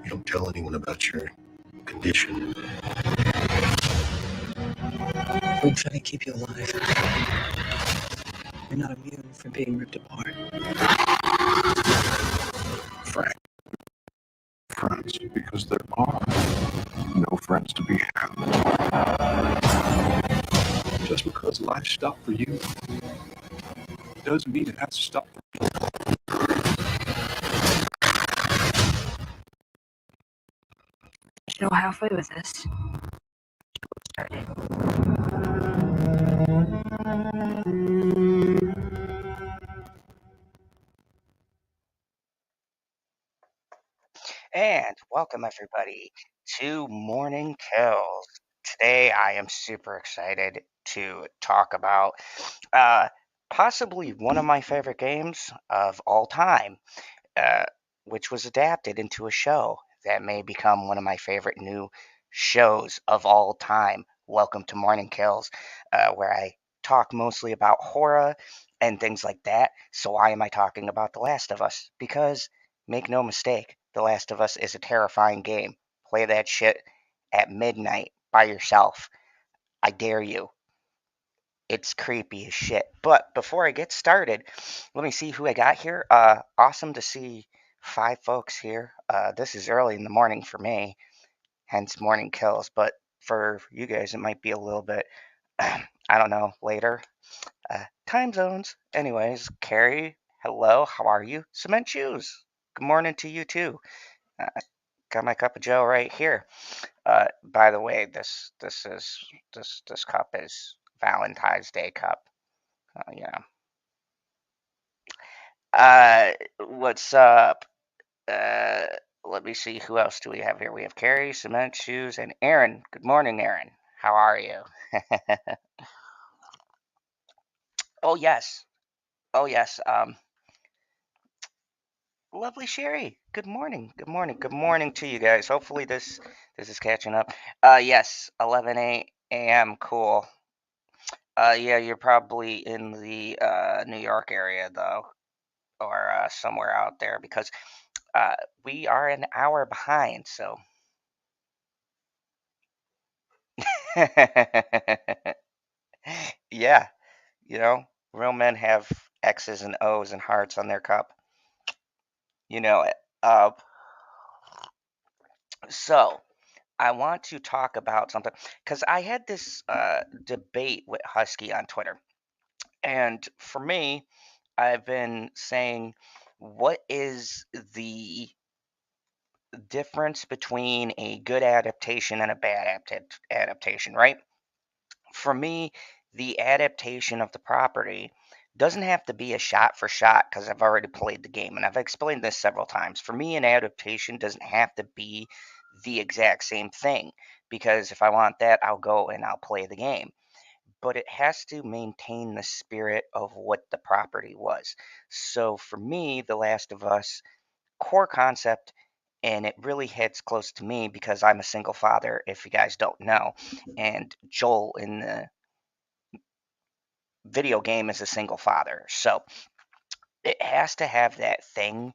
You don't tell anyone about your condition. We try to keep you alive. You're not immune from being ripped apart. Friends, because there are no friends to be had. Just because life stopped for you doesn't mean it has to stop for me. You know, halfway with this. And welcome everybody to Morning Kills. Today I am super excited to talk about possibly one of my favorite games of all time, which was adapted into a show that may become one of my favorite new shows of all time. Welcome to Morning Kills, where I talk mostly about horror and things like that. So why am I talking about The Last of Us? Because make no mistake, The Last of Us is a terrifying game. Play that shit at midnight by yourself. I dare you. It's creepy as shit. But before I get started, let me see who I got here. Awesome to see 5 folks here. This is early in the morning for me, hence morning kills. But for you guys, it might be a little bit, I don't know, later. Time zones. Anyways, Carrie, hello. How are you? Cement Shoes. Good morning to you too. Got my cup of Joe right here. By the way, this cup is Valentine's Day cup. Yeah. What's up? Let me see. Who else do we have here? We have Carrie, Cement Shoes, and Aaron. Good morning, Aaron. How are you? Oh yes. Oh yes. Lovely Sherry. Good morning. Good morning. Good morning to you guys. Hopefully this is catching up. Yes. 11 a.m. Cool. Yeah, you're probably in the New York area though, or somewhere out there because we are an hour behind. So. Yeah, real men have X's and O's and hearts on their cup. You know it. So I want to talk about something because I had this debate with Husky on Twitter, and for me, I've been saying, what is the difference between a good adaptation and a bad adaptation, right? For me, the adaptation of the property doesn't have to be a shot for shot because I've already played the game and I've explained this several times. For me, an adaptation doesn't have to be the exact same thing because if I want that, I'll go and I'll play the game. But it has to maintain the spirit of what the property was. So for me, The Last of Us core concept, and it really hits close to me because I'm a single father, if you guys don't know, and Joel in the video game is a single father. So it has to have that thing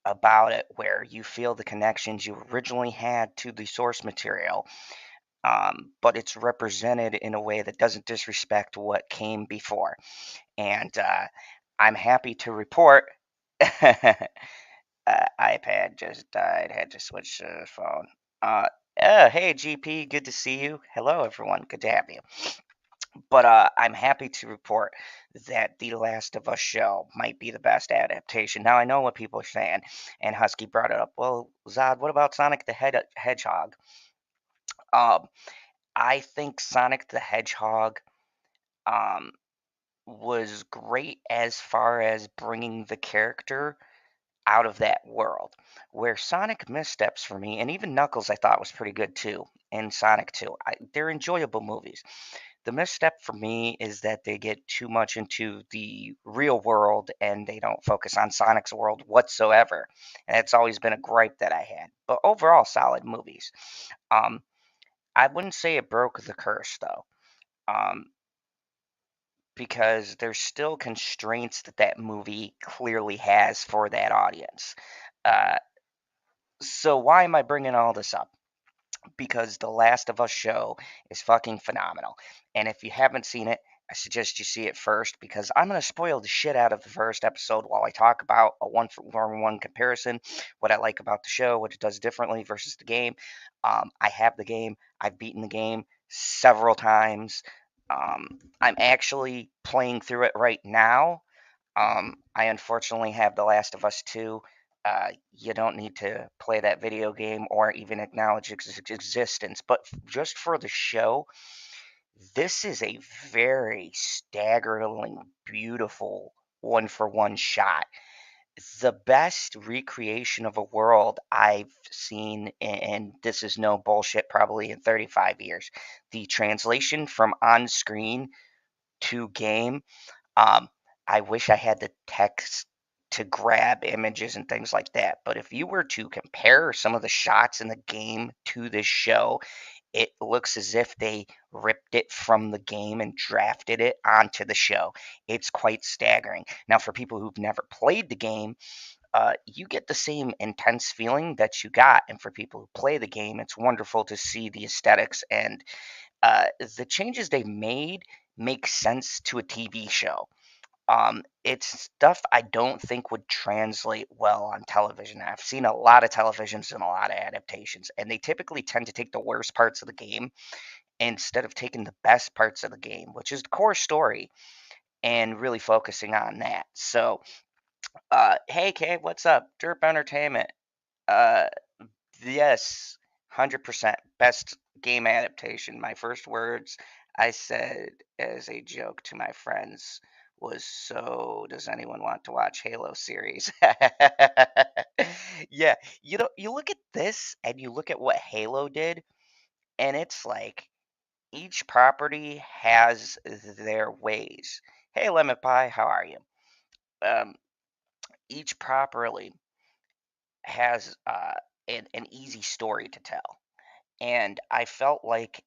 about it where you feel the connections you originally had to the source material, but it's represented in a way that doesn't disrespect what came before. And I'm happy to report iPad just died. Had to switch to the phone. Hey, GP, good to see you. Hello, everyone. Good to have you. But I'm happy to report that The Last of Us show might be the best adaptation. Now, I know what people are saying, and Husky brought it up. Well, Zod, what about Sonic the Hedgehog? Um, I think Sonic the Hedgehog um, was great as far as bringing the character out of that world. Where Sonic missteps for me, and even Knuckles I thought was pretty good too, in Sonic 2. They're enjoyable movies. The misstep for me is that they get too much into the real world and they don't focus on Sonic's world whatsoever. And it's always been a gripe that I had. But overall, solid movies. Um, I wouldn't say it broke the curse though, um, because there's still constraints that movie clearly has for that audience. Uh, So why am I bringing all this up? Because the Last of Us show is fucking phenomenal. And if you haven't seen it, I suggest you see it first because I'm going to spoil the shit out of the first episode while I talk about a one-for-one comparison, what I like about the show, what it does differently versus the game. I have the game. I've beaten the game several times. I'm actually playing through it right now. I unfortunately have The Last of Us 2. You don't need to play that video game or even acknowledge its existence. But just for the show, this is a very staggeringly beautiful one-for-one shot. The best recreation of a world I've seen, and this is no bullshit, probably in 35 years. The translation from on screen to game, um, I wish I had the text to grab images and things like that. But if you were to compare some of the shots in the game to this show, it looks as if they ripped it from the game and drafted it onto the show. It's quite staggering. Now, for people who've never played the game, you get the same intense feeling that you got. And for people who play the game, it's wonderful to see the aesthetics and the changes they made make sense to a TV show. It's stuff I don't think would translate well on television. I've seen a lot of televisions and a lot of adaptations, and they typically tend to take the worst parts of the game instead of taking the best parts of the game, which is the core story, and really focusing on that. So, hey, Kay, what's up? Derp Entertainment. Uh, yes, 100% best game adaptation. My first words I said as a joke to my friends was, "So, does anyone want to watch Halo series?" Yeah, you look at this and you look at what Halo did, and it's like each property has their ways. Hey, Lemon Pie, how are you? Um, each property has an easy story to tell. And I felt like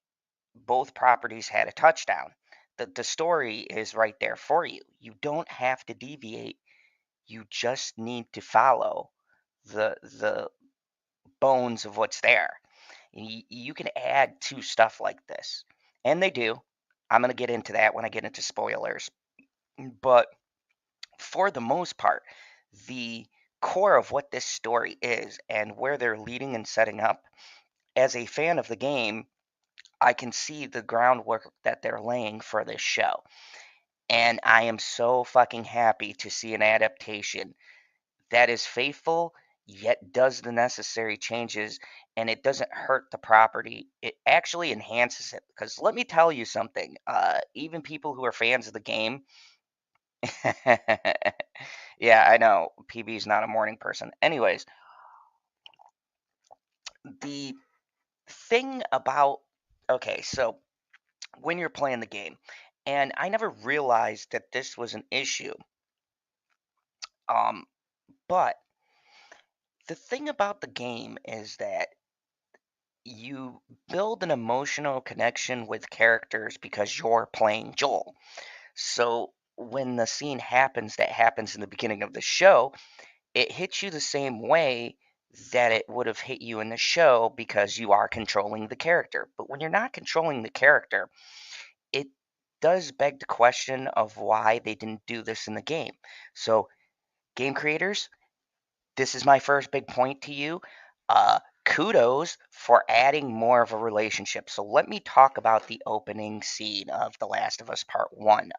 both properties had a touchdown. The story is right there for you. You don't have to deviate. You just need to follow the bones of what's there. You can add to stuff like this, and they do. I'm going to get into that when I get into spoilers. But for the most part, the core of what this story is and where they're leading and setting up, as a fan of the game, I can see the groundwork that they're laying for this show. And I am so fucking happy to see an adaptation that is faithful yet does the necessary changes, and it doesn't hurt the property. It actually enhances it. Because let me tell you something, even people who are fans of the game, yeah, I know PB is not a morning person. Anyways, the thing about, okay, so when you're playing the game, and I never realized that this was an issue. Um, but the thing about the game is that you build an emotional connection with characters because you're playing Joel. So when the scene happens that happens in the beginning of the show, it hits you the same way that it would have hit you in the show because you are controlling the character. But when you're not controlling the character, it does beg the question of why they didn't do this in the game. So, game creators, this is my first big point to you. Kudos for adding more of a relationship. So let me talk about the opening scene of The Last of Us Part 1.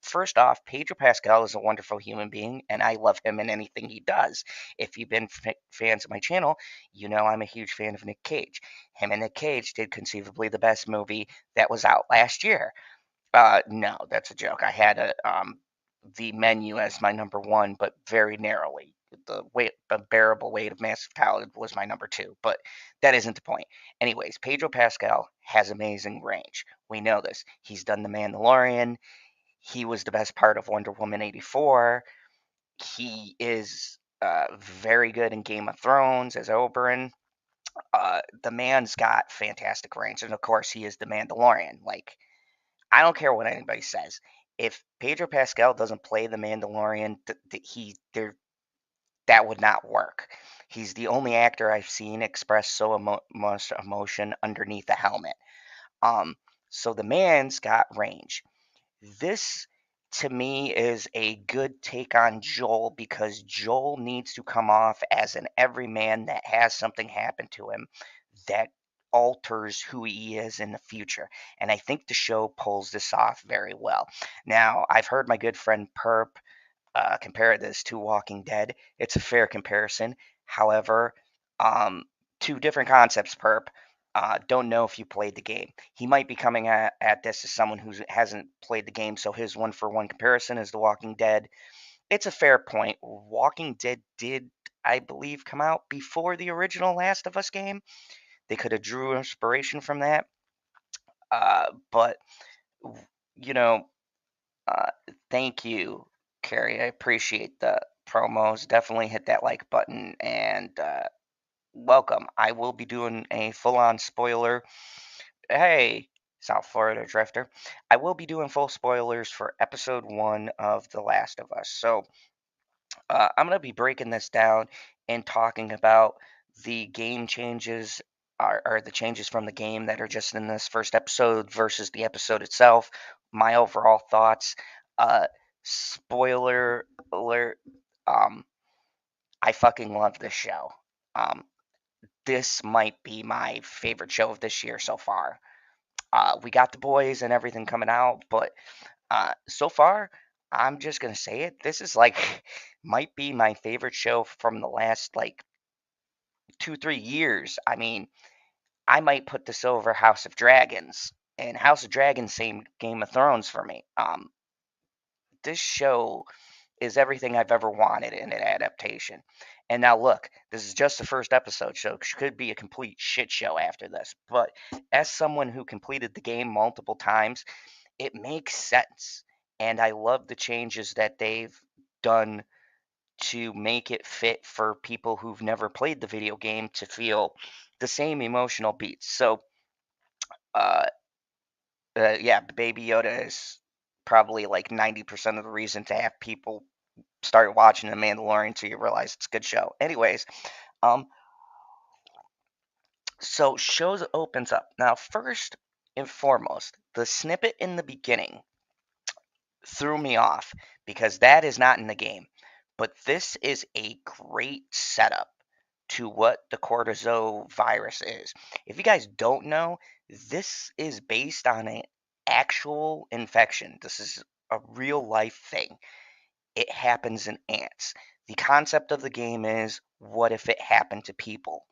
First off, Pedro Pascal is a wonderful human being, and I love him in anything he does. If you've been fans of my channel, you know I'm a huge fan of Nick Cage. Him and Nick Cage did conceivably the best movie that was out last year. No, that's a joke. I had the menu as my number one, but very narrowly. The weight, unbearable weight of massive talent was my number two, but that isn't the point. Anyways, Pedro Pascal has amazing range. We know this. He's done The Mandalorian. He was the best part of Wonder Woman 84. He is very good in Game of Thrones as Oberyn. The man's got fantastic range, and of course, he is the Mandalorian. Like, I don't care what anybody says. If Pedro Pascal doesn't play the Mandalorian, that would not work. He's the only actor I've seen express so much emotion underneath a helmet. So the man's got range. This, to me, is a good take on Joel because Joel needs to come off as an everyman that has something happen to him that alters who he is in the future. And I think the show pulls this off very well. Now, I've heard my good friend compare this to Walking Dead. It's a fair comparison. However, um, two different concepts, Perp. Don't know if you played the game. He might be coming at this as someone who hasn't played the game, so his one-for-one comparison is The Walking Dead. It's a fair point. Walking Dead did, I believe, come out before the original Last of Us game. They could have drew inspiration from that. But, you know, thank you, Carrie. I appreciate the promos. Definitely hit that like button and welcome. I will be doing a full-on spoiler. Hey, South Florida Drifter. I will be doing full spoilers for episode 1 of The Last of Us. So I'm going to be breaking this down and talking about the game changes or the changes from the game that are just in this first episode versus the episode itself, my overall thoughts. Spoiler alert, I fucking love this show. Um, this might be my favorite show of this year so far. We got the boys and everything coming out, but so far, I'm just gonna say it. This is like might be my favorite show from the last like 2-3 years. I mean, I might put this over House of Dragons, and House of Dragons same Game of Thrones for me. This show is everything I've ever wanted in an adaptation. And now look, this is just the first episode, so it could be a complete shit show after this. But as someone who completed the game multiple times, it makes sense. And I love the changes that they've done to make it fit for people who've never played the video game to feel the same emotional beats. So, uh, yeah, Baby Yoda is probably like 90% of the reason to have people start watching The Mandalorian so you realize it's a good show. Anyways, um, so shows opens up. Now, first and foremost, the snippet in the beginning threw me off because that is not in the game. But this is a great setup to what the cortisol virus is. If you guys don't know, this is based on an actual infection. This is a real life thing. It happens in ants. The concept of the game is what if it happened to people?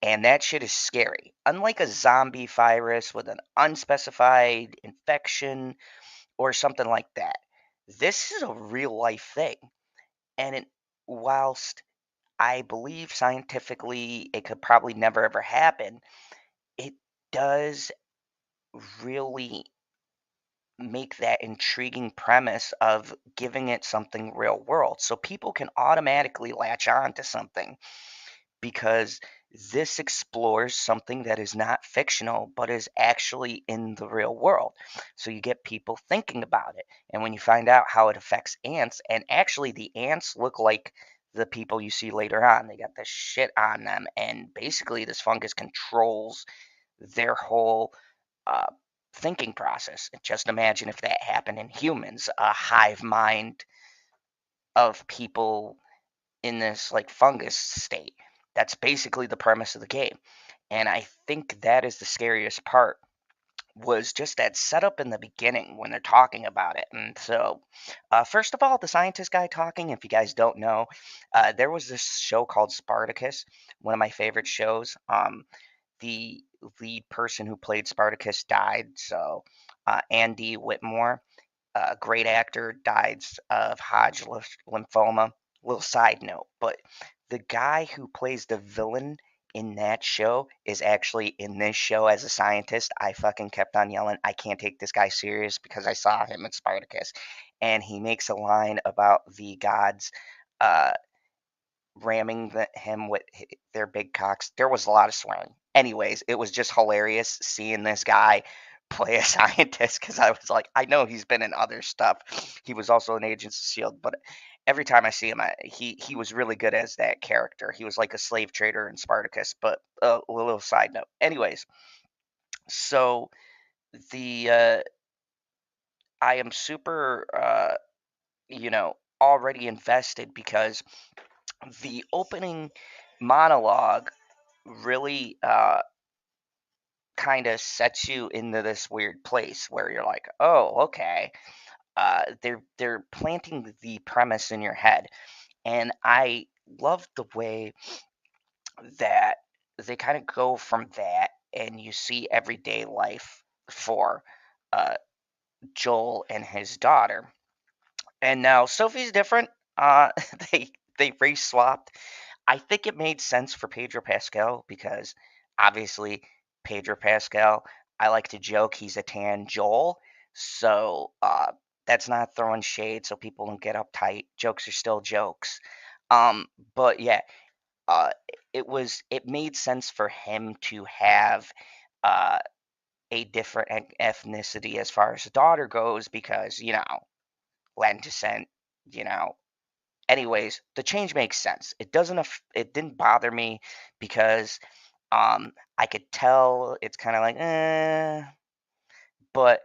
And that shit is scary. Unlike a zombie virus with an unspecified infection or something like that, this is a real life thing. And whilst I believe scientifically it could probably never ever happen, it does really make that intriguing premise of giving it something real world. So people can automatically latch on to something because this explores something that is not fictional but is actually in the real world. So you get people thinking about it. And when you find out how it affects ants, and actually the ants look like the people you see later on, they got this shit on them, and basically this fungus controls their whole uh, thinking process. Just imagine if that happened in humans, a hive mind of people in this like fungus state. That's basically the premise of the game. And I think that is the scariest part was just that setup in the beginning when they're talking about it. And so, first of all, the scientist guy talking, if you guys don't know, there was this show called Spartacus, one of my favorite shows. The lead person who played Spartacus died, so Andy Whitmore, a great actor, died of Hodgkin lymphoma. Little side note, but the guy who plays the villain in that show is actually in this show as a scientist. I fucking kept on yelling, I can't take this guy serious because I saw him in Spartacus. And he makes a line about the gods uh, ramming him with their big cocks. There was a lot of swearing. Anyways, it was just hilarious seeing this guy play a scientist because I was like, I know he's been in other stuff. He was also in Agents of S.H.I.E.L.D., but every time I see him, he was really good as that character. He was like a slave trader in Spartacus. But a little side note. Anyways, so the I am super already invested because the opening monologue really kind of sets you into this weird place where you're like, oh, okay. They're planting the premise in your head, and I love the way that they kind of go from that, and you see everyday life for uh, Joel and his daughter. And now Sophie's different. They they race swapped. I think it made sense for Pedro Pascal because obviously Pedro Pascal, I like to joke he's a tan Joel. So that's not throwing shade so people don't get uptight. Jokes are still jokes. But yeah, uh, it made sense for him to have uh, a different ethnicity as far as the daughter goes because Latin descent, you know, anyways, the change makes sense. It didn't bother me because I could tell it's kind of like but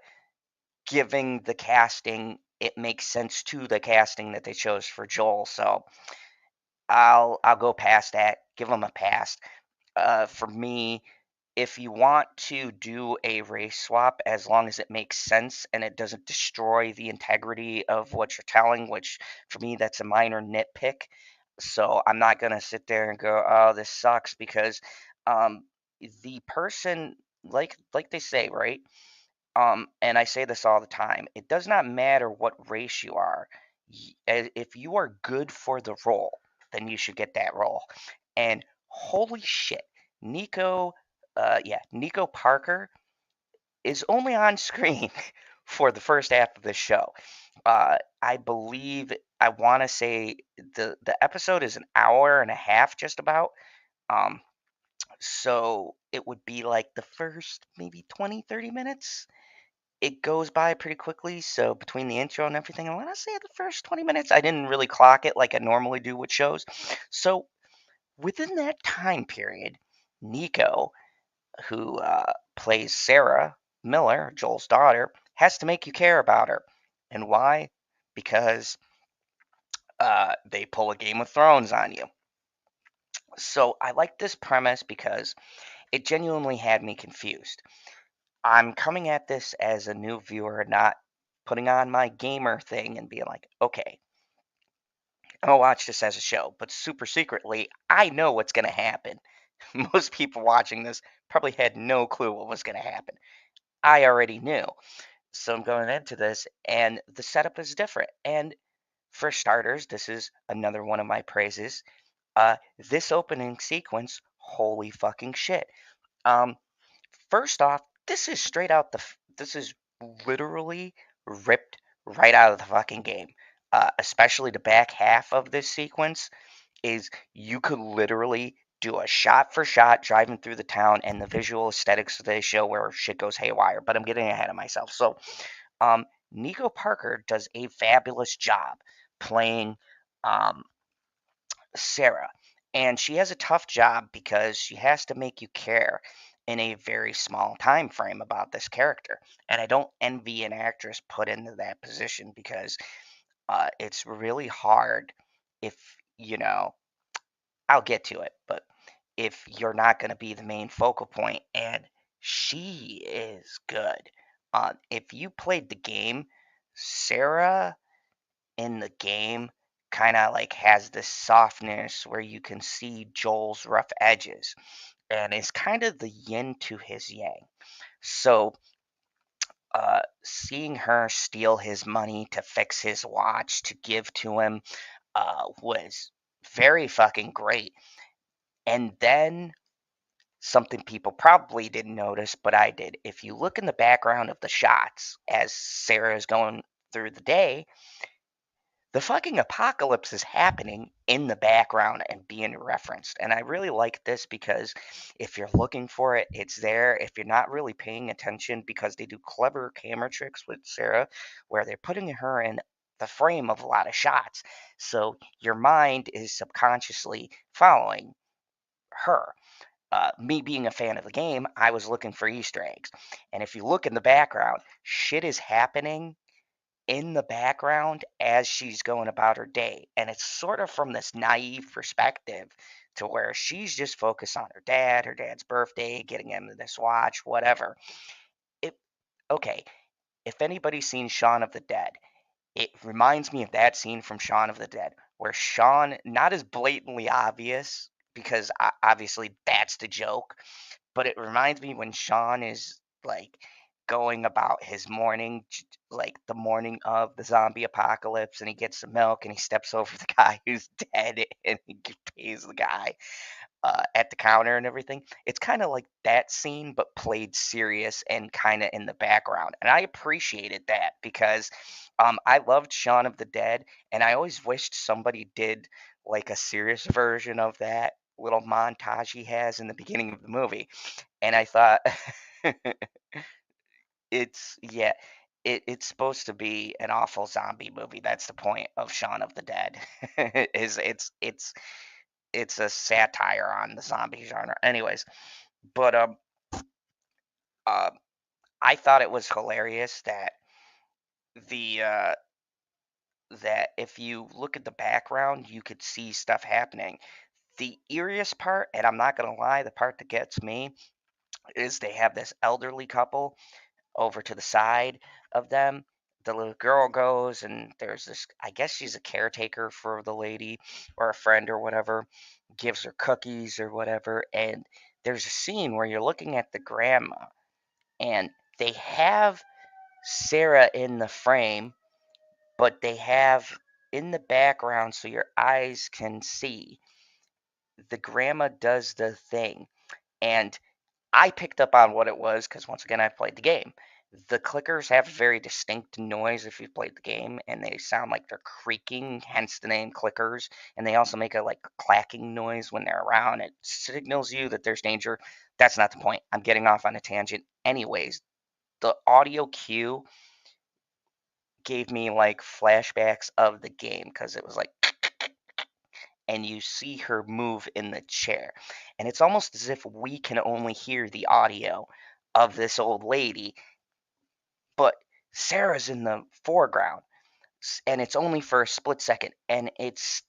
giving the casting, it makes sense to the casting that they chose for Joel. So I'll go past that. Give them a pass. For me, if you want to do a race swap, as long as it makes sense and it doesn't destroy the integrity of what you're telling, which for me that's a minor nitpick. So I'm not gonna sit there and go, "Oh, this sucks," because um, the person, like they say, right? And I say this all the time. It does not matter what race you are. If you are good for the role, then you should get that role. And holy shit, Nico, Nico Parker is only on screen for the first half of the show. I believe I want to say the episode is an hour and a half, just about. Um, so it would be like the first maybe 20-30 minutes. It goes by pretty quickly. So between the intro and everything, I want to say the first 20 minutes, I didn't really clock it like I normally do with shows. So within that time period, Nico, who plays Sarah Miller, Joel's daughter, has to make you care about her. And why? Because they pull a Game of Thrones on you. So I like this premise because it genuinely had me confused. I'm coming at this as a new viewer, not putting on my gamer thing and being like, okay, I'm gonna watch this as a show, but super secretly, I know what's gonna happen. Most people watching this probably had no clue what was gonna happen. I already knew. So I'm going into this, and the setup is different. And for starters, this is another one of my praises. This opening sequence, holy fucking shit. Um, First off, this is straight out this is literally ripped right out of the fucking game. Especially the back half of this sequence is you could literally do a shot for shot driving through the town and the visual aesthetics they show where shit goes haywire. But I'm getting ahead of myself. So, Nico Parker does a fabulous job playing um, Sarah. And she has a tough job because she has to make you care in a very small time frame about this character. And I don't envy an actress put into that position because it's really hard if, I'll get to it, but if you're not going to be the main focal point, and she is good. If you played the game, Sarah in the game kind of like has this softness where you can see Joel's rough edges, and it's kind of the yin to his yang. So, seeing her steal his money to fix his watch to give to him was very fucking great. And then something people probably didn't notice, but I did. If you look in the background of the shots as Sarah is going through the day, the fucking apocalypse is happening in the background and being referenced. And I really like this because if you're looking for it, it's there. If you're not really paying attention, because they do clever camera tricks with Sarah where they're putting her in the frame of a lot of shots. So your mind is subconsciously following her. Me being a fan of the game, I was looking for Easter eggs. And if you look in the background, shit is happening in the background as she's going about her day. And it's sort of from this naive perspective to where she's just focused on her dad's birthday, getting him this watch, whatever. It, okay, if anybody's seen Shaun of the Dead, it reminds me of that scene from Shaun of the Dead, where Shaun, not as blatantly obvious, because obviously that's the joke, but it reminds me when Shaun is like going about his morning, like the morning of the zombie apocalypse, and he gets some milk and he steps over the guy who's dead and he pays the guy at the counter and everything. It's kind of like that scene, but played serious and kind of in the background. And I appreciated that because I loved Shaun of the Dead, and I always wished somebody did like a serious version of that little montage he has in the beginning of the movie. And I thought yeah, it's supposed to be an awful zombie movie. That's the point of Shaun of the Dead. Is it's a satire on the zombie genre. Anyways, but uh, I thought it was hilarious that the that if you look at the background, you could see stuff happening. The eeriest part, and I'm not gonna lie, the part that gets me is they have this elderly couple over to the side of them. The little girl goes, and there's this, I guess she's a caretaker for the lady or a friend or whatever, gives her cookies or whatever. And there's a scene where you're looking at the grandma, and they have Sarah in the frame, but they have in the background so your eyes can see. The grandma does the thing. And I picked up on what it was because once again I played the game. The clickers have a very distinct noise if you've played the game, and they sound like they're creaking, hence the name clickers. And they also make a like clacking noise when they're around. It signals you that there's danger. That's not the point. I'm getting off on a tangent. Anyways, the audio cue gave me like flashbacks of the game because it was like and you see her move in the chair. And it's almost as if we can only hear the audio of this old lady, but Sarah's in the foreground, and it's only for a split second. And it's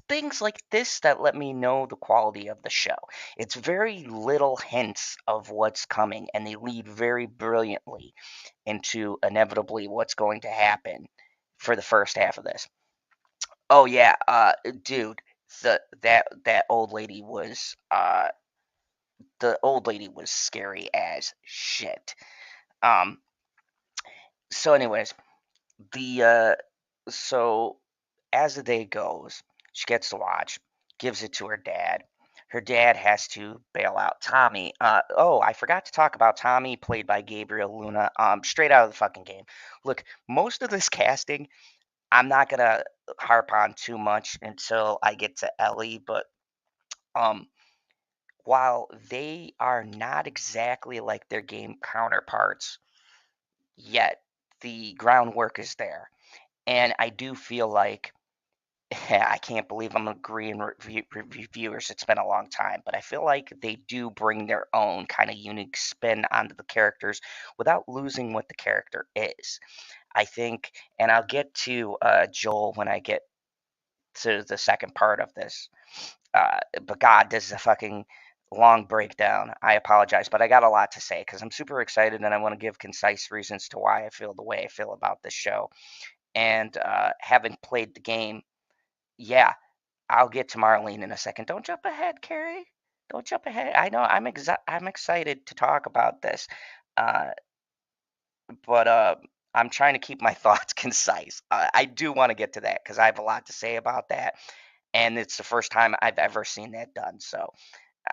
things like this that let me know the quality of the show. It's very little hints of what's coming, and they lead very brilliantly into inevitably what's going to happen for the first half of this. Oh yeah, dude, that old lady was scary as shit. Um, so anyways, the so as the day goes, she gets the watch, gives it to her dad. Her dad has to bail out Tommy. Oh, I forgot to talk about Tommy, played by Gabriel Luna. Straight out of the fucking game. Look, most of this casting, I'm not gonna harp on too much until I get to Ellie, but um, while they are not exactly like their game counterparts yet, the groundwork is there. And I do feel like I can't believe I'm agreeing with reviewers. It's been a long time, but I feel like they do bring their own kind of unique spin onto the characters without losing what the character is. I think, and I'll get to Joel when I get to the second part of this. But God, this is a fucking long breakdown. I apologize, but I got a lot to say because I'm super excited and I want to give concise reasons to why I feel the way I feel about this show. And having played the game, yeah, I'll get to Marlene in a second. Don't jump ahead, Carrie. Don't jump ahead. I know I'm excited to talk about this, uh, but I'm trying to keep my thoughts concise. I do want to get to that because I have a lot to say about that, and it's the first time I've ever seen that done. So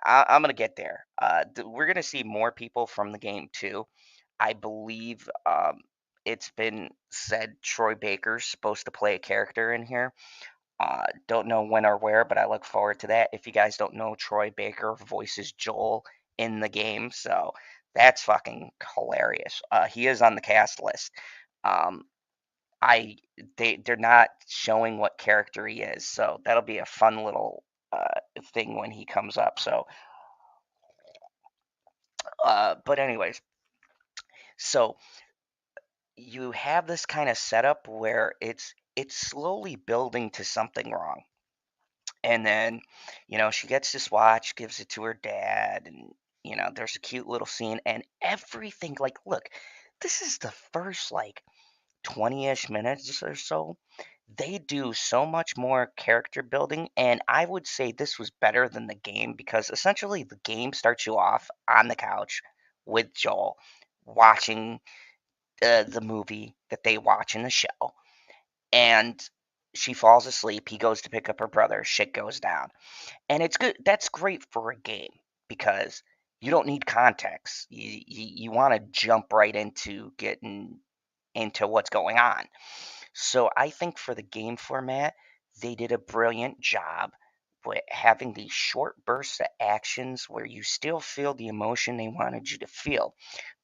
I'm gonna get there. We're gonna see more people from the game too. I believe it's been said Troy Baker's supposed to play a character in here. Don't know when or where, but I look forward to that. If you guys don't know, Troy Baker voices Joel in the game, so that's fucking hilarious. He is on the cast list. Um, they're not showing what character he is, so that'll be a fun little thing when he comes up. So, but anyways, so you have this kind of setup where it's slowly building to something wrong. And then, she gets this watch, gives it to her dad, and there's a cute little scene and everything. Like, look, this is the first like 20-ish minutes or so. They do so much more character building, and I would say this was better than the game because essentially the game starts you off on the couch with Joel watching the movie that they watch in the show, and she falls asleep. He goes to pick up her brother. Shit goes down, and it's good. That's great for a game because you don't need context. You want to jump right into getting into what's going on. So I think for the game format, they did a brilliant job with having these short bursts of actions where you still feel the emotion they wanted you to feel.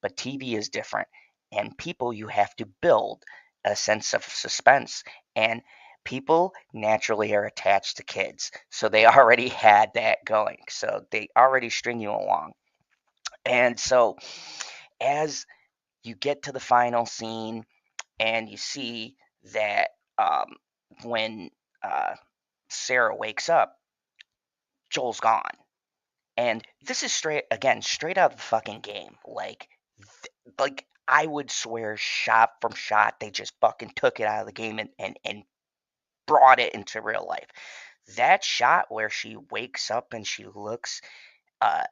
But TV is different, and people you have to build a sense of suspense. And people naturally are attached to kids, so they already had that going. So they already string you along. And so as you get to the final scene, and you see that when uh, Sarah wakes up, Joel's gone. And this is straight out of the fucking game. Like I would swear, shot from shot, they just fucking took it out of the game and brought it into real life. That shot where she wakes up and she looks uh,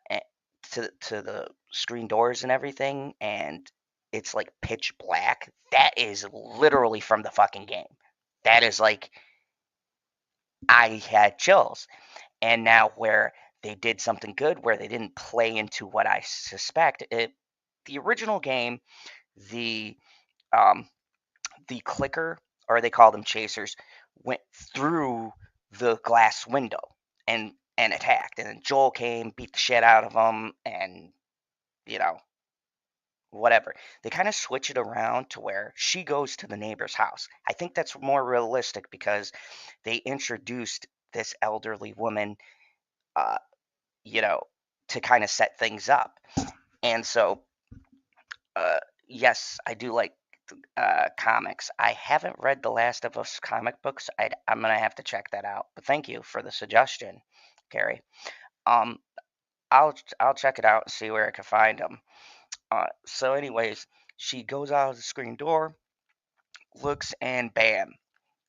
to the screen doors and everything, and it's like pitch black. That is literally from the fucking game. That is like I had chills. And now where they did something good, where they didn't play into what I suspect, the original game, the um, the clicker, or they call them chasers, went through the glass window and attacked. And then Joel came, beat the shit out of them, and you know whatever. They kind of switch it around to where she goes to the neighbor's house. I think that's more realistic because they introduced this elderly woman, uh, you know, to kind of set things up. And so, uh, yes, I do like comics. I haven't read the Last of Us comic books. I'm gonna have to check that out. But thank you for the suggestion, Carrie. Um, I'll check it out and see where I can find them. So, anyways, she goes out of the screen door, looks, and bam,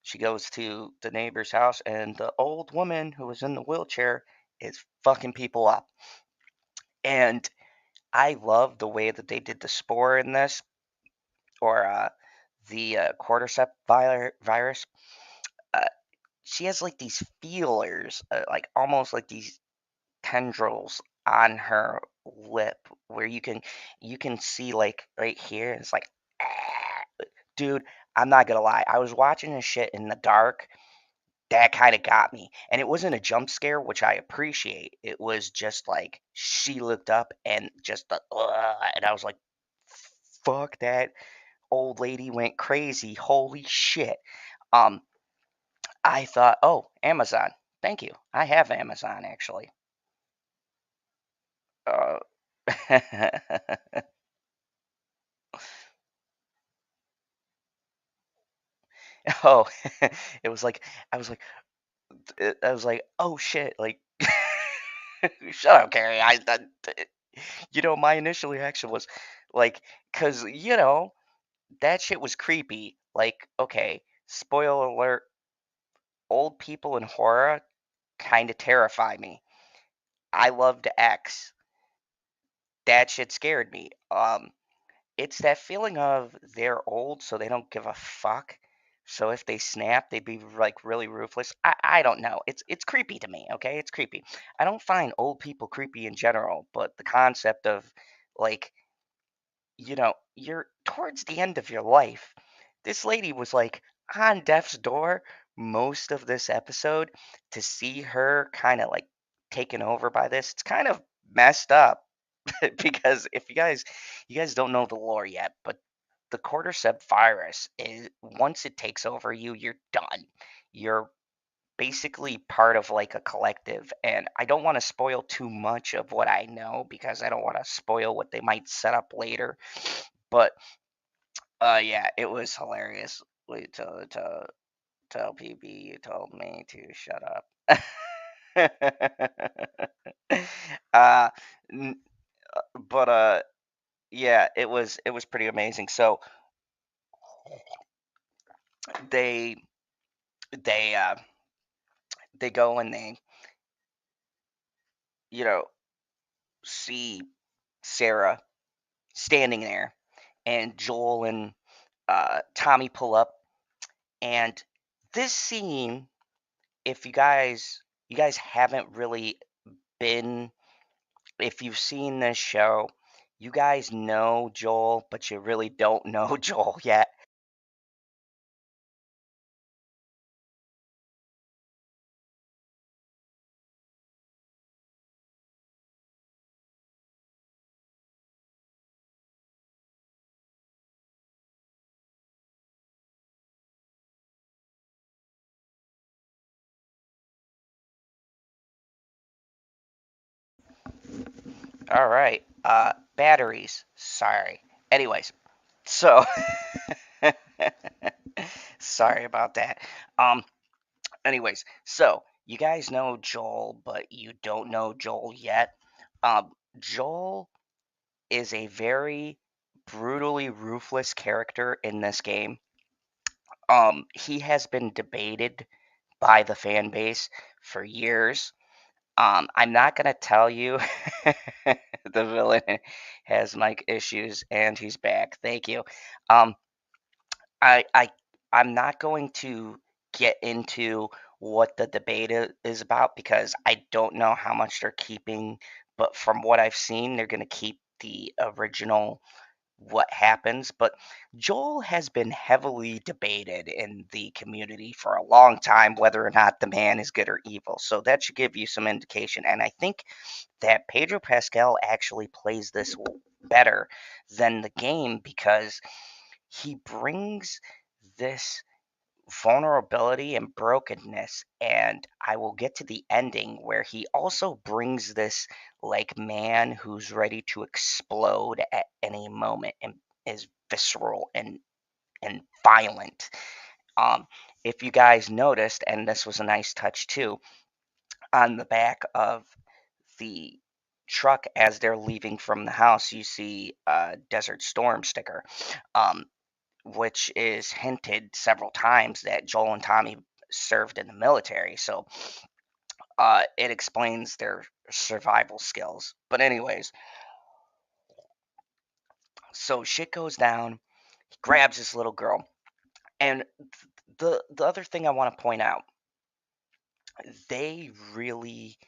she goes to the neighbor's house, and the old woman who was in the wheelchair is fucking people up. And I love the way that they did the spore in this, or the cordyceps virus. Uh, she has like these feelers, like almost like these tendrils on her lip, where you can see like right here. It's like, ah. Dude, I'm not gonna lie. I was watching this shit in the dark. That kind of got me, and it wasn't a jump scare, which I appreciate. It was just like she looked up and just the, and I was like, "Fuck that old lady went crazy. Holy shit." Um, I thought, oh, Amazon. Thank you. I have Amazon actually. Uh, oh, it was like I was like, oh shit, like, shut up, Carrie. My initial reaction was like, cause that shit was creepy. Like, okay, spoiler alert, old people in horror kind of terrify me. I loved X. That shit scared me. It's that feeling of they're old, so they don't give a fuck. So if they snap, they'd be like really ruthless. I don't know. It's creepy to me. Okay, it's creepy. I don't find old people creepy in general, but the concept of like you're towards the end of your life. This lady was like on death's door most of this episode. To see her kind of like taken over by this, it's kind of messed up. Because if you guys don't know the lore yet, but the cordyceps virus is, once it takes over you, you're done. You're basically part of like a collective, and I don't want to spoil too much of what I know because I don't want to spoil what they might set up later. But yeah, it was hilarious. Wait tell PB you told me to shut up. uh, n- but yeah, it was pretty amazing. So they they uh they go and they, you know, see Sarah standing there, and Joel and Tommy pull up, and this scene, if you guys haven't really been, if you've seen this show, you guys know Joel, but you really don't know Joel yet. All right, batteries. Sorry. Anyways, so sorry about that. Um, anyways, so you guys know Joel, but you don't know Joel yet. Joel is a very brutally ruthless character in this game. He has been debated by the fan base for years. I'm not gonna tell you the villain has mic issues and he's back. Thank you. Um, I I I'm not going to get into what the debate is about because I don't know how much they're keeping, but from what I've seen, they're going to keep the original what happens. But Joel has been heavily debated in the community for a long time whether or not the man is good or evil. So that should give you some indication. And I think that Pedro Pascal actually plays this better than the game because he brings this vulnerability and brokenness, and I will get to the ending where he also brings this like man who's ready to explode at any moment and is visceral and violent. um if you guys noticed, and this was a nice touch too, on the back of the truck as they're leaving from the house, you see a Desert Storm sticker. um which is hinted several times that Joel and Tommy served in the military. So it explains their survival skills. But anyways, so shit goes down. He grabs this little girl, and the other thing I want to point out, they really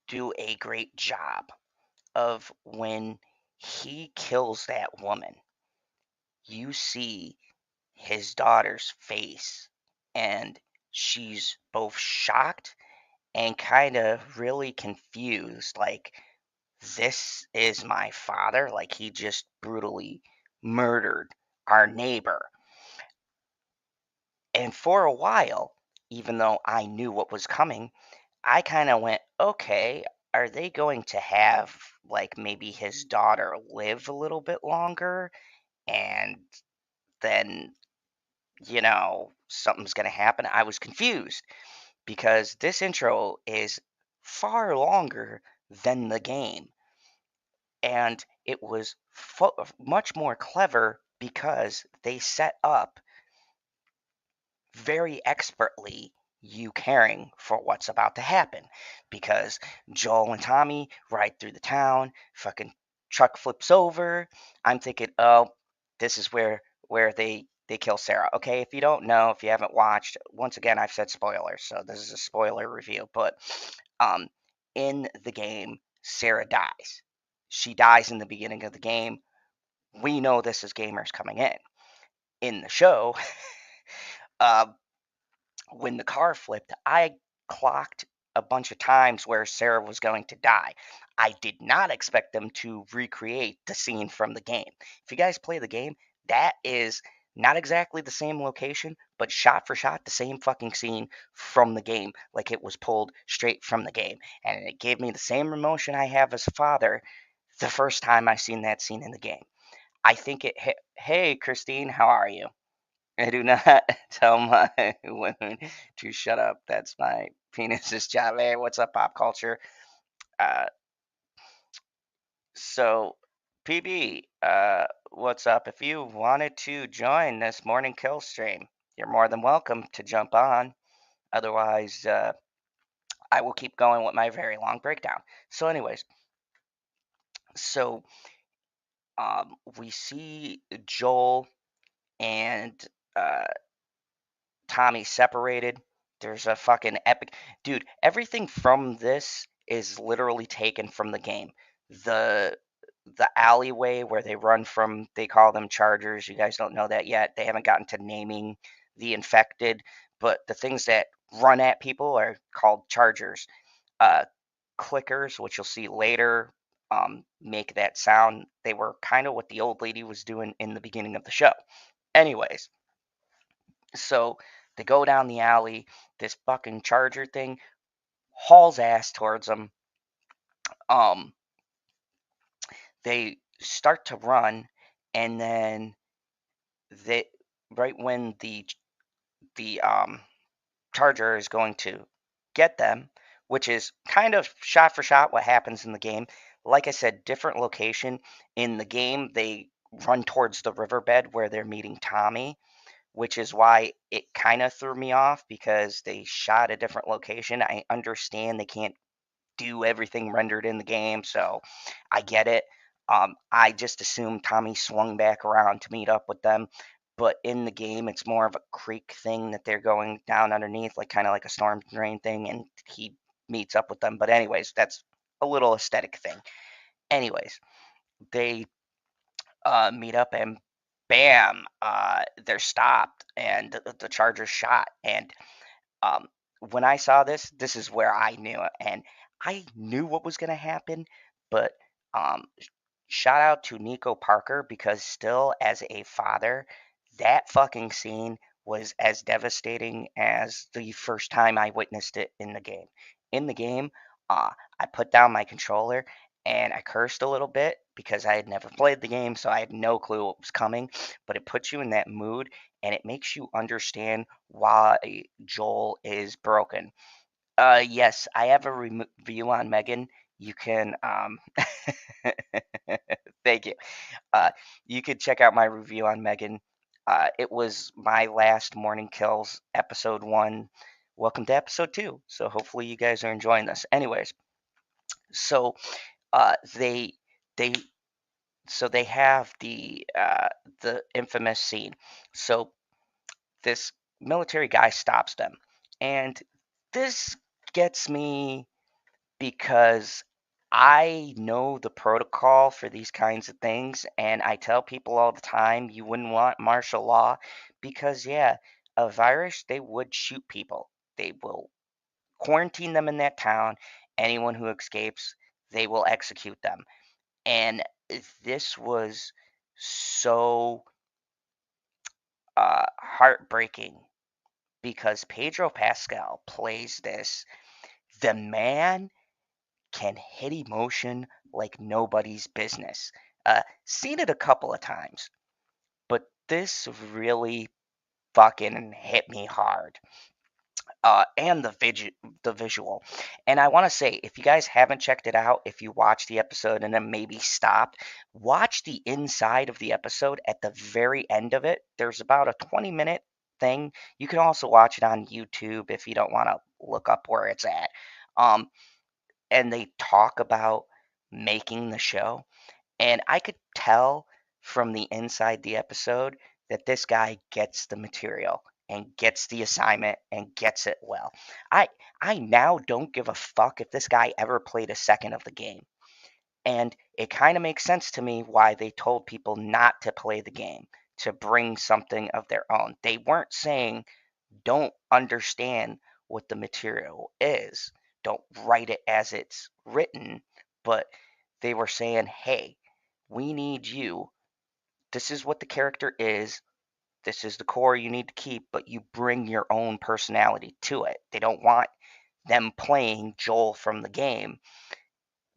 do a great job of when he kills that woman. You see his daughter's face, and she's both shocked and kind of really confused. Like, this is my father? Like, he just brutally murdered our neighbor. And for a while, even though I knew what was coming, I kind of went, okay, are they going to have, like, maybe his daughter live a little bit longer? And then, something's going to happen. I was confused because this intro is far longer than the game, and it was much more clever because they set up very expertly you caring for what's about to happen. Because Joel and Tommy ride through the town, fucking truck flips over. I'm thinking, oh, this is where they kill Sarah. Okay, if you don't know, if you haven't watched, once again I've said spoilers, so this is a spoiler review. But um, in the game, Sarah dies. She dies in the beginning of the game. We know this as gamers coming in. In the show, uh, when the car flipped, I clocked a bunch of times where Sarah was going to die. I did not expect them to recreate the scene from the game. If you guys play the game, that is not exactly the same location, but shot for shot, the same fucking scene from the game, like it was pulled straight from the game. And it gave me the same emotion I have as a father the first time I seen that scene in the game. I think it hit. Hey, Christine, how are you? I do not tell my women to shut up. That's my penis's job. Hey, what's up, pop culture? Uh, so, PB, what's up? If you wanted to join this morning kill stream, you're more than welcome to jump on. Otherwise, I will keep going with my very long breakdown. So, anyways, so we see Joel and uh, Tommy separated. There's a fucking epic dude. Everything from this is literally taken from the game. The the alleyway where they run from, they call them chargers. You guys don't know that yet. They haven't gotten to naming the infected, but the things that run at people are called chargers. Uh, Clickers, which you'll see later, make that sound. They were kind of what the old lady was doing in the beginning of the show. Anyways, so they go down the alley. This fucking charger thing hauls ass towards them. Um, they start to run, and then they right when the charger is going to get them, which is kind of shot for shot what happens in the game. Like I said, different location in the game. They run towards the riverbed where they're meeting Tommy, which is why it kind of threw me off because they shot a different location. I understand they can't do everything rendered in the game, so I get it. I just assumed Tommy swung back around to meet up with them, but in the game, it's more of a creek thing that they're going down underneath, like kind of like a storm drain thing, and he meets up with them. But anyways, that's a little aesthetic thing. Anyways, they meet up and bam, they're stopped and the Chargers shot. And um, when I saw this, this is where I knew it, and I knew what was going to happen. But um, shout out to Nico Parker because still, as a father, that fucking scene was as devastating as the first time I witnessed it in the game. In the game, I put down my controller and I cursed a little bit because I had never played the game, so I had no clue what was coming. But it puts you in that mood and it makes you understand why Joel is broken. Yes, I have a review on Megan. You can, thank you. Uh, you could check out my review on Megan. It was my last Morning Kills episode 1. Welcome to episode 2. So hopefully you guys are enjoying this. Anyways, so they they they have the infamous scene. So this military guy stops them, and this gets me because I know the protocol for these kinds of things, and I tell people all the time you wouldn't want martial law because, yeah, a virus, they would shoot people. They will quarantine them in that town. Anyone who escapes, they will execute them. And this was so heartbreaking because Pedro Pascal plays this. The man can hit emotion like nobody's business. Seen it a couple of times, but this really fucking hit me hard. And the visual. And I want to say, if you guys haven't checked it out, if you watch the episode and then maybe stopped, watch the inside of the episode at the very end of it. There's about a 20-minute thing. You can also watch it on YouTube if you don't want to look up where it's at. Um, and they talk about making the show. And I could tell from the inside the episode that this guy gets the material and gets the assignment and gets it well. I I now don't give a fuck if this guy ever played a second of the game. And it kind of makes sense to me why they told people not to play the game, to bring something of their own. They weren't saying don't understand what the material is, don't write it as it's written, but they were saying, hey, we need you. This is what the character is. This is the core you need to keep, but you bring your own personality to it. They don't want them playing Joel from the game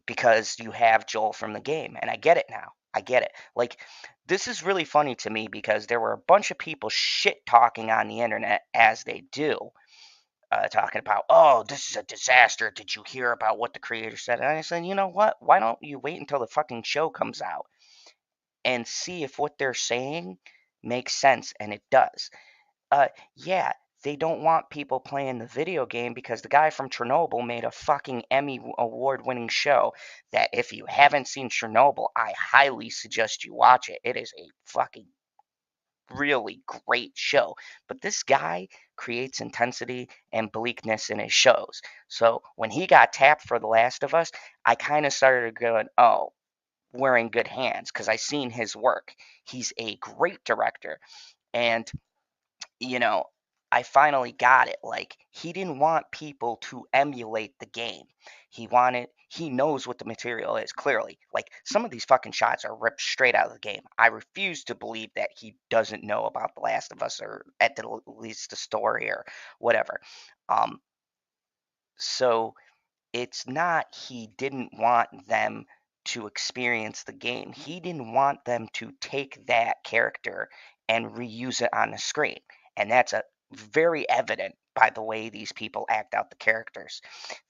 because you have Joel from the game. And I get it now. I get it. Like, this is really funny to me because there were a bunch of people shit talking on the internet as they do, talking about, oh, this is a disaster. Did you hear about what the creator said? And I said, you know what? Why don't you wait until the fucking show comes out and see if what they're saying makes sense? And it does. Yeah, they don't want people playing the video game because the guy from Chernobyl made a fucking Emmy award-winning show that if you haven't seen Chernobyl, I highly suggest you watch it. It is a fucking really great show. But this guy creates intensity and bleakness in his shows. So when he got tapped for The Last of Us, I kind of started going, oh, we're in good hands because I seen his work. He's a great director. And you know, I finally got it. Like, he didn't want people to emulate the game. He knows what the material is, clearly. Like, some of these fucking shots are ripped straight out of the game. I refuse to believe that he doesn't know about The Last of Us or at the least the story or whatever. Um, so it's not he didn't want them to experience the game. He didn't want them to take that character and reuse it on the screen. And that's a very evident by the way these people act out the characters.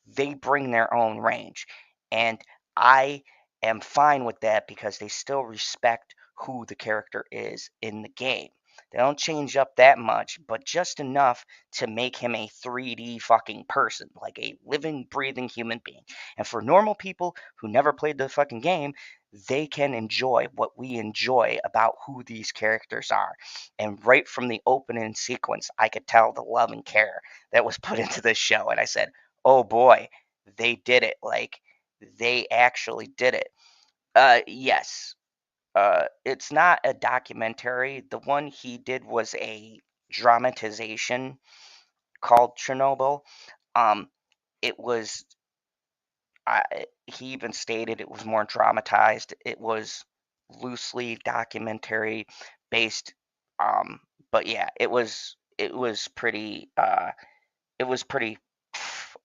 They bring their own range. And I am fine with that because they still respect who the character is in the game. They don't change up that much, but just enough to make him a 3D fucking person, like a living, breathing human being. And for normal people who never played the fucking game, they can enjoy what we enjoy about who these characters are. And right from the opening sequence, I could tell the love and care that was put into this show. And I said, oh boy, they did it. Like, they actually did it. Yes, it's not a documentary. The one he did was a dramatization called Chernobyl. Um, it was, he even stated it was more dramatized. It was loosely documentary based. But yeah, it was pretty, it was pretty,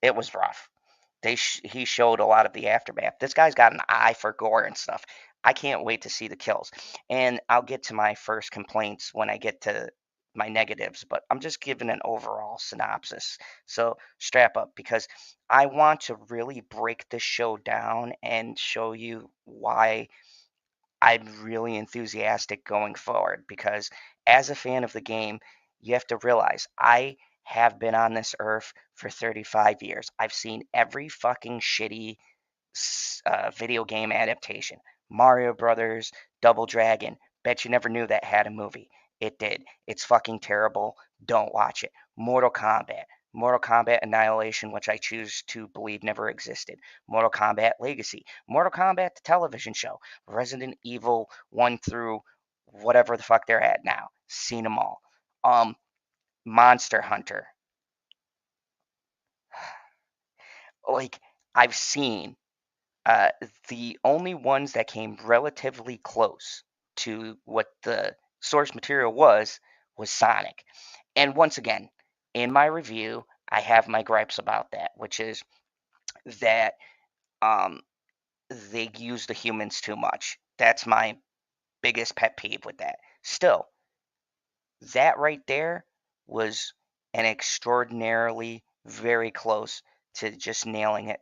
it was rough. He showed a lot of the aftermath. This guy's got an eye for gore and stuff. I can't wait to see the kills. And I'll get to my first complaints when I get to my negatives, but I'm just giving an overall synopsis. So strap up because I want to really break this show down and show you why I'm really enthusiastic going forward because as a fan of the game, you have to realize I have been on this earth for 35 years. I've seen every fucking shitty video game adaptation. Mario Brothers, Double Dragon. Bet you never knew that had a movie. It did. It's fucking terrible. Don't watch it. Mortal Kombat. Mortal Kombat Annihilation, which I choose to believe never existed. Mortal Kombat Legacy. Mortal Kombat the television show. Resident Evil 1 through whatever the fuck they're at now. Seen them all. Monster Hunter. Like, I've seen the only ones that came relatively close to what the source material was Sonic. And once again, in my review, I have my gripes about that, which is that um, they use the humans too much. That's my biggest pet peeve with that. Still, that right there was an extraordinarily very close to just nailing it.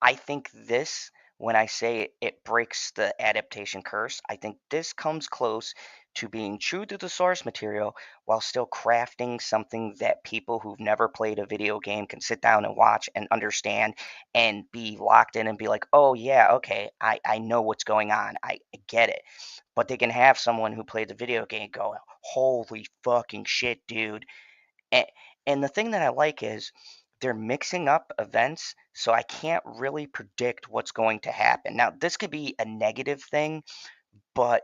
I think this, when I say it breaks the adaptation curse, I think this comes close to being true to the source material while still crafting something that people who've never played a video game can sit down and watch and understand and be locked in and be like, oh, yeah, okay, I know what's going on. I get it. But they can have someone who played the video game go, holy fucking shit, dude. And, and the thing that I like is they're mixing up events, so I can't really predict what's going to happen. Now, this could be a negative thing, but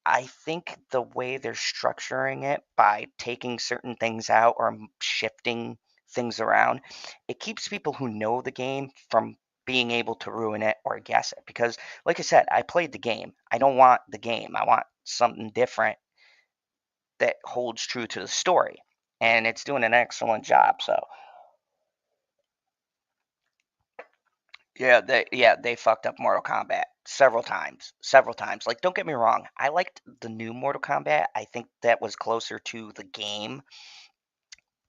I think the way they're structuring it by taking certain things out or shifting things around, it keeps people who know the game from being able to ruin it or guess it. Because, like I said, I played the game. I don't want the game. I want something different that holds true to the story. And it's doing an excellent job. So, they fucked up Mortal Kombat several times. Several times. Like, don't get me wrong. I liked the new Mortal Kombat. I think that was closer to the game,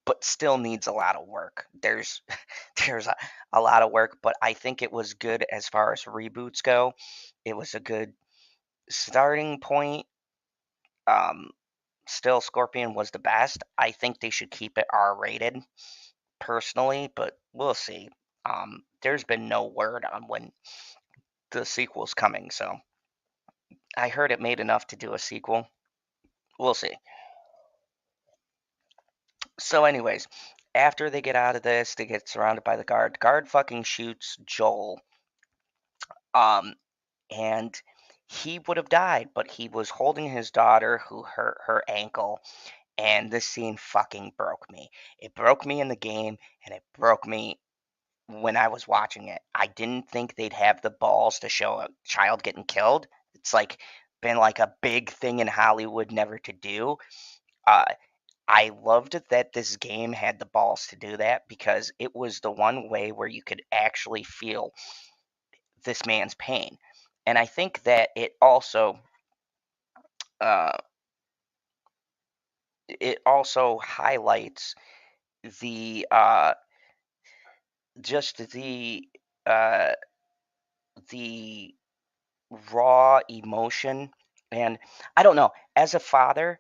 but still needs a lot of work. There's a lot of work, but I think it was good as far as reboots go. It was a good starting point. Um, Still, Scorpion was the best. I think they should keep it R-rated, personally, but we'll see. There's been no word on when the sequel's coming, so I heard it made enough to do a sequel. We'll see. So, anyways, after they get out of this, they get surrounded by the guard. The guard fucking shoots Joel. Um, and he would have died, but he was holding his daughter who hurt her ankle, and this scene fucking broke me. It broke me in the game, and it broke me when I was watching it. I didn't think they'd have the balls to show a child getting killed. It's like been like a big thing in Hollywood never to do. Uh, I loved it that this game had the balls to do that because it was the one way where you could actually feel this man's pain. And I think that uh, it also highlights the just uh, the raw emotion. And I don't know, as a father,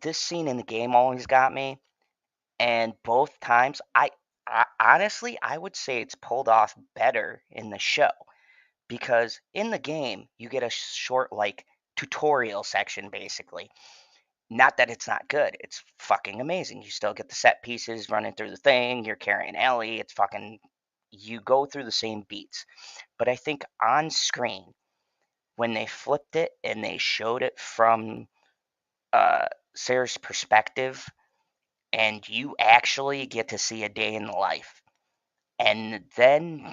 this scene in the game always got me, and both times I honestly I would say it's pulled off better in the show, because in the game you get a short like tutorial section basically. Not that it's not good. It's fucking amazing. You still get the set pieces running through the thing. You're carrying Ellie. It's fucking. You go through the same beats. But I think on screen, when they flipped it and they showed it from Sarah's perspective, and you actually get to see a day in the life. And then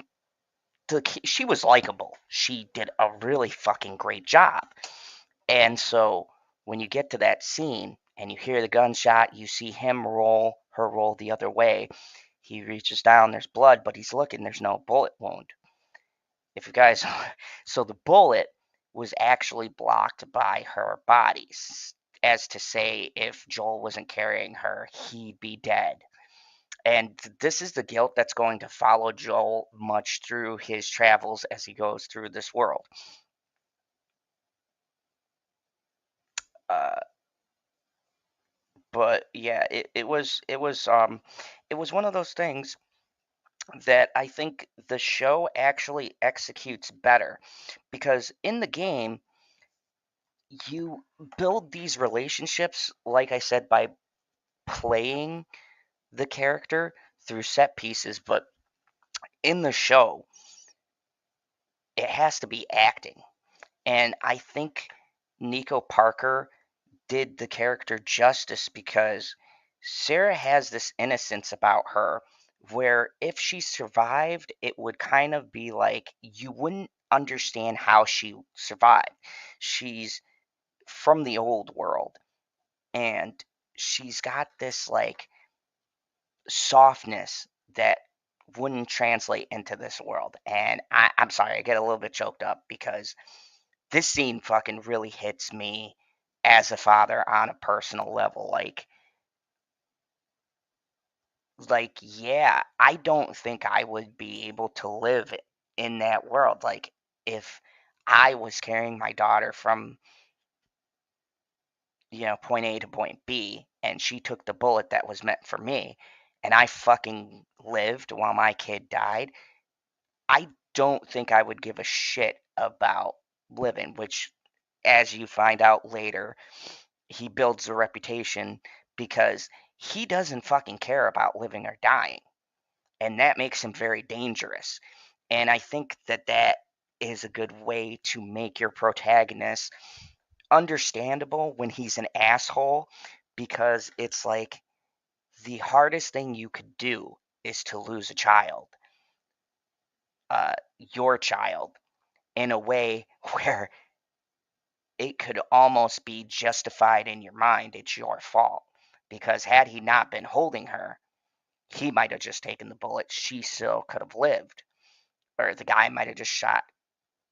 she was likable. She did a really fucking great job. And so when you get to that scene and you hear the gunshot, you see her roll the other way. He reaches down, there's blood, but he's looking, there's no bullet wound. If you guys, so the bullet was actually blocked by her body, as to say if Joel wasn't carrying her, he'd be dead. And this is the guilt that's going to follow Joel much through his travels as he goes through this world. Uh, but yeah, it was one of those things that I think the show actually executes better, because in the game you build these relationships, like I said, by playing the character through set pieces, but in the show it has to be acting. And I think Nico Parker did the character justice, because Sarah has this innocence about her where if she survived, it would kind of be like you wouldn't understand how she survived. She's from the old world, and she's got this like softness that wouldn't translate into this world. And I'm sorry, I get a little bit choked up because this scene fucking really hits me as a father on a personal level. Yeah, I don't think I would be able to live in that world. Like, if I was carrying my daughter from, point A to point B, and she took the bullet that was meant for me, and I fucking lived while my kid died, I don't think I would give a shit about living, which, as you find out later, he builds a reputation because he doesn't fucking care about living or dying. And that makes him very dangerous. And I think that that is a good way to make your protagonist understandable when he's an asshole, because it's like the hardest thing you could do is to lose a child, your child, in a way where it could almost be justified in your mind it's your fault. Because had he not been holding her, he might have just taken the bullet. She still could have lived. Or the guy might have just shot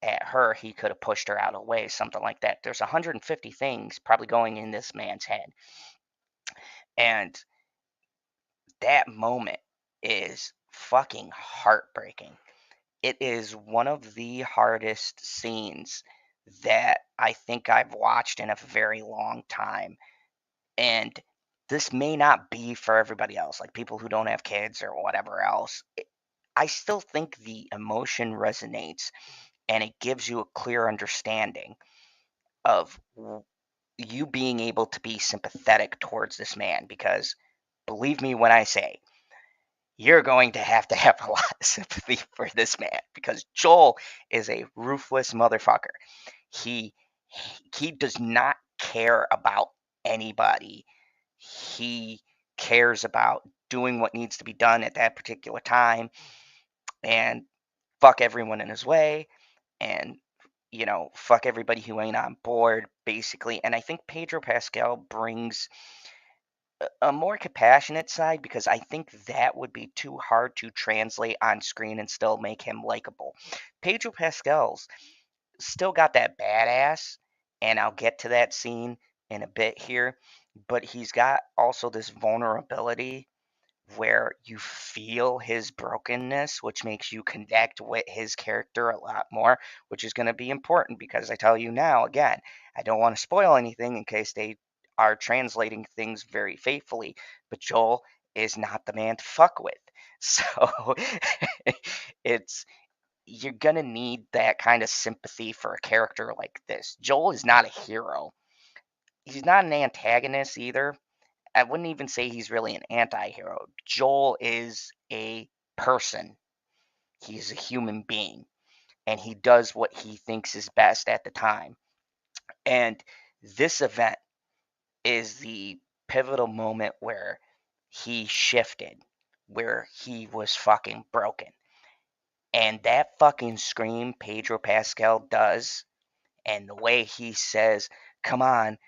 at her. He could have pushed her out of the way, something like that. There's 150 things probably going in this man's head. And that moment is fucking heartbreaking. It is one of the hardest scenes that I think I've watched in a very long time. And this may not be for everybody else, like people who don't have kids or whatever else. I still think the emotion resonates and it gives you a clear understanding of you being able to be sympathetic towards this man, because believe me when I say you're going to have a lot of sympathy for this man, because Joel is a ruthless motherfucker. He he does not care about anybody. He cares about doing what needs to be done at that particular time and fuck everyone in his way and fuck everybody who ain't on board, basically. And I think Pedro Pascal brings a more compassionate side, because I think that would be too hard to translate on screen and still make him likable. Pedro Pascal's still got that badass, and I'll get to that scene in a bit here, but he's got also this vulnerability where you feel his brokenness, which makes you connect with his character a lot more, which is going to be important, because I tell you now, again, I don't want to spoil anything in case they are translating things very faithfully, but Joel is not the man to fuck with. So it's you're going to need that kind of sympathy for a character like this. Joel is not a hero. He's not an antagonist either. I wouldn't even say he's really an anti-hero. Joel is a person. He's a human being, and he does what he thinks is best at the time. And this event is the pivotal moment where he shifted, where he was fucking broken. And that fucking scream Pedro Pascal does, and the way he says, "Come on,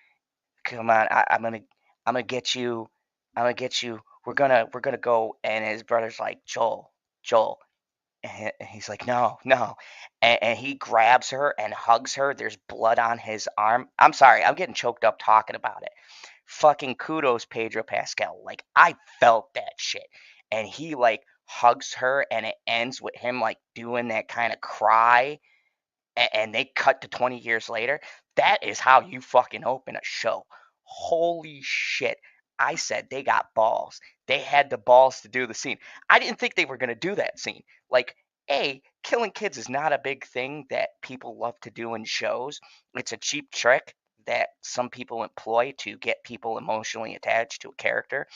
come on, I'm gonna get you, I'm gonna get you. We're gonna go." And his brother's like, Joel, and he's like, no, no, and he grabs her and hugs her. There's blood on his arm. I'm sorry, I'm getting choked up talking about it. Fucking kudos, Pedro Pascal. Like, I felt that shit, and he like hugs her, and it ends with him like doing that kind of cry, and they cut to 20 years later. That is how you fucking open a show. Holy shit. I said they got balls. They had the balls to do the scene. I didn't think they were going to do that scene. Like, killing kids is not a big thing that people love to do in shows. It's a cheap trick that some people employ to get people emotionally attached to a character.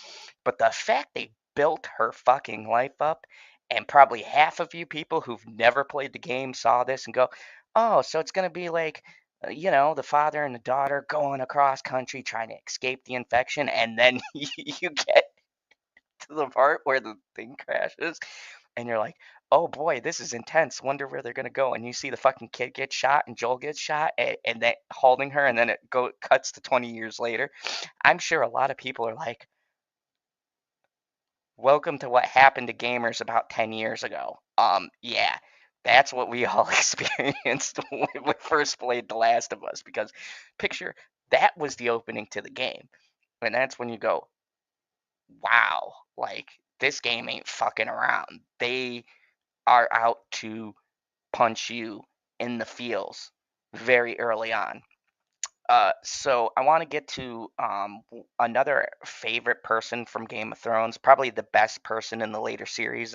But the fact they built her fucking life up, and probably half of you people who've never played the game saw this and go, oh, so it's going to be like, the father and the daughter going across country trying to escape the infection, and then you get to the part where the thing crashes, and you're like, oh boy, this is intense. Wonder where they're gonna go. And you see the fucking kid get shot, and Joel gets shot, and then holding her, and then it cuts to 20 years later. I'm sure a lot of people are like, welcome to what happened to gamers about 10 years ago. Yeah, that's what we all experienced when we first played The Last of Us, because picture that was the opening to the game. And that's when you go, wow, like this game ain't fucking around. They are out to punch you in the feels very early on. So I want to get to another favorite person from Game of Thrones, probably the best person in the later series.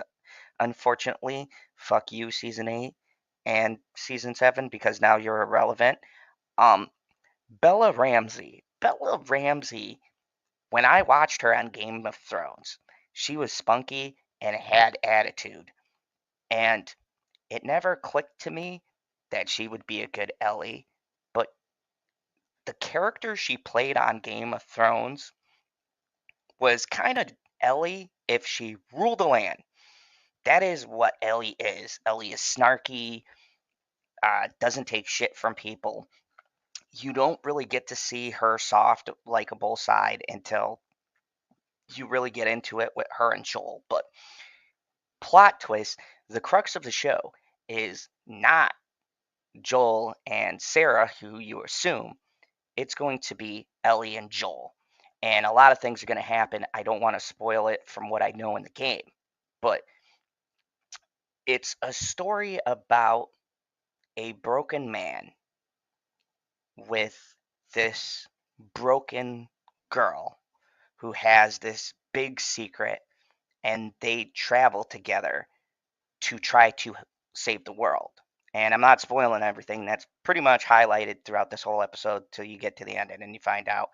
Unfortunately, fuck you, season 8 and season 7, because now you're irrelevant. Um, Bella Ramsey. Bella Ramsey. When I watched her on Game of Thrones, she was spunky and had attitude, and it never clicked to me that she would be a good Ellie. But the character she played on Game of Thrones was kind of Ellie if she ruled the land. That is what Ellie is. Ellie is snarky, doesn't take shit from people. You don't really get to see her soft, likable side until you really get into it with her and Joel. But plot twist, the crux of the show is not Joel and Sarah, who you assume. It's going to be Ellie and Joel. And a lot of things are going to happen. I don't want to spoil it from what I know in the game. But it's a story about a broken man with this broken girl who has this big secret, and they travel together to try to save the world. And I'm not spoiling everything. That's pretty much highlighted throughout this whole episode till you get to the end and you find out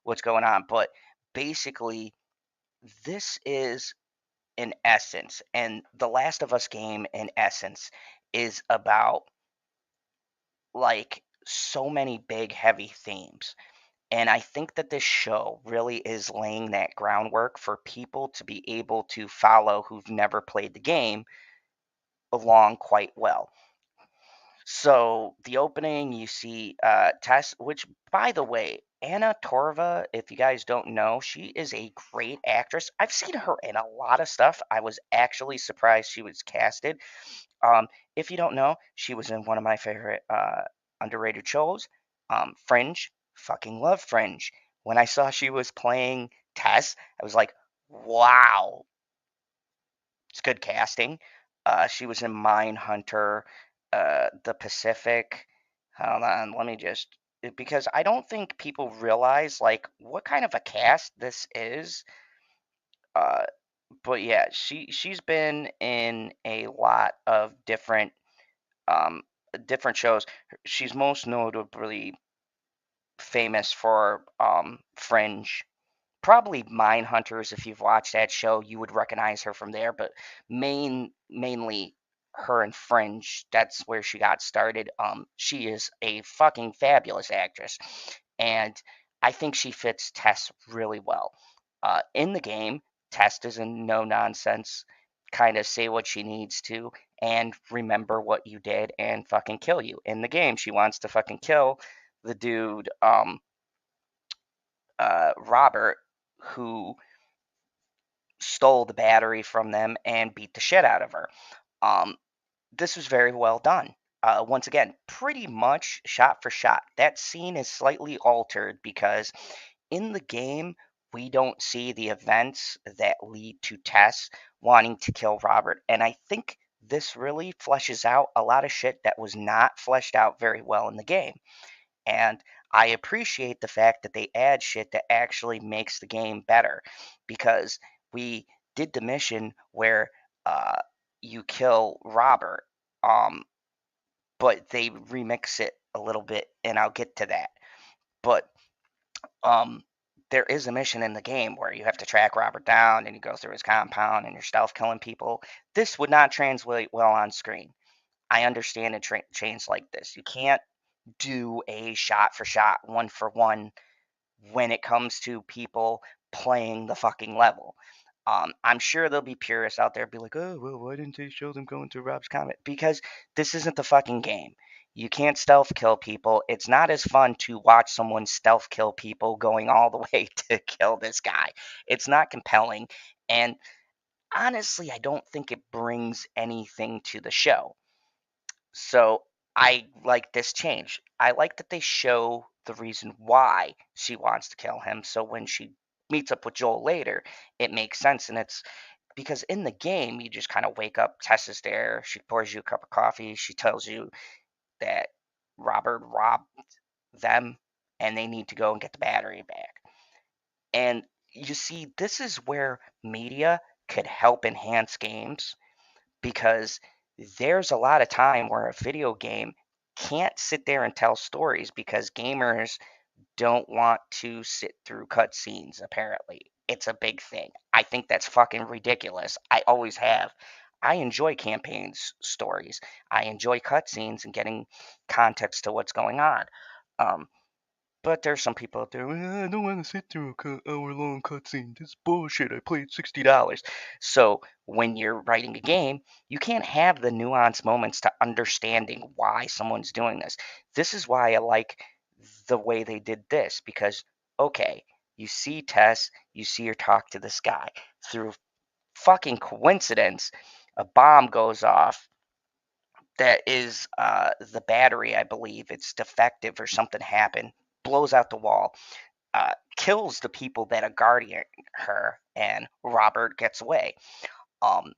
what's going on. But basically, this is in essence, and the Last of Us game in essence is about like so many big heavy themes. And I think that this show really is laying that groundwork for people to be able to follow who've never played the game along quite well. So the opening, you see Tess, which, by the way, Anna Torva, if you guys don't know, she is a great actress. I've seen her in a lot of stuff. I was actually surprised she was casted. If you don't know, she was in one of my favorite underrated shows, Fringe. Fucking love Fringe. When I saw she was playing Tess, I was like, wow, it's good casting. She was in Mindhunter, The Pacific. Hold on, let me just, because I don't think people realize like what kind of a cast this is. Uh, but yeah, she's been in a lot of um, different shows. She's most notably famous for Fringe. Probably Mindhunters. If you've watched that show, you would recognize her from there. But mainly her and Fringe. That's where she got started. She is a fucking fabulous actress, and I think she fits Tess really well. In the game, Tess is a no nonsense, kind of say what she needs to and remember what you did and fucking kill you. In the game, she wants to fucking kill the dude, Robert, who stole the battery from them and beat the shit out of her. Um, this was very well done. Once again, pretty much shot for shot. That scene is slightly altered because in the game, we don't see the events that lead to Tess wanting to kill Robert. And I think this really fleshes out a lot of shit that was not fleshed out very well in the game. And I appreciate the fact that they add shit that actually makes the game better, because we did the mission where you kill Robert, um, but they remix it a little bit, and I'll get to that. But um, there is a mission in the game where you have to track Robert down and you go through his compound and you're stealth killing people. This would not translate well on screen. I understand in chains like this. You can't do a shot for shot, one for one when it comes to people playing the fucking level. I'm sure there'll be purists out there be like, oh, well, why didn't they show them going through Rob's Comet? Because this isn't the fucking game. You can't stealth kill people. It's not as fun to watch someone stealth kill people going all the way to kill this guy. It's not compelling. And honestly, I don't think it brings anything to the show. So I like this change. I like that they show the reason why she wants to kill him. So when she meets up with Joel later, it makes sense. And it's because in the game, you just kind of wake up, Tess is there, she pours you a cup of coffee, she tells you that Robert robbed them and they need to go and get the battery back. And you see, this is where media could help enhance games, because there's a lot of time where a video game can't sit there and tell stories because gamers don't want to sit through cutscenes, apparently. It's a big thing. I think that's fucking ridiculous. I always have. I enjoy campaigns stories. I enjoy cutscenes and getting context to what's going on. Um, But there's some people out there, I don't want to sit through an hour-long cutscene. This is bullshit. I paid $60. So when you're writing a game, you can't have the nuanced moments to understanding why someone's doing this. This is why I like the way they did this, because, okay, you see Tess, you see her talk to this guy. Through fucking coincidence, a bomb goes off that is the battery, I believe. It's defective or something happened, blows out the wall, kills the people that are guarding her, and Robert gets away. Um,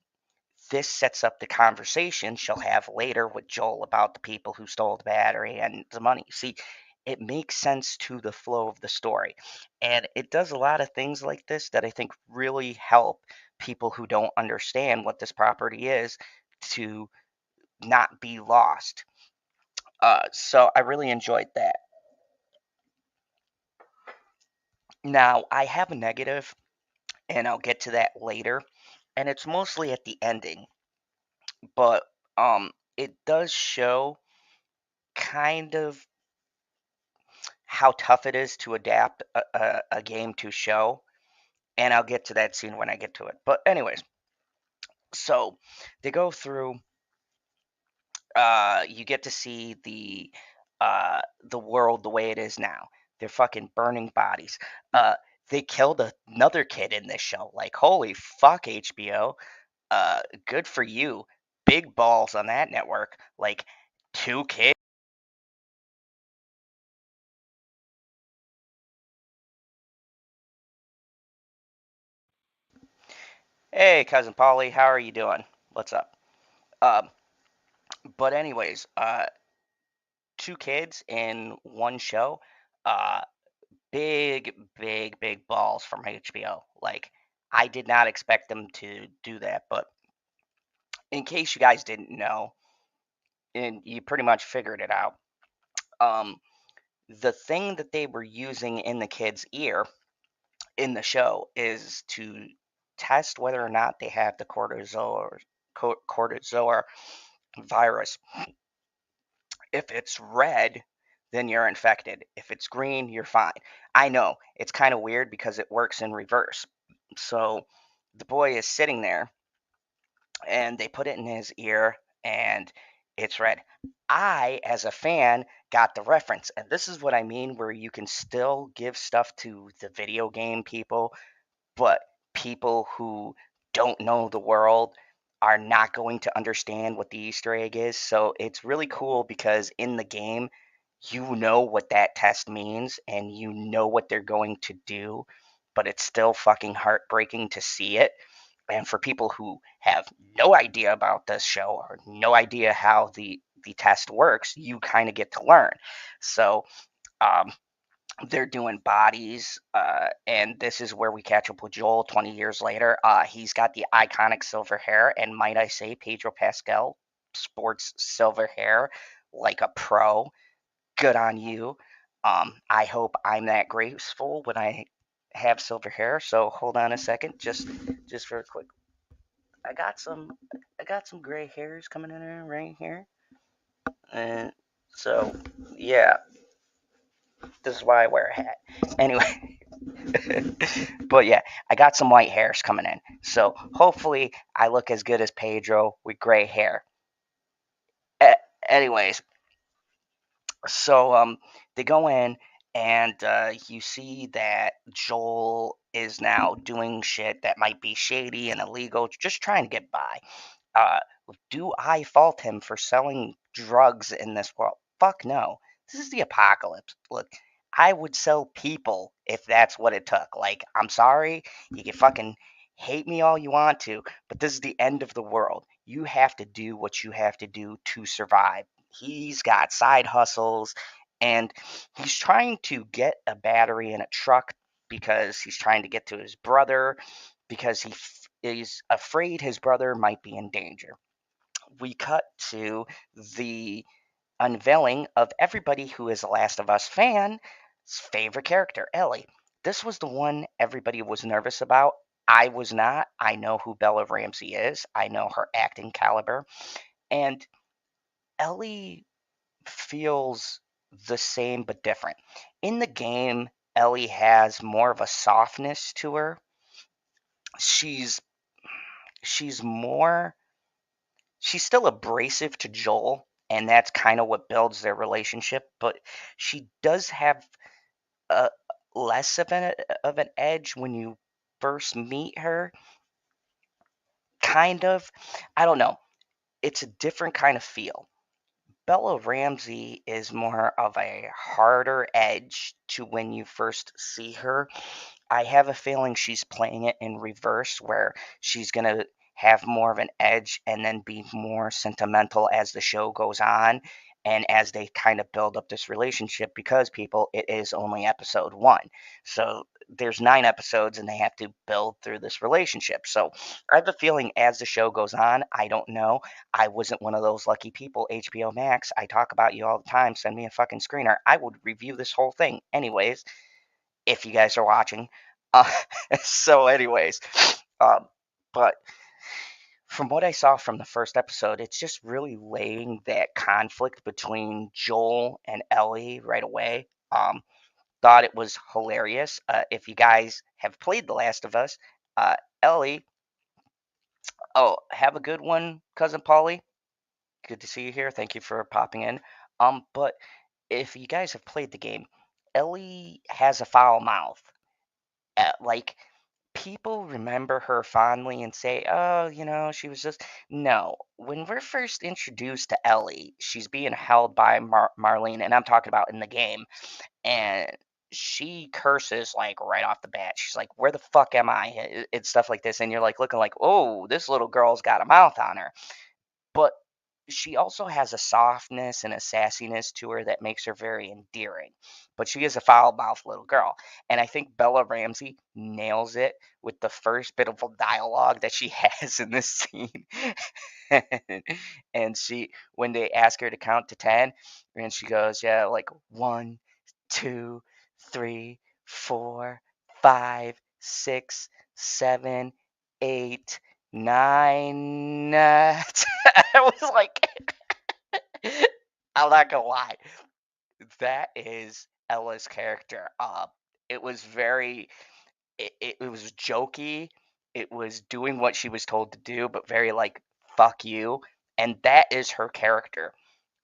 this sets up the conversation she'll have later with Joel about the people who stole the battery and the money. See, it makes sense to the flow of the story. And it does a lot of things like this that I think really help people who don't understand what this property is to not be lost. So I really enjoyed that. Now, I have a negative, and I'll get to that later. And it's mostly at the ending. But it does show kind of how tough it is to adapt a game to show. And I'll get to that scene when I get to it. But anyways, so they go through. You get to see the world the way it is now. They're fucking burning bodies. They killed another kid in this show. Like, holy fuck, HBO. Good for you. Big balls on that network. Like, 2 kids. Hey, cousin Polly, how are you doing? What's up? Um, but anyways, 2 kids in one show. Uh, big balls from HBO. Like, I did not expect them to do that, but in case you guys didn't know, and you pretty much figured it out, um, the thing that they were using in the kid's ear in the show is to test whether or not they have the cortizoa virus. If it's red, then you're infected. If it's green, you're fine. I know it's kind of weird because it works in reverse. So the boy is sitting there and they put it in his ear and it's red. I, as a fan, got the reference. And this is what I mean, where you can still give stuff to the video game people, but people who don't know the world are not going to understand what the Easter egg is. So it's really cool because in the game, you know what that test means and you know what they're going to do, but it's still fucking heartbreaking to see it. And for people who have no idea about this show or no idea how the test works, you kind of get to learn. So um, they're doing bodies, and this is where we catch up with Joel 20 years later. He's got the iconic silver hair, and might I say, Pedro Pascal sports silver hair like a pro. Good on you. I hope I'm that graceful when I have silver hair. So hold on a second, just for a quick. I got some, I got some gray hairs coming in there right here, and so yeah, this is why I wear a hat. Anyway, but yeah, I got some white hairs coming in. So hopefully I look as good as Pedro with gray hair. Anyways, so they go in and you see that Joel is now doing shit that might be shady and illegal, just trying to get by. Uh, do I fault him for selling drugs in this world? Fuck no. This is the apocalypse. Look, I would sell people if that's what it took. Like, I'm sorry, you can fucking hate me all you want to, but this is the end of the world. You have to do what you have to do to survive. He's got side hustles and he's trying to get a battery in a truck because he's trying to get to his brother because he is afraid his brother might be in danger. We cut to the unveiling of everybody who is a Last of Us fan's favorite character, Ellie. This was the one everybody was nervous about. I was not. I know who Bella Ramsey is. I know her acting caliber. And Ellie feels the same but different. In the game, Ellie has more of a softness to her. She's more she's still abrasive to Joel, and that's kind of what builds their relationship, but she does have a less of an edge when you first meet her. Kind of. I don't know. It's a different kind of feel. Bella Ramsey is more of a harder edge to when you first see her. I have a feeling she's playing it in reverse, where she's going to have more of an edge and then be more sentimental as the show goes on and as they kind of build up this relationship, because people, it is only episode 1. So there's 9 episodes and they have to build through this relationship. So I have a feeling as the show goes on, I don't know. I wasn't one of those lucky people. HBO Max, I talk about you all the time. Send me a fucking screener. I would review this whole thing. Anyways, if you guys are watching. Uh, so, anyways, but from what I saw from the first episode, it's just really laying that conflict between Joel and Ellie right away. Thought it was hilarious. If you guys have played The Last of Us, Ellie, oh, have a good one, cousin Polly. Good to see you here. Thank you for popping in. But if you guys have played the game, Ellie has a foul mouth. Like, people remember her fondly and say, oh, she was just. No. When we're first introduced to Ellie, she's being held by Marlene, and I'm talking about in the game, and she curses like right off the bat. She's like, where the fuck am I? It's stuff like this. And you're like looking like, oh, this little girl's got a mouth on her. But she also has a softness and a sassiness to her that makes her very endearing. But she is a foul-mouthed little girl. And I think Bella Ramsey nails it with the first bit of dialogue that she has in this scene. And when they ask her to count to 10, and she goes, yeah, like 1, 2, 3, 4, 5, 6, 7, 8, 9. I was like, I'm not gonna lie, that is Ella's character. It was very, it was jokey. It was doing what she was told to do, but very like fuck you. And that is her character.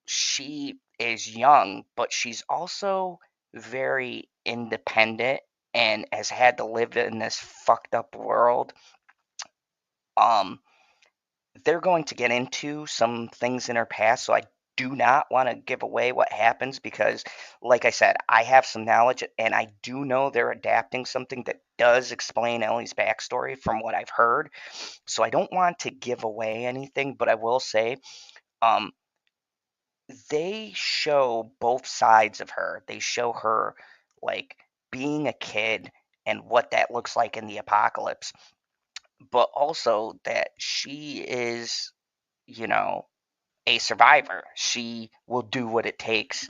She is young, but she's also very independent and has had to live in this fucked up world. They're going to get into some things in her past, so I do not want to give away what happens because, like I said, I have some knowledge and I do know they're adapting something that does explain Ellie's backstory from what I've heard. So I don't want to give away anything, but I will say, um, they show both sides of her. They show her like being a kid and what that looks like in the apocalypse, but also that she is, you know, a survivor. She will do what it takes.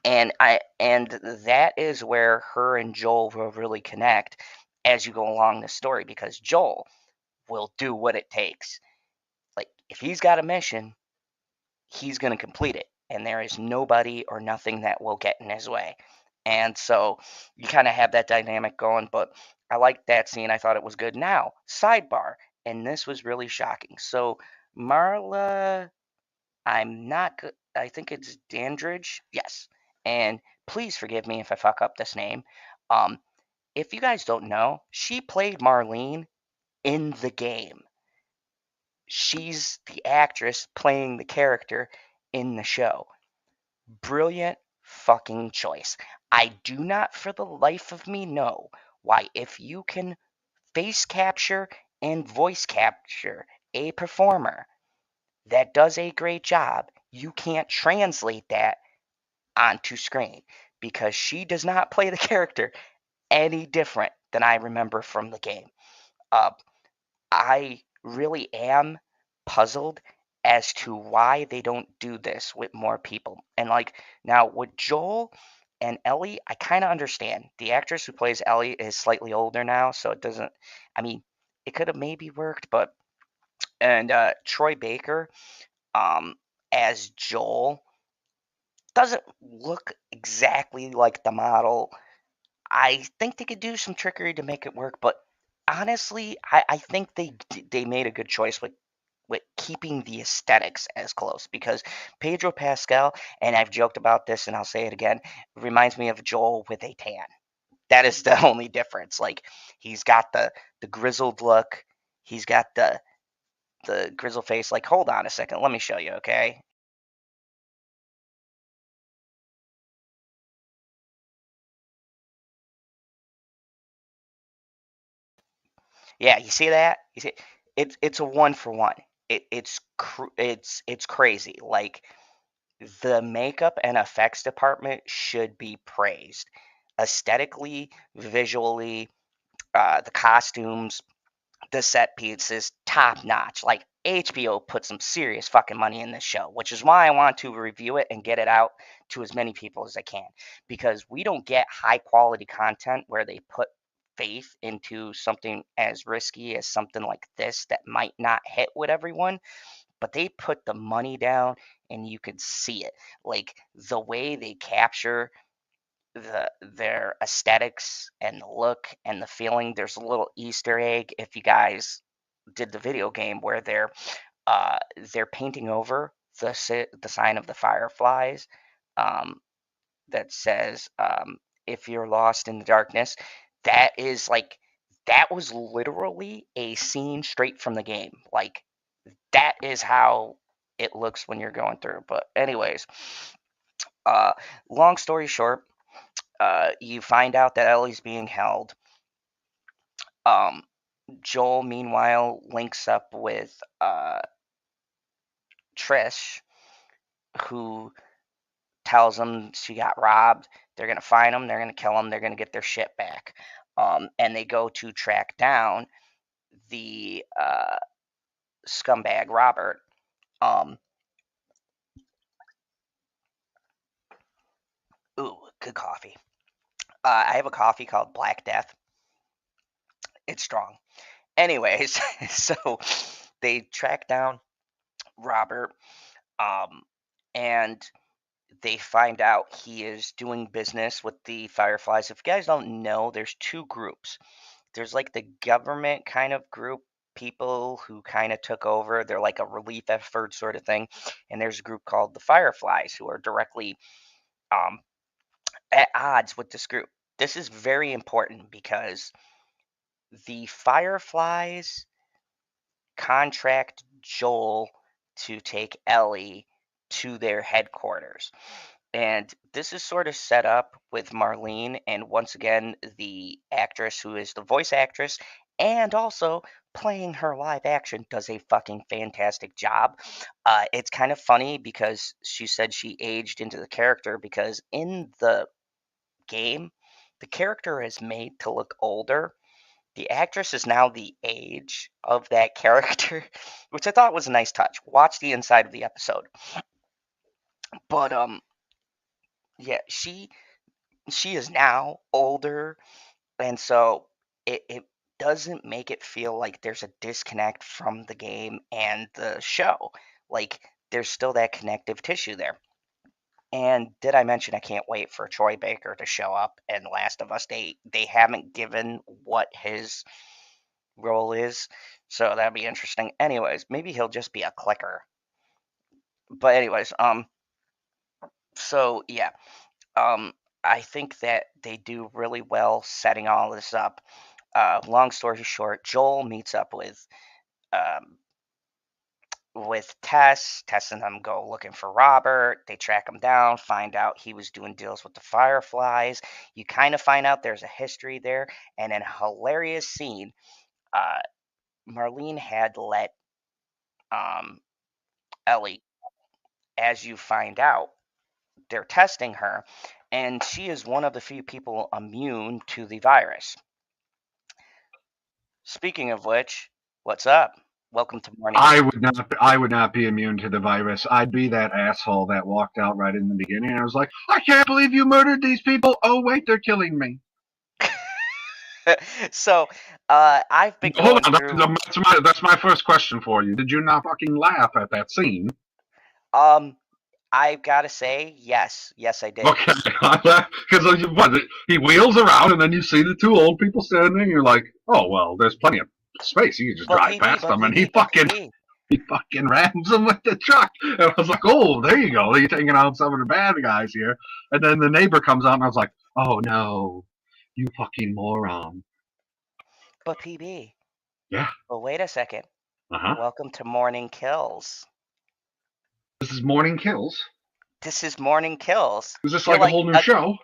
And that is where her and Joel will really connect as you go along the story, because Joel will do what it takes. Like, if he's got a mission, he's going to complete it, and there is nobody or nothing that will get in his way. And so you kind of have that dynamic going, but I liked that scene. I thought it was good. Now, sidebar, and this was really shocking. So Marla, I'm not good. I think it's Dandridge. Yes. And please forgive me if I fuck up this name. Um, if you guys don't know, she played Marlene in the game. She's the actress playing the character in the show. Brilliant fucking choice. I do not for the life of me know why, if you can face capture and voice capture a performer that does a great job, you can't translate that onto screen, because she does not play the character any different than I remember from the game. Uh, I really am puzzled as to why they don't do this with more people. And like now with Joel and Ellie, I kind of understand. The actress who plays Ellie is slightly older now, so it doesn't. I mean, it could have maybe worked, but and Troy Baker as Joel, doesn't look exactly like the model. I think they could do some trickery to make it work, but honestly, I think they made a good choice with keeping the aesthetics as close, because Pedro Pascal, and I've joked about this and I'll say it again, reminds me of Joel with a tan. That is the only difference. Like, he's got the grizzled look, he's got the grizzle face. Like, hold on a second, let me show you, okay? Yeah, you see that? You see, it's a one for one. It's crazy. Like, the makeup and effects department should be praised. Aesthetically, visually, the costumes, the set pieces, top notch. Like, HBO put some serious fucking money in this show, which is why I want to review it and get it out to as many people as I can, because we don't get high quality content where they put faith into something as risky as something like this that might not hit with everyone, but they put the money down and you can see it. Like, the way they capture their aesthetics and the look and the feeling. There's a little Easter egg if you guys did the video game where they're painting over the sign of the fireflies, um, that says, "If you're lost in the darkness." That is like, that was literally a scene straight from the game. Like, that is how it looks when you're going through. But anyways, uh, long story short, you find out that Ellie's being held. Um, Joel, meanwhile, links up with Trish, who tells him she got robbed. They're going to find him. They're going to kill him. They're going to get their shit back. And they go to track down the scumbag Robert. Um, Ooh, good coffee. I have a coffee called Black Death. It's strong. Anyways, so they track down Robert, um, and they find out he is doing business with the Fireflies. If you guys don't know, there's two groups. There's like the government kind of group, people who kind of took over. They're like a relief effort sort of thing. And there's a group called the Fireflies, who are directly um, at odds with this group. This is very important because the Fireflies contract Joel to take Ellie to their headquarters. And this is sort of set up with Marlene, and once again, the actress who is the voice actress and also playing her live action does a fucking fantastic job. It's kind of funny because she said she aged into the character, because in the game, the character is made to look older. The actress is now the age of that character, which I thought was a nice touch. Watch the inside of the episode. But yeah, she is now older, and so it doesn't make it feel like there's a disconnect from the game and the show. Like, there's still that connective tissue there. And did I mention I can't wait for Troy Baker to show up in Last of Us? They haven't given what his role is, so that'd be interesting. Anyways, maybe he'll just be a clicker. But anyways, so yeah, um, I think that they do really well setting all this up. Long story short, Joel meets up um, with Tess. Tess and them go looking for Robert. They track him down, find out he was doing deals with the Fireflies. You kind of find out there's a history there, and in a hilarious scene, uh, Marlene had let um, Ellie, as you find out, they're testing her, and she is one of the few people immune to the virus. Speaking of which, what's up? Welcome to morning. I would not be immune to the virus. I'd be that asshole that walked out right in the beginning. And I was like, I can't believe you murdered these people. Oh wait, they're killing me. So, I've been Hold going on, through. that's my first question for you. Did you not fucking laugh at that scene? Um, I've got to say, yes, I did. Okay, because he wheels around and then you see the two old people standing. And you're like, oh well, there's plenty of space. You can just But drive PB, past but them, and PB, but PB. he fucking rams them with the truck. And I was like, oh, there you go. You're taking out some of the bad guys here. And then the neighbor comes out, and I was like, oh no, you fucking moron. But PB. Yeah. Well, wait a second. Uh-huh. Welcome to Morning Kills. This is Morning Kills. This is Morning Kills. Is this You're like a whole new show?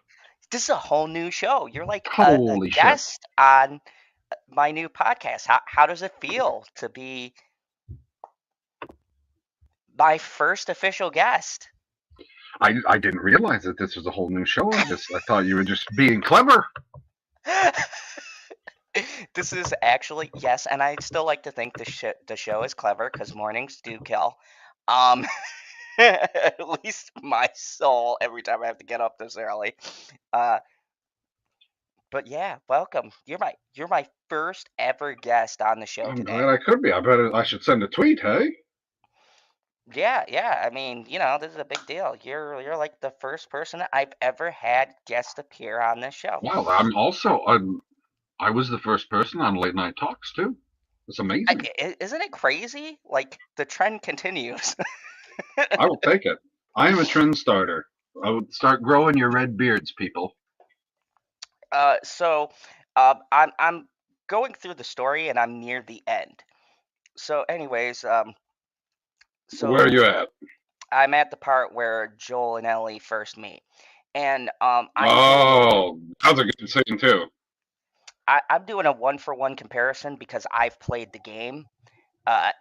This is a whole new show. You're like a Holy shit. guest on my new podcast. How does it feel to be my first official guest? I didn't realize that this was a whole new show. I thought you were just being clever. This is actually, yes, and I still like to think the show is clever because mornings do kill. At least my soul every time I have to get up this early. But yeah, welcome. You're my first ever guest on the show I'm today. glad I could be. I should send a tweet, hey? Yeah. I mean, this is a big deal. You're like the first person I've ever had guest appear on this show. Wow, I'm also I was the first person on Late Night Talks too. It's amazing. Isn't it crazy? Like the trend continues. I will take it. I am a trend starter. I would start growing your red beards, people. So I'm going through the story and I'm near the end. So anyways, so Where are you at? I'm at the part where Joel and Ellie first meet. And that's a good scene too. I'm doing a 1-for-1 comparison because I've played the game.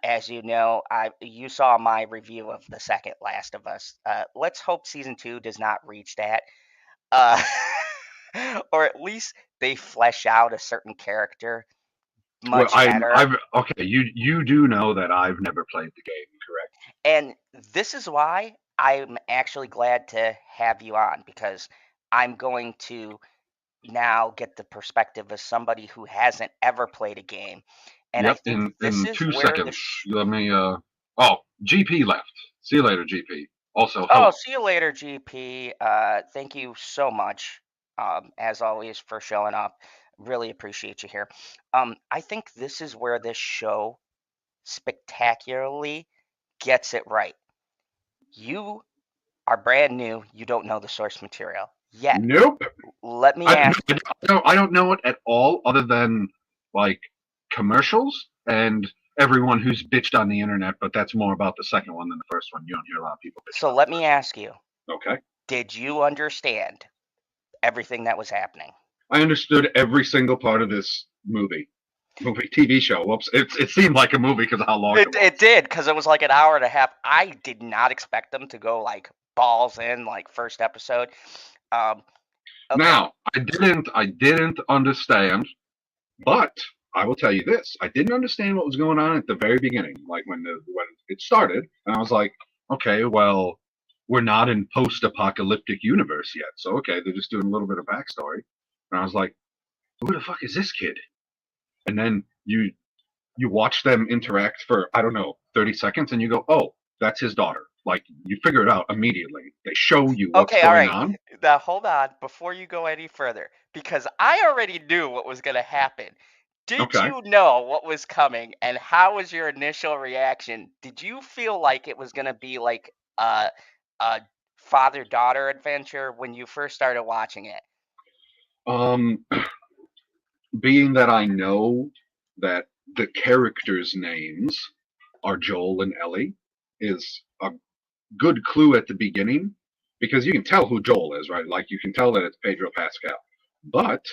As you know, you saw my review of the second Last of Us. Let's hope season 2 does not reach that. Or at least they flesh out a certain character much better. Okay, you do know that I've never played the game, correct? And this is why I'm actually glad to have you on, because I'm going to now get the perspective of somebody who hasn't ever played a game. And yep, I think in 2 seconds. Let me GP left. See you later, GP. Also, hello. see you later, GP. Thank you so much, as always, for showing up. Really appreciate you here. I think this is where this show spectacularly gets it right. You are brand new. You don't know the source material yet. Nope. Let me ask. I don't know it at all, other than like commercials and everyone who's bitched on the internet. But that's more about the second one than the first one. You don't hear a lot of people bitch. So let me ask you. Okay. Did you understand everything that was happening? I understood every single part of this movie, TV show. Whoops! It seemed like a movie because of how long it did, because it was like an hour and a half. I did not expect them to go like balls in like first episode. Okay. Now I didn't understand, but I will tell you this: I didn't understand what was going on at the very beginning, like when it started, and I was like, okay, well, we're not in post-apocalyptic universe yet, so okay, they're just doing a little bit of backstory. And I was like, who the fuck is this kid? And then you watch them interact for, I don't know, 30 seconds, and you go, oh, that's his daughter. Like, you figure it out immediately. They show you what's going on. Now, hold on, before you go any further, because I already knew what was going to happen. Did you know what was coming, and how was your initial reaction? Did you feel like it was going to be like a father-daughter adventure when you first started watching it? Being that I know that the characters' names are Joel and Ellie is a good clue at the beginning, because you can tell who Joel is, right? Like, you can tell that it's Pedro Pascal. But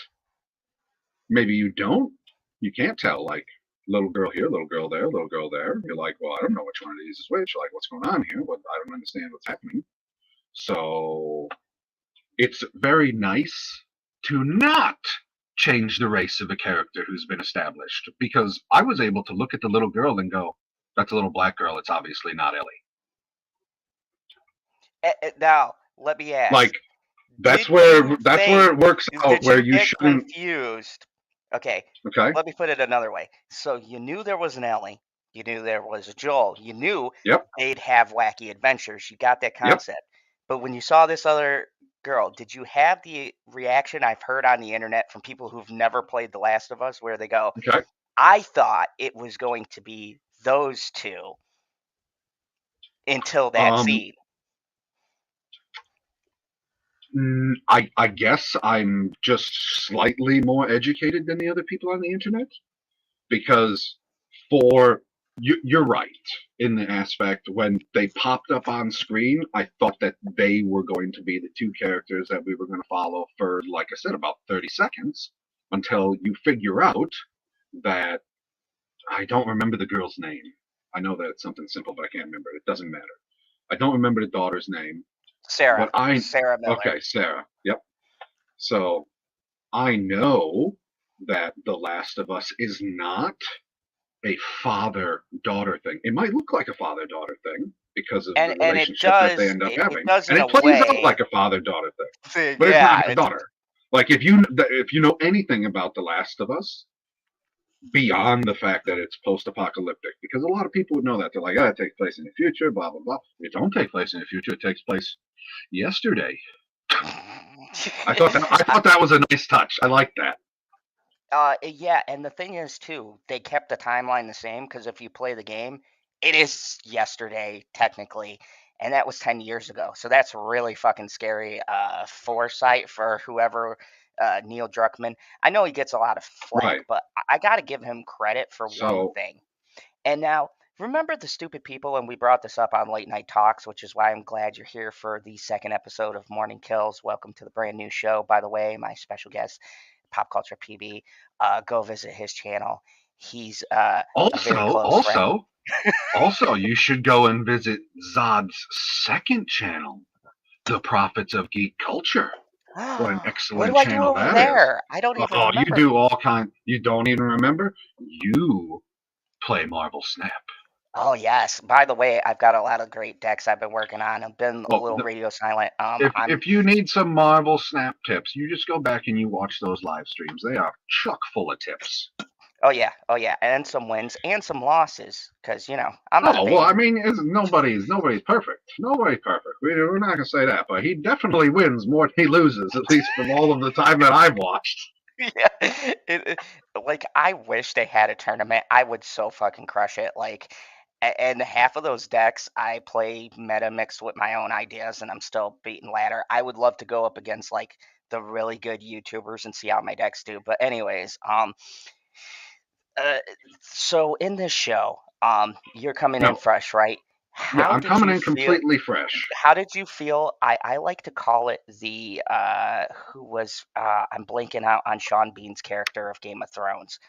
maybe you don't. You can't tell, like, little girl here, little girl there, little girl there. You're like, well, I don't know which one of these is which. Like, what's going on here? But I don't understand what's happening. So it's very nice to not change the race of a character who's been established, because I was able to look at the little girl and go, that's a little black girl. It's obviously not Ellie. Now, let me ask. Like, that's where it works out, where you shouldn't. Confused. Okay. Let me put it another way. So you knew there was an Ellie. You knew there was a Joel. You knew they'd have wacky adventures. You got that concept. But when you saw this other girl, did you have the reaction I've heard on the internet from people who've never played The Last of Us, where they go, Okay. I thought it was going to be those two until that Um, scene. I guess I'm just slightly more educated than the other people on the internet because you're right in the aspect when they popped up on screen, I thought that they were going to be the two characters that we were going to follow for, like I said, about 30 seconds until you figure out that I don't remember the girl's name. I know that it's something simple, but I can't remember it. It doesn't matter. I don't remember the daughter's name, but Sarah Miller. okay, Sarah. Yep. So I know that The Last of Us is not a father-daughter thing. It might look like a father-daughter thing because of the And it relationship that they end up it having, does and in it a plays out way. like a father-daughter thing, but it's Yeah, not his daughter. Like if you know anything about The Last of Us, beyond the fact that it's post-apocalyptic, because a lot of people would know that they're like, it takes place in the future, blah blah blah. It don't take place in the future. It takes place yesterday. I thought that was a nice touch. I like that. Yeah, and the thing is too, they kept the timeline the same because if you play the game, it is yesterday technically, and that was 10 years ago. So that's really fucking scary foresight for whoever Neil Druckmann. I know he gets a lot of flack, Right. but I got to give him credit for one So thing. And now, remember the stupid people, and we brought this up on Late Night Talks, which is why I'm glad you're here for the second episode of Morning Kills. Welcome to the brand new show, by the way, my special guest, Pop Culture PB. Go visit his channel. He's a very also close friend. also also you should go and visit Zod's second channel, The Prophets of Geek Culture. What an What excellent do I do channel over that is. there? I don't even Oh, you remember. do all kind. You don't even remember? You play Marvel Snap. Oh yes. By the way, I've got a lot of great decks I've been working on. I've been a Well, little radio silent. if you need some Marvel Snap tips, you just go back and you watch those live streams. They are chock full of tips. Oh yeah, and some wins and some losses because I'm not a Oh well, I baby. mean, nobody's perfect. Nobody's perfect. We're not gonna say that, but he definitely wins more than he loses. At least from all of the time that I've watched. Yeah, like I wish they had a tournament. I would so fucking crush it. Like, and half of those decks I play meta mixed with my own ideas, and I'm still beating ladder. I would love to go up against like the really good YouTubers and see how my decks do. But anyways, uh, so in this show, you're coming in No, fresh, right? yeah, How I'm did coming you in feel? completely fresh. How did you feel? I like to call it the who was I'm blanking out on Sean Bean's character of Game of Thrones.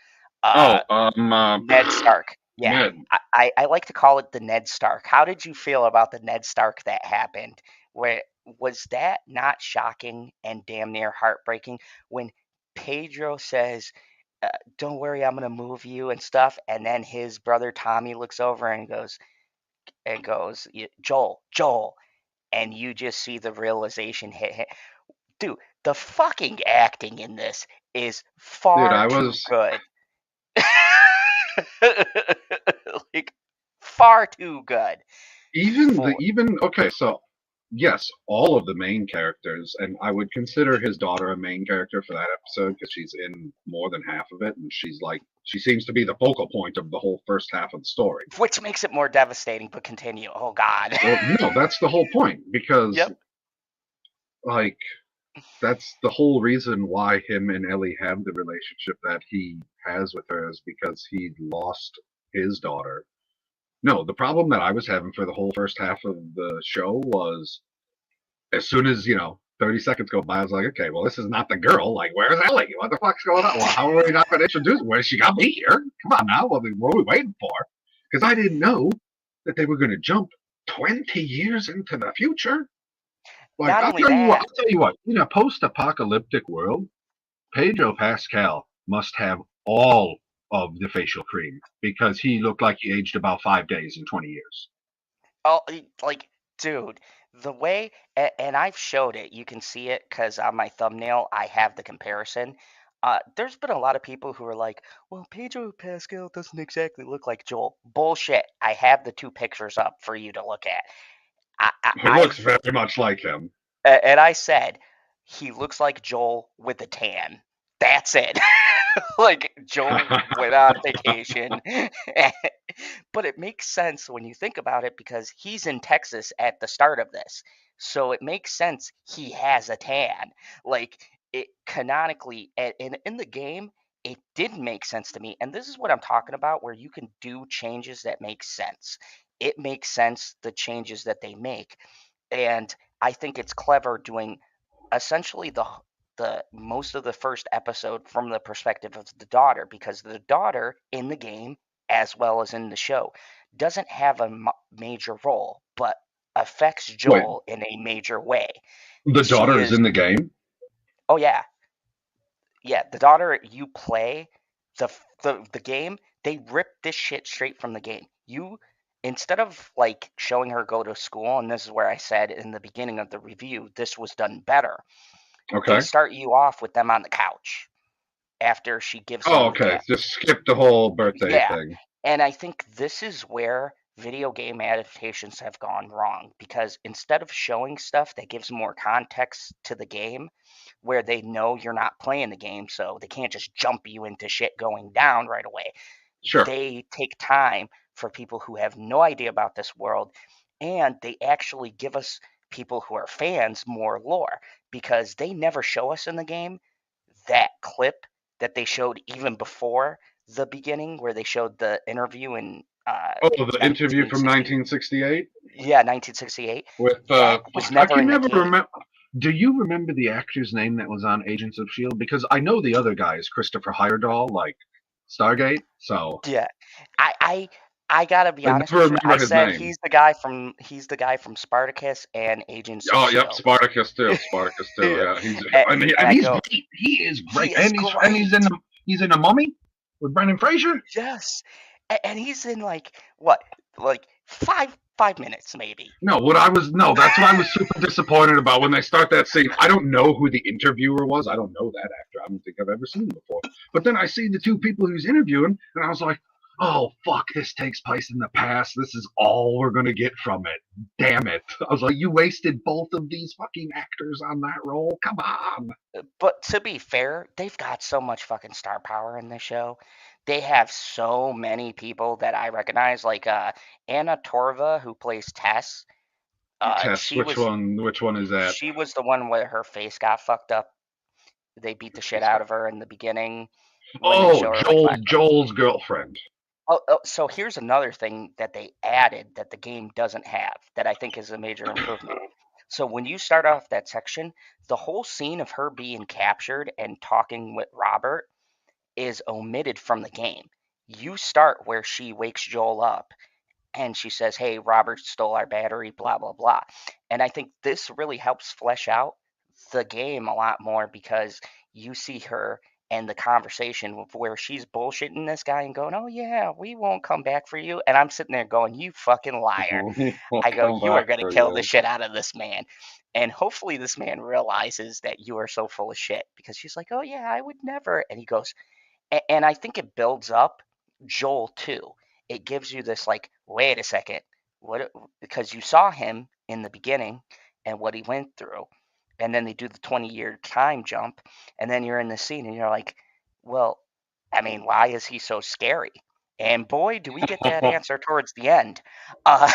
Oh, Ned Stark. Yeah. Ned. I like to call it the Ned Stark. How did you feel about the Ned Stark that happened? Where was that not shocking and damn near heartbreaking when Pedro says, "Don't worry, I'm gonna move you" and stuff, and then his brother Tommy looks over and goes, Joel, Joel, and you just see the realization hit him. Dude, the fucking acting in this is Dude, far I too was good. Like far too good for even okay, so yes, all of the main characters, and I would consider his daughter a main character for that episode because she's in more than half of it, and she seems to be the focal point of the whole first half of the story. which makes it more devastating, but continue. Oh god. Well, no, that's the whole point because Yep. like that's the whole reason why him and Ellie have the relationship that he has with her is because he lost his daughter. No, the problem that I was having for the whole first half of the show was as soon as 30 seconds go by, I was like, okay, well, this is not the girl. Like, where's Ellie? What the fuck's going on? Well, how are we not going to introduce? Where she got me here? Come on now. What are we waiting for? Because I didn't know that they were going to jump 20 years into the future. Like, Not only that, I'll tell you what. In a post-apocalyptic world, Pedro Pascal must have all of the facial cream because he looked like he aged about 5 days in 20 years. oh, like, dude, the way, and I've showed it, you can see it because on my thumbnail, I have the comparison. There's been a lot of people who are like, well, Pedro Pascal doesn't exactly look like Joel. Bullshit. I have the two pictures up for you to look at. He looks very much like him. And I said, he looks like Joel with a tan. That's it. Like, Joel went on vacation. But it makes sense when you think about it because he's in Texas at the start of this. So it makes sense he has a tan. Like, it canonically, and in the game, it did make sense to me. And this is what I'm talking about, where you can do changes that make sense. It makes sense, the changes that they make. And I think it's clever doing essentially the most of the first episode from the perspective of the daughter, because the daughter in the game as well as in the show doesn't have a major role but affects Wait, Joel in a major way. the She daughter is is in the game? Oh yeah, the daughter you play, the game, they rip this shit straight from the game. You, instead of like showing her go to school, and this is where I said in the beginning of the review this was done better, they Okay. start you off with them on the couch after she gives Oh, them the okay. gift. Just skip the whole birthday Yeah, thing. and I think this is where video game adaptations have gone wrong, because instead of showing stuff that gives more context to the game, where they know you're not playing the game, so they can't just jump you into shit going down right away, Sure. they take time for people who have no idea about this world, and they actually give us, people who are fans, more lore, because they never show us in the game that clip that they showed even before the beginning, where they showed the interview in Oh, the interview from 1960, 1968 yeah, 1968. with That was fuck, I never can in the never game. remember. Do you remember the actor's name that was on Agents of Shield? Because I know the other guy is Christopher Heyerdahl, like Stargate. So Yeah, I I I gotta be I honest never with you. I remember his said name. he's the guy from Spartacus and Agents of Oh, yep, Shield. Spartacus too. Spartacus too. Yeah. Yeah, he's And, and I he's go, great. He is great, he is and great. he's in a Mummy with Brendan Fraser. Yes, and he's in like what, like five minutes maybe. No, that's what I was super disappointed about when they start that scene. I don't know who the interviewer was. I don't know that actor. I don't think I've ever seen him before. But then I see the two people who's interviewing, and I was like, oh fuck, this takes place in the past. This is all we're gonna get from it. Damn it. I was like, you wasted both of these fucking actors on that role. Come on. But to be fair, they've got so much fucking star power in this show. They have so many people that I recognize, like Anna Torva, who plays Tess. Tess, She which was one? Which one is that? she was the one where her face got fucked up. They beat the shit out of her in the beginning when they Oh, show her like flashbacks. Joel's girlfriend. So here's another thing that they added that the game doesn't have that I think is a major improvement. So when you start off that section, the whole scene of her being captured and talking with Robert is omitted from the game. You start where she wakes Joel up and she says, "Hey, Robert stole our battery, blah blah blah." And I think this really helps flesh out the game a lot more, because you see her and the conversation where she's bullshitting this guy and going, "Oh yeah, we won't come back for you," and I'm sitting there going, "You fucking liar." We'll I go, come "You are back going to for kill the you. shit out of this man." And hopefully this man realizes that you are so full of shit, because she's like, "Oh yeah, I would never." And he goes, and I think it builds up Joel too. It gives you this like, wait a second, what? Because you saw him in the beginning and what he went through, and then they do the 20-year time jump, and then you're in the scene and you're like, well, I mean, why is he so scary? And boy, do we get that answer towards the end. Uh,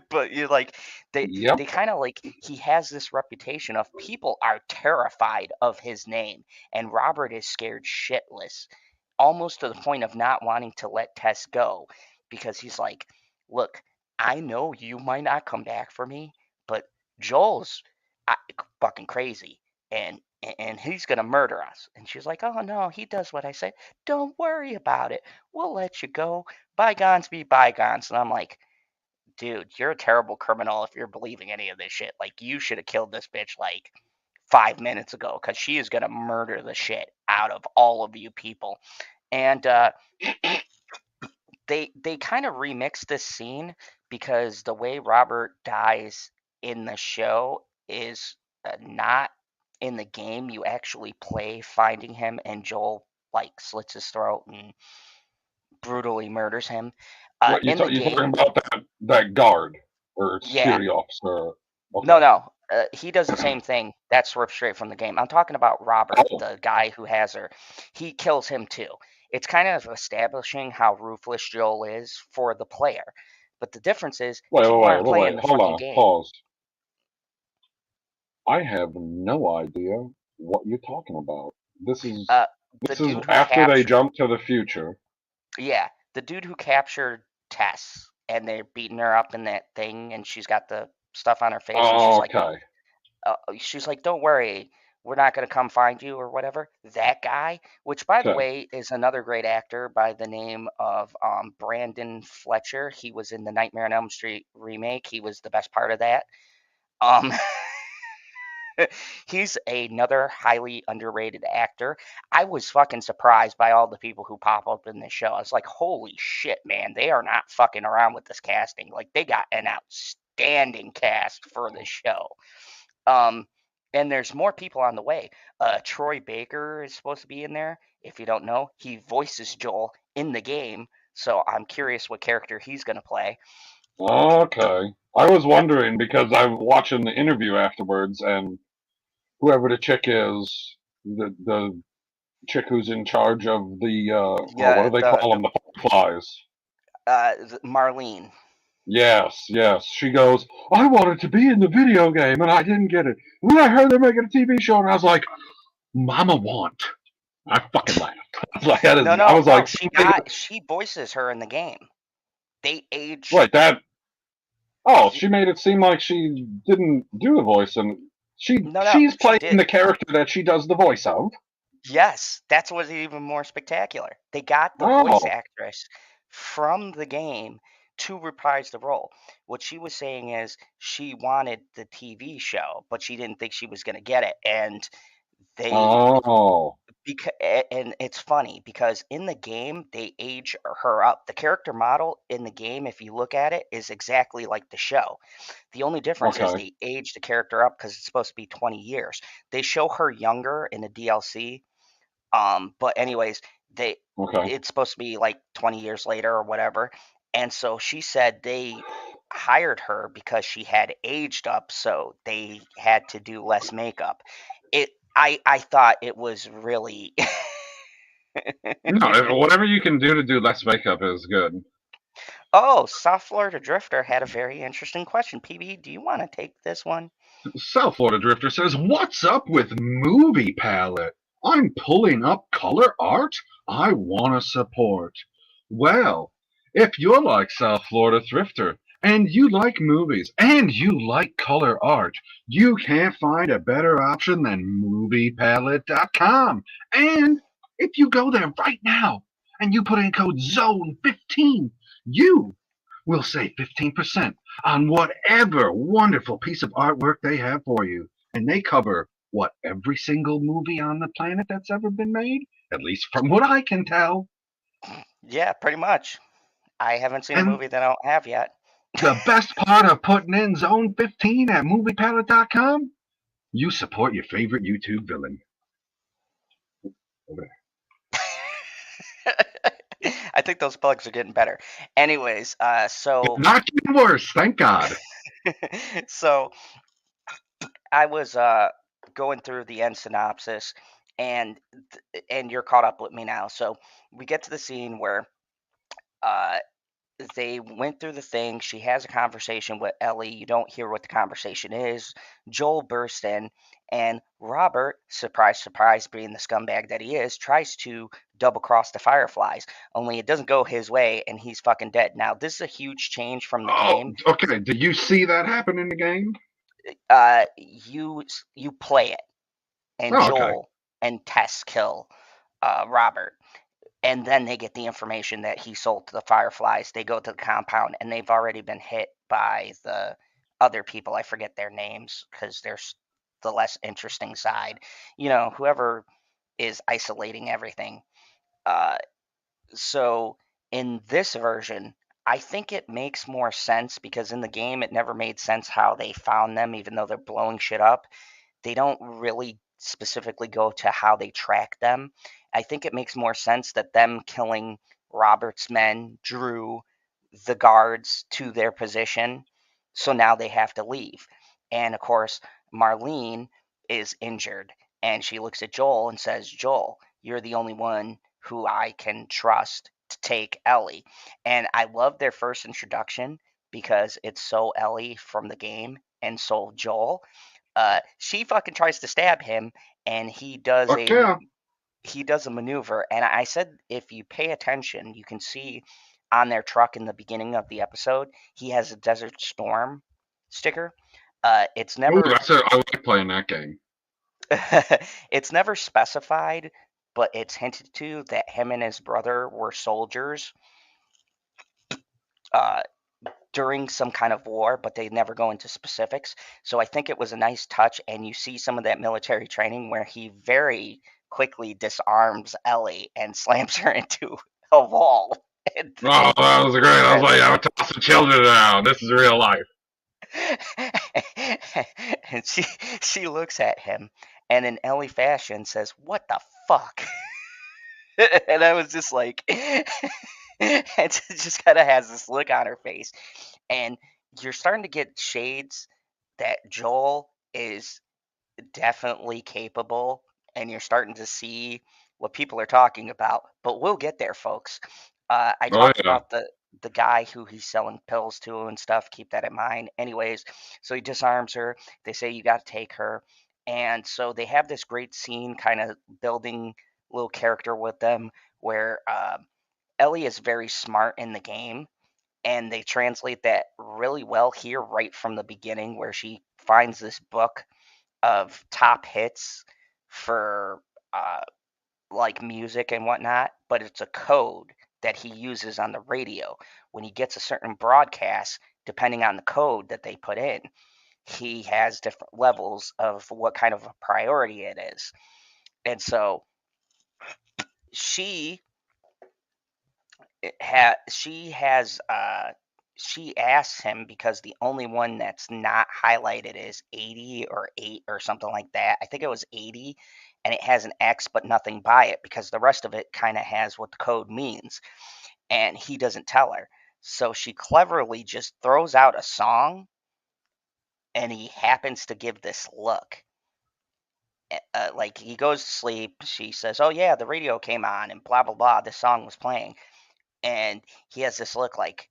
but you're like, Yep. they kind of like, he has this reputation of people are terrified of his name, and Robert is scared shitless, almost to the point of not wanting to let Tess go, because he's like, look, I know you might not come back for me, but Joel's fucking crazy, and he's gonna murder us. And she's like, oh no, he does what I say. Don't worry about it. We'll let you go. Bygones be bygones. And I'm like, dude, you're a terrible criminal if you're believing any of this shit. Like, you should have killed this bitch like 5 minutes ago, because she is gonna murder the shit out of all of you people. And they kind of remixed this scene, because the way Robert dies in the show is not in the game. You actually play finding him, and Joel like slits his throat and brutally murders him. What In the you talking game, about that guard? or Yeah. security officer. Okay. No. He does the same thing. That's ripped straight from the game. I'm talking about Robert, Oh. the guy who has her. He kills him too. It's kind of establishing how ruthless Joel is for the player. But the difference is people aren't playing the Hold fucking on. game. Pause. I have no idea what you're talking about. This is The dude who after they captured, jump to the future. yeah, the dude who captured Tess, and they're beating her up in that thing, and she's got the stuff on her face, and Okay. she's like, "Don't worry, we're not gonna come find you," or whatever. That guy, which by the Okay. way is another great actor by the name of Brandon Fletcher. He was in the Nightmare on Elm Street remake. He was the best part of that. Um, he's another highly underrated actor. I was fucking surprised by all the people who pop up in this show. I was like, holy shit, man, they are not fucking around with this casting. Like, they got an outstanding cast for the show. And there's more people on the way. Troy Baker is supposed to be in there. If you don't know, he voices Joel in the game. So I'm curious what character he's going to play. Okay. I was wondering because I'm watching the interview afterwards, and whoever the chick is, the chick who's in charge of the what do they call them? The flies. Marlene. Yes. She goes, I wanted to be in the video game and I didn't get it. When I heard they're making a TV show, and I was like, Mama want. I fucking laughed. I was like, that is, I was like, she voices her in the game. They age right, that. Oh, she made it seem like she didn't do the voice, and she's she playing did. the character that she does the voice of. Yes, that's what's even more spectacular. They got the voice actress from the game to reprise the role. What she was saying is she wanted the TV show, but she didn't think she was going to get it, and they and it's funny because in the game they age her up. The character model in the game, if you look at it, is exactly like the show. The only difference is they age the character up because it's supposed to be 20 years. They show her younger in the DLC. But anyways, it's supposed to be like 20 years later or whatever. And so she said they hired her because she had aged up, so they had to do less makeup. I thought it was really No, whatever you can do to do less makeup is good. Oh, South Florida Drifter had a very interesting question. PB, do you want to take this one? South Florida Drifter says, what's up with Movie Palette? I'm pulling up color art I want to support. Well, if you're like South Florida Drifter and you like movies and you like color art, you can't find a better option than moviepalette.com. And if you go there right now and you put in code ZONE15, you will save 15% on whatever wonderful piece of artwork they have for you. And they cover, what, every single movie on the planet that's ever been made? At least from what I can tell. Yeah, pretty much. I haven't seen a movie that I don't have yet. The best part of putting in Zone 15 at moviepalette.com? You support your favorite YouTube villain. Okay. I think those plugs are getting better. Anyways, so not getting worse, thank God. So I was going through the end synopsis, and you're caught up with me now. So we get to the scene where they went through the thing. She has a conversation with Ellie. You don't hear what the conversation is. Joel bursts in, and Robert, surprise, surprise, being the scumbag that he is, tries to double cross the Fireflies. Only it doesn't go his way, and he's fucking dead. Now, this is a huge change from the game. Okay, do you see that happen in the game? You play it, and Joel and Tess kill Robert. And then they get the information that he sold to the Fireflies. They go to the compound, and they've already been hit by the other people. I forget their names because there's the less interesting side. You know, whoever is isolating everything. So in this version, I think it makes more sense because in the game it never made sense how they found them, even though they're blowing shit up. They don't really specifically go to how they track them. I think it makes more sense that them killing Robert's men drew the guards to their position. So now they have to leave. And of course, Marlene is injured. And she looks at Joel and says, Joel, you're the only one who I can trust to take Ellie. And I love their first introduction because it's so Ellie from the game and so Joel. She fucking tries to stab him, and he does Fuck yeah. a maneuver. And I said, if you pay attention, you can see on their truck in the beginning of the episode, he has a Desert Storm sticker. It's Ooh, never I like playing that game. it's never specified, but it's hinted to that him and his brother were soldiers uh, during some kind of war, but they never go into specifics. So I think it was a nice touch, and you see some of that military training where he very quickly disarms Ellie and slams her into a wall. And, Oh, that was great. I was like, I'm tossing children around. This is real life. and she looks at him and in Ellie fashion says, "What the fuck?" And I was just like, and she just kind of has this look on her face, and you're starting to get shades that Joel is definitely capable, and you're starting to see what people are talking about. But we'll get there, folks. I Oh talked yeah. about the guy who he's selling pills to and stuff. Keep that in mind. Anyways, so he disarms her. They say you got to take her, and so they have this great scene, kind of building little character with them, where Ellie is very smart in the game, and they translate that really well here right from the beginning, where she finds this book of top hits for like music and whatnot, but it's a code that he uses on the radio. When he gets a certain broadcast, depending on the code that they put in, he has different levels of what kind of a priority it is. And so she she asks him, because the only one that's not highlighted is 80 or 8 or something like that. I think it was 80, and it has an X but nothing by it, because the rest of it kind of has what the code means, and he doesn't tell her. So she cleverly just throws out a song, and he happens to give this look. Like, he goes to sleep. She says, "Oh yeah, the radio came on and blah blah blah. This song was playing," and he has this look like,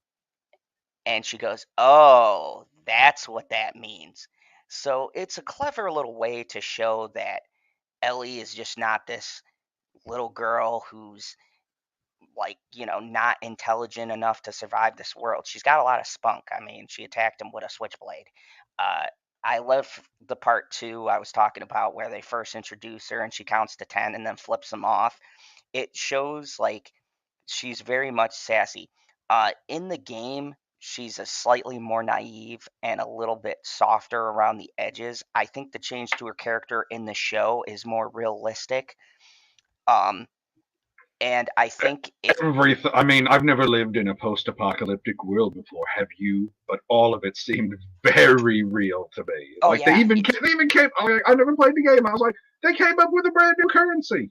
and she goes, "Oh, that's what that means." So it's a clever little way to show that Ellie is just not this little girl who's, like, not intelligent enough to survive this world. She's got a lot of spunk. I mean, she attacked him with a switchblade. Uh, I love the part two I was talking about, where they first introduce her and she counts to 10 and then flips them off. It shows, like, she's very much sassy. In the game, she's a slightly more naive and a little bit softer around the edges. I think the change to her character in the show is more realistic. Um, and I think I mean, I've never lived in a post-apocalyptic world before. Have you? But all of it seemed very real to me. oh Like they yeah, even came. I never played the game. I was like, they came up with a brand new currency.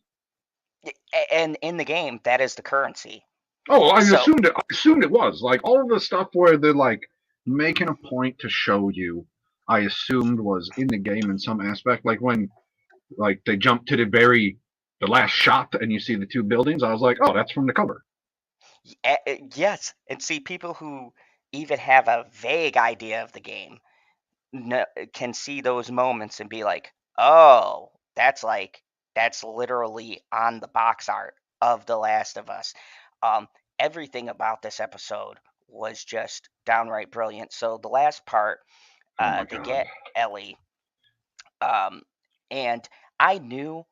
and in the game, that is the currency. Oh, I So assumed it. I assumed it was like all of the stuff where they're like making a point to show you. I assumed was in the game in some aspect. Like when like they jump to the last shot and you see the two buildings. I was like, oh, that's from the cover. yes, and see, people who even have a vague idea of the game can see those moments and be like, "Oh, that's literally on the box art of The Last of Us." Um, Everything about this episode was just downright brilliant. So the last part, Oh my they god. get Ellie, um, and I knew.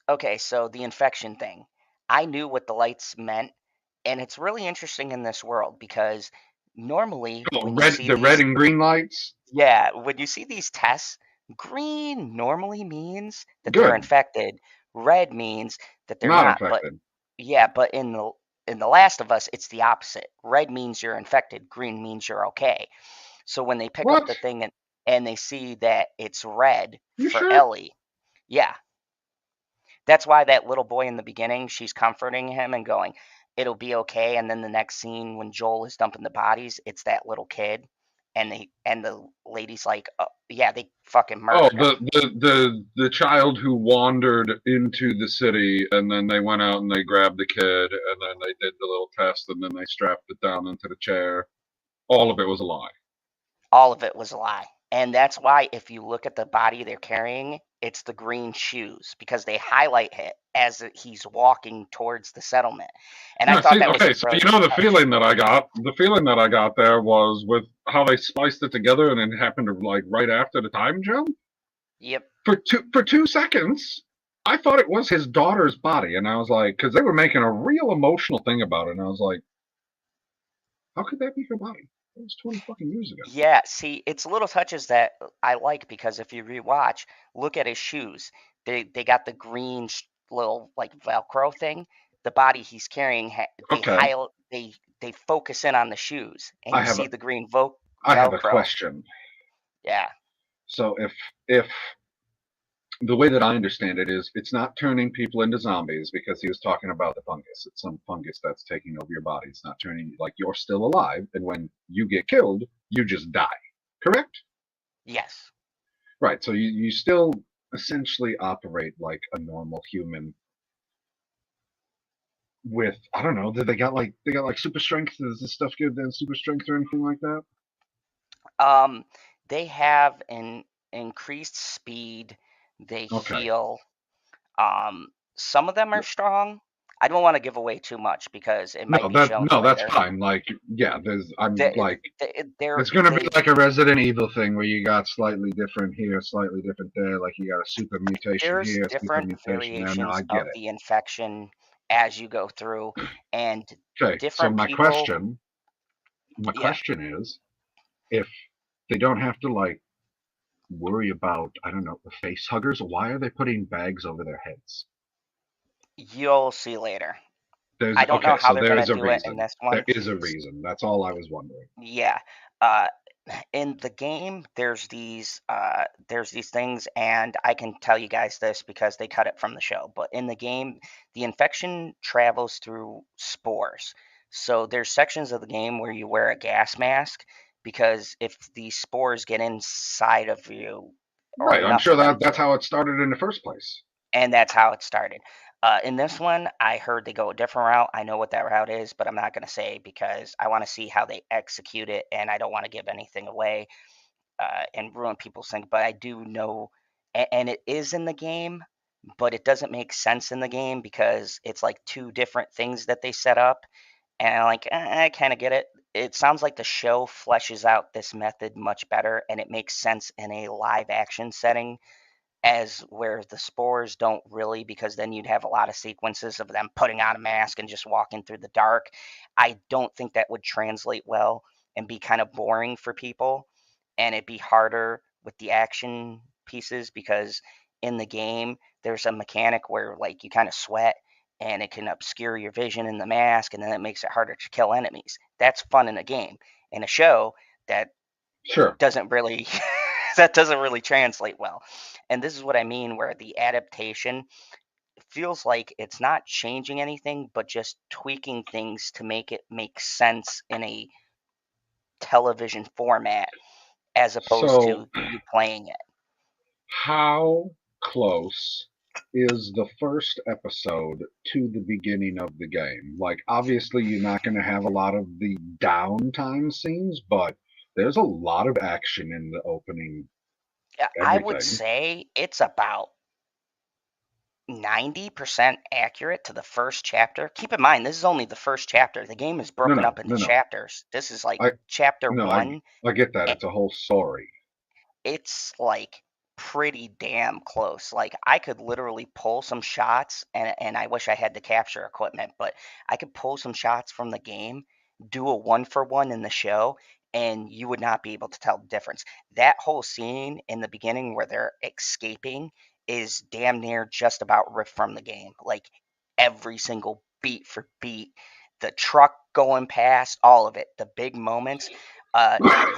Okay, so the infection thing, I knew what the lights meant, and it's really interesting in this world because normally Oh, when you see the red these, and green lights. yeah, when you see these tests, green normally means that they're Good. infected. Red means that they're Not not. But infected. yeah, but in the Last of Us, it's the opposite. Red means you're infected. Green means you're okay. So when they pick up What? the thing and they see that it's red You for sure? Ellie, yeah, that's why that little boy in the beginning, she's comforting him and going, "It'll be okay." And then the next scene when Joel is dumping the bodies, it's that little kid, And the lady's like, oh, yeah, they fucking Oh, murdered him. the child who wandered into the city, and then they went out and they grabbed the kid, and then they did the little test, and then they strapped it down into the chair. All of it was a lie. All of it was a lie. And that's why if you look at the body they're carrying, it's the green shoes because they highlight it as he's walking towards the settlement. And I Yeah, thought see, that was a okay, so you brilliant know the touch. feeling that I got. The feeling that I got there was with how they spliced it together, and it happened to like right after the time jump. Yep. For 2 seconds, I thought it was his daughter's body, and I was like, because they were making a real emotional thing about it, and I was like, how could that be her body? That was 20 fucking years ago. Yeah, see, it's little touches that I like because if you rewatch, look at his shoes. They got the green little like Velcro thing. The body he's carrying, Okay, they focus in on the shoes, and I you have see a the green I have a Velcro. question. Yeah. So if the way that I understand it is, it's not turning people into zombies because he was talking about the fungus. It's some fungus that's taking over your body. It's not turning like you're still alive, and when you get killed, you just die. Correct? Yes. Right. So you still essentially operate like a normal human. With I don't know, did they got like super strength? Does this stuff give them super strength or anything like that? They have an increased speed. They Okay. heal. Some of them are strong. I don't want to give away too much because it might be shown That's later. fine. Like, yeah, They're it's gonna be like a Resident Evil thing where you got slightly different here, slightly different there. Like you got a super mutation there's here, super different mutation there. No, I variations get of it. the infection as you go through, and Okay, so different people. my Yeah, question is, if they don't have to like worry about, I don't know, the face huggers, why are they putting bags over their heads? you'll see later. There's I don't know okay, how so they're there gonna is a do it in reason. this There one. is a reason. That's all I was wondering. Yeah. In the game, there's these things, and I can tell you guys this because they cut it from the show. But in the game, the infection travels through spores. So there's sections of the game where you wear a gas mask because if these spores get inside of you, or Right, I'm enough sure of them, that's how it started in the first place. and that's how it started. In this one, I heard they go a different route. I know what that route is, but I'm not going to say because I want to see how they execute it, and I don't want to give anything away and ruin people's things. But I do know, and it is in the game, but it doesn't make sense in the game because it's like two different things that they set up, and I'm like, I kind of get it. It sounds like the show fleshes out this method much better, and it makes sense in a live action setting as where the spores don't really, because then you'd have a lot of sequences of them putting on a mask and just walking through the dark. I don't think that would translate well and be kind of boring for people, and it'd be harder with the action pieces because in the game there's a mechanic where like you kind of sweat and it can obscure your vision in the mask, and then it makes it harder to kill enemies. That's fun in a game. In a show, that Sure. doesn't really that doesn't really translate well. And this is what I mean where the adaptation feels like it's not changing anything but just tweaking things to make it make sense in a television format as opposed So, to you playing it. how close is the first episode to the beginning of the game? Like, obviously, you're not going to have a lot of the downtime scenes, but there's a lot of action in the opening. I would Everything. say it's about 90% accurate to the first chapter. Keep in mind, this is only the first chapter. The game is broken up into No. chapters. This is like I chapter no, one. I get that. It's a whole story. It's like pretty damn close. Like I could literally pull some shots, and I wish I had the capture equipment, but I could pull some shots from the game, do a one for one in the show, and you would not be able to tell the difference. That whole scene in the beginning where they're escaping is damn near just about ripped from the game. Like every single beat for beat, the truck going past, all of it, the big moments.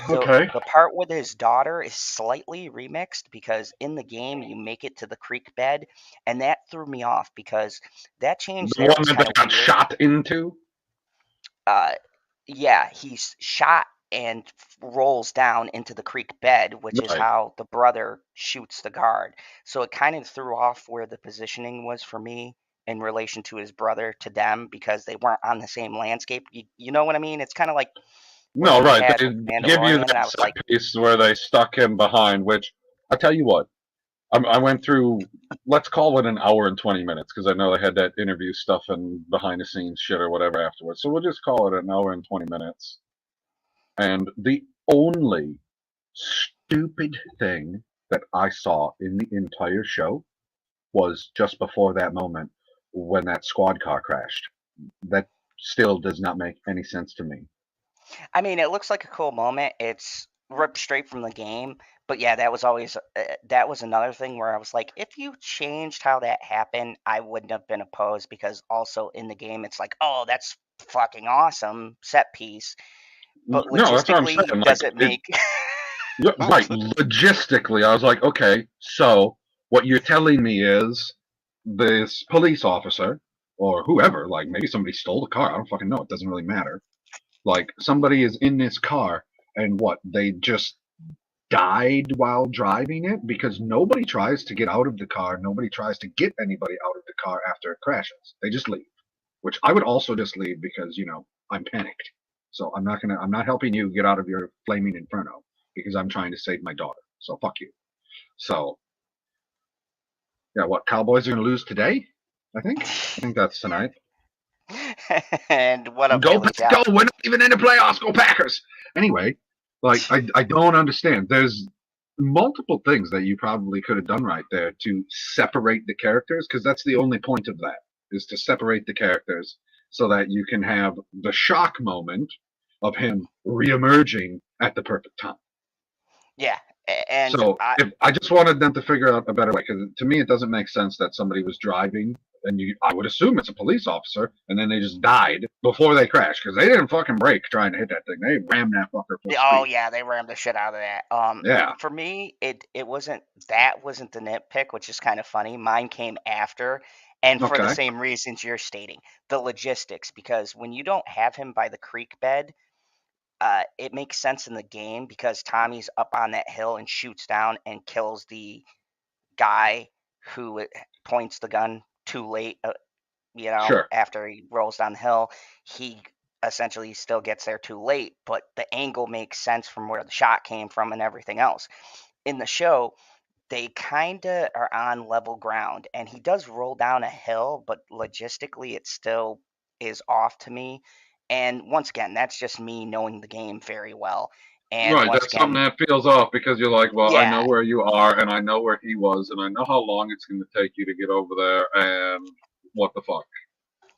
The Okay. the part with his daughter is slightly remixed because in the game you make it to the creek bed, and that threw me off because that change The there one was that kind they of got weird. shot into? Uh, yeah, he's shot and rolls down into the creek bed, which is Right. how the brother shoots the guard. So it kind of threw off where the positioning was for me in relation to his brother to them because they weren't on the same landscape. You know what I mean? It's kind of like when No, we right. had They like give you Mandalorian, and I that was set like, piece where they stuck him behind, which I tell you what, I went through, let's call it an hour and 20 minutes, because I know they had that interview stuff and behind the scenes shit or whatever afterwards. So we'll just call it an hour and 20 minutes. And the only stupid thing that I saw in the entire show was just before that moment when that squad car crashed. That still does not make any sense to me. I mean, it looks like a cool moment. It's ripped straight from the game. But yeah, that was always that was another thing where I was like, if you changed how that happened, I wouldn't have been opposed because also in the game it's like, oh, that's fucking awesome set piece. But No, that's what I'm logistically, saying. does Like, it make yeah, right. Logistically, I was like, okay, so what you're telling me is this police officer or whoever, like maybe somebody stole the car. I don't fucking know. It doesn't really matter. Like somebody is in this car and what? They just died while driving it because nobody tries to get out of the car. Nobody tries to get anybody out of the car after it crashes. They just leave, which I would also just leave because, I'm panicked. So I'm not helping you get out of your flaming inferno because I'm trying to save my daughter. So fuck you. So yeah, what Cowboys are gonna lose today? I think that's tonight. and what up, Go Haley Pack, Chow? go! We're not even in the playoffs. Go Packers! Anyway, like I don't understand. There's multiple things that you probably could have done right there to separate the characters because that's the only point of that is to separate the characters so that you can have the shock moment of him reemerging at the perfect time. Yeah, and So if I just wanted them to figure out a better way, because to me it doesn't make sense that somebody was driving and I would assume it's a police officer, and then they just died before they crashed because they didn't fucking brake trying to hit that thing. They rammed that fucker full oh speed. yeah, they rammed the shit out of that. Yeah. For me, it wasn't the nitpick, which is kind of funny. Mine came after, and for the Okay. same reasons you're stating, the logistics. Because when you don't have him by the creek bed, it makes sense in the game because Tommy's up on that hill and shoots down and kills the guy who points the gun too late. Sure. After he rolls down the hill, he essentially still gets there too late, but the angle makes sense from where the shot came from and everything else. In the show, they kind of are on level ground, and he does roll down a hill, but logistically, it still is off to me. And once again, that's just me knowing the game very well. And Right. once That's something again, that feels off because you're like, well, I know yeah, where you are, and I know where he was, and I know how long it's going to take you to get over there, and what the fuck.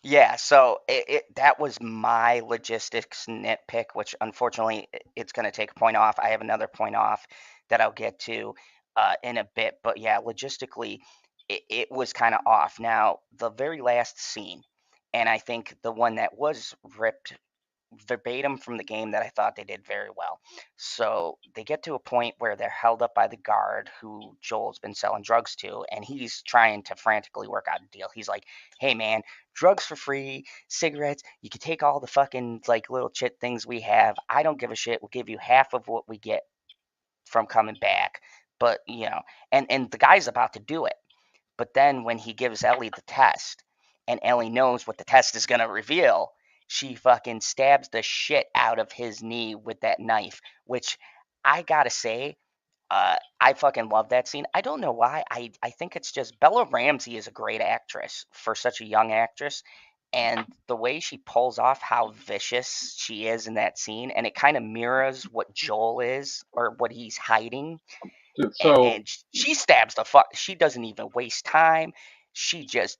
yeah, so that was my logistics nitpick, which unfortunately it's going to take a point off. I have another point off that I'll get to in a bit, but yeah, logistically it was kind of off. Now, the very last scene, and I think the one that was ripped verbatim from the game that I thought they did very well. So they get to a point where they're held up by the guard who Joel's been selling drugs to, and he's trying to frantically work out a deal. He's like, "Hey man, drugs for free, cigarettes. You can take all the fucking like little chit things we have. I don't give a shit. We'll give you half of what we get from coming back." But and the guy's about to do it. But then when he gives Ellie the test, and Ellie knows what the test is going to reveal, she fucking stabs the shit out of his knee with that knife, which I gotta say, I fucking love that scene. I don't know why. I think it's just Bella Ramsey is a great actress for such a young actress. And the way she pulls off how vicious she is in that scene, and it kind of mirrors what Joel is or what he's hiding, So, and she stabs the fuck. She doesn't even waste time. She just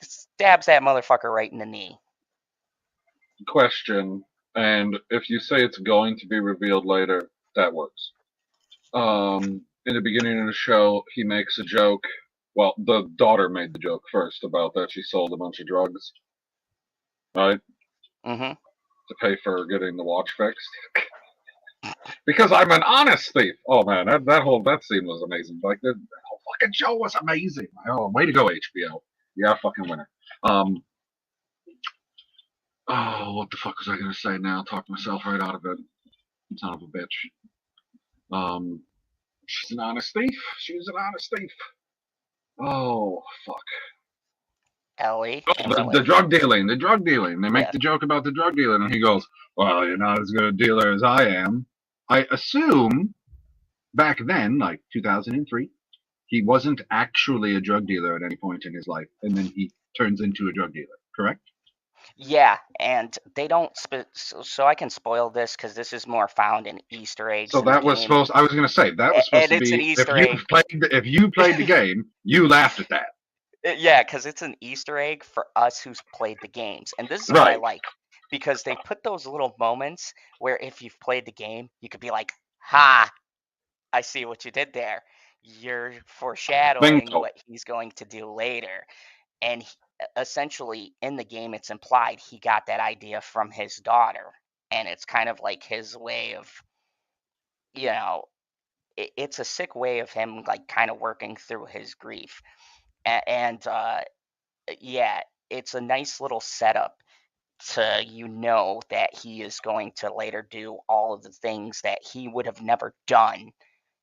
stabs that motherfucker right in the knee. question, and if you say it's going to be revealed later, that works. In the beginning of the show, he makes a joke. Well, the daughter made the joke first about that she sold a bunch of drugs, right, Mm-hmm. to pay for getting the watch fixed. Because I'm an honest thief. Oh man, that scene was amazing. Like the whole fucking show was amazing. Oh, way to go, HBO. Yeah, fucking winner. Oh, what the fuck was I gonna say now? Talk myself right out of it. Son of a bitch. She's an honest thief. She was an honest thief. Oh fuck. Ellie. The drug dealing. The drug dealing. They make Yeah. the joke about the drug dealing, and he goes, "Well, you're not as good a dealer as I am." I assume back then, like 2003, he wasn't actually a drug dealer at any point in his life, and then he turns into a drug dealer. Correct? Yeah, and they don't. So I can spoil this because this is more found in Easter eggs So in the that was game, supposed. I was going to say that was supposed and to it's an be Easter egg. if you played the game, you laughed at that. Yeah, because it's an Easter egg for us who's played the games, and this is what I Right. like because they put those little moments where if you've played the game, you could be like, "Ha, I see what you did there. You're foreshadowing Bingo. what he's going to do later." And essentially, in the game, it's implied he got that idea from his daughter, and it's kind of like his way of, you know, it's a sick way of him like kind of working through his grief, and yeah, it's a nice little setup to that he is going to later do all of the things that he would have never done